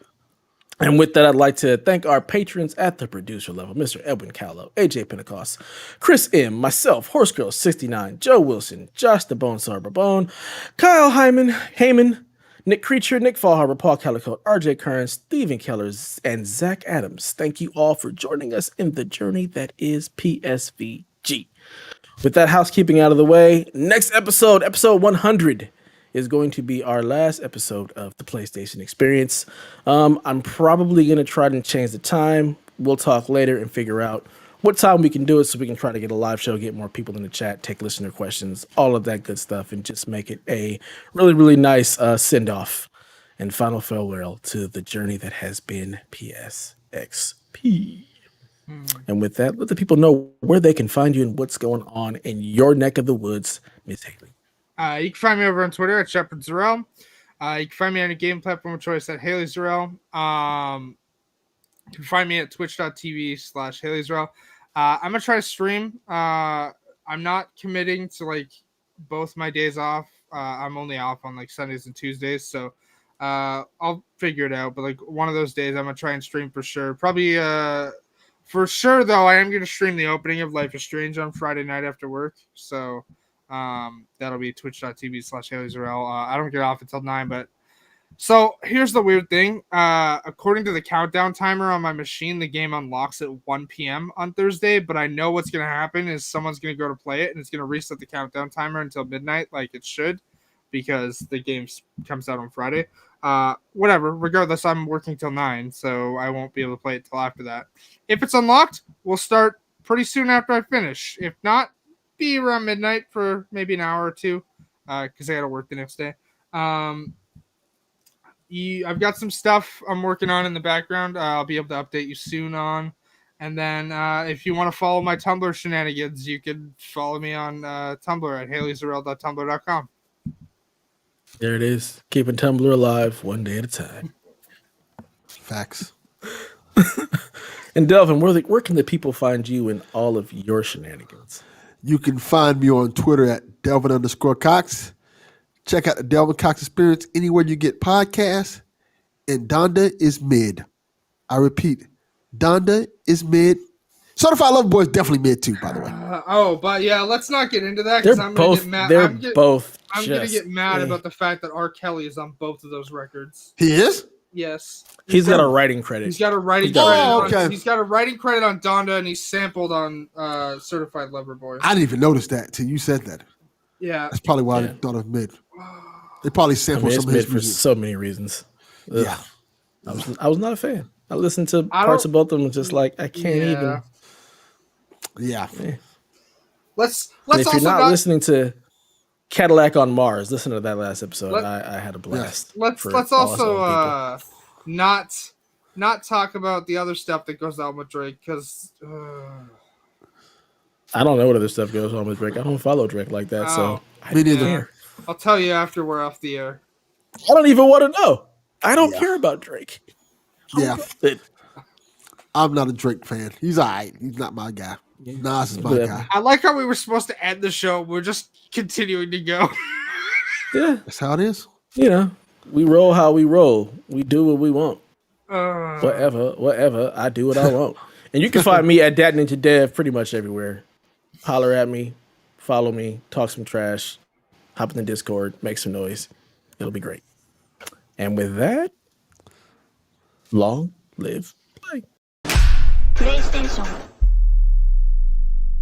Speaker 1: And with that, I'd like to thank our patrons at the producer level, Mr. Edwin Callow, AJ Pentecost, Chris M., myself, HorseGirl69, Joe Wilson, Josh the Bonesar Barbone, Kyle Heyman, Nick Creature, Nick Fallharbor, Paul Calicote, RJ Kearns, Stephen Keller, and Zach Adams. Thank you all for joining us in the journey that is PSVG. With that housekeeping out of the way, next episode 100, is going to be our last episode of the PlayStation Experience. I'm probably going to try to change the time. We'll talk later and figure out what time we can do it so we can try to get a live show, get more people in the chat, take listener questions, all of that good stuff, and just make it a really, really nice send-off and final farewell to the journey that has been PSXP. And with that, let the people know where they can find you and what's going on in your neck of the woods, Miss Haley.
Speaker 3: You can find me over on Twitter at Shepard Zarel. You can find me on a game platform of choice at Haley Zarel. You can find me at twitch.tv/Haley Zarel. I'm going to try to stream. I'm not committing to like both my days off. I'm only off on like Sundays and Tuesdays. So I'll figure it out. But like one of those days I'm going to try and stream for sure. Probably for sure though, I am going to stream the opening of Life is Strange on Friday night after work. So That'll be twitch.tv/HaleyZarel. I don't get off until 9, but so here's the weird thing. According to the countdown timer on my machine, the game unlocks at 1 p.m. on Thursday, but I know what's going to happen is someone's going to go to play it and it's going to reset the countdown timer until midnight like it should because the game comes out on Friday. Whatever. Regardless, I'm working till 9, so I won't be able to play it till after that. If it's unlocked, we'll start pretty soon after I finish. If not, be around midnight for maybe an hour or two because I got to work the next day. I've got some stuff I'm working on in the background. I'll be able to update you soon on. And then if you want to follow my Tumblr shenanigans, you can follow me on Tumblr at haleyzarel.tumblr.com.
Speaker 1: There it is. Keeping Tumblr alive one day at a time.
Speaker 2: Facts.
Speaker 1: And Delvin, where can the people find you in all of your shenanigans?
Speaker 2: You can find me on Twitter at Delvin_Cox. Check out the Delvin Cox Experience anywhere you get podcasts. And Donda is mid. I repeat, Donda is mid. Certified Lover Boy is definitely mid too, by the way.
Speaker 3: But yeah, let's not get into that because I'm going to get mad.
Speaker 1: I'm
Speaker 3: going to get mad about the fact that R. Kelly is on both of those records.
Speaker 2: He is?
Speaker 3: Yes.
Speaker 1: He's got a writing credit.
Speaker 3: He's got a writing credit. He's got a writing credit on Donda, and he's sampled on Certified Lover Boy.
Speaker 2: I didn't even notice that till you said that.
Speaker 3: Yeah.
Speaker 2: That's probably why I thought of mid. They probably sampled some of his
Speaker 1: for
Speaker 2: music.
Speaker 1: so many reasons. Ugh.
Speaker 2: Yeah.
Speaker 1: I was not a fan. I listened to parts of both of them and just like I can't even.
Speaker 2: Yeah.
Speaker 3: Let's
Speaker 1: if you're not listening to Cadillac on Mars, listen to that last episode. I had a blast.
Speaker 3: Let's also not talk about the other stuff that goes on with Drake because
Speaker 1: I don't know what other stuff goes on with Drake. I don't follow Drake like that, so
Speaker 2: me neither.
Speaker 3: I'll tell you after we're off the air.
Speaker 1: I don't even want to know. I don't care about Drake.
Speaker 2: I'm not a Drake fan. He's all right. He's not my guy. Nas is my guy.
Speaker 3: I like how we were supposed to end the show. We're just continuing to go.
Speaker 1: Yeah.
Speaker 2: That's how it is.
Speaker 1: You know, we roll how we roll. We do what we want. Whatever. I do what I want. And you can find me at Dat Ninja Dev pretty much everywhere. Holler at me, follow me, talk some trash, hop in the Discord, make some noise. It'll be great. And with that, long live play.
Speaker 5: PlayStation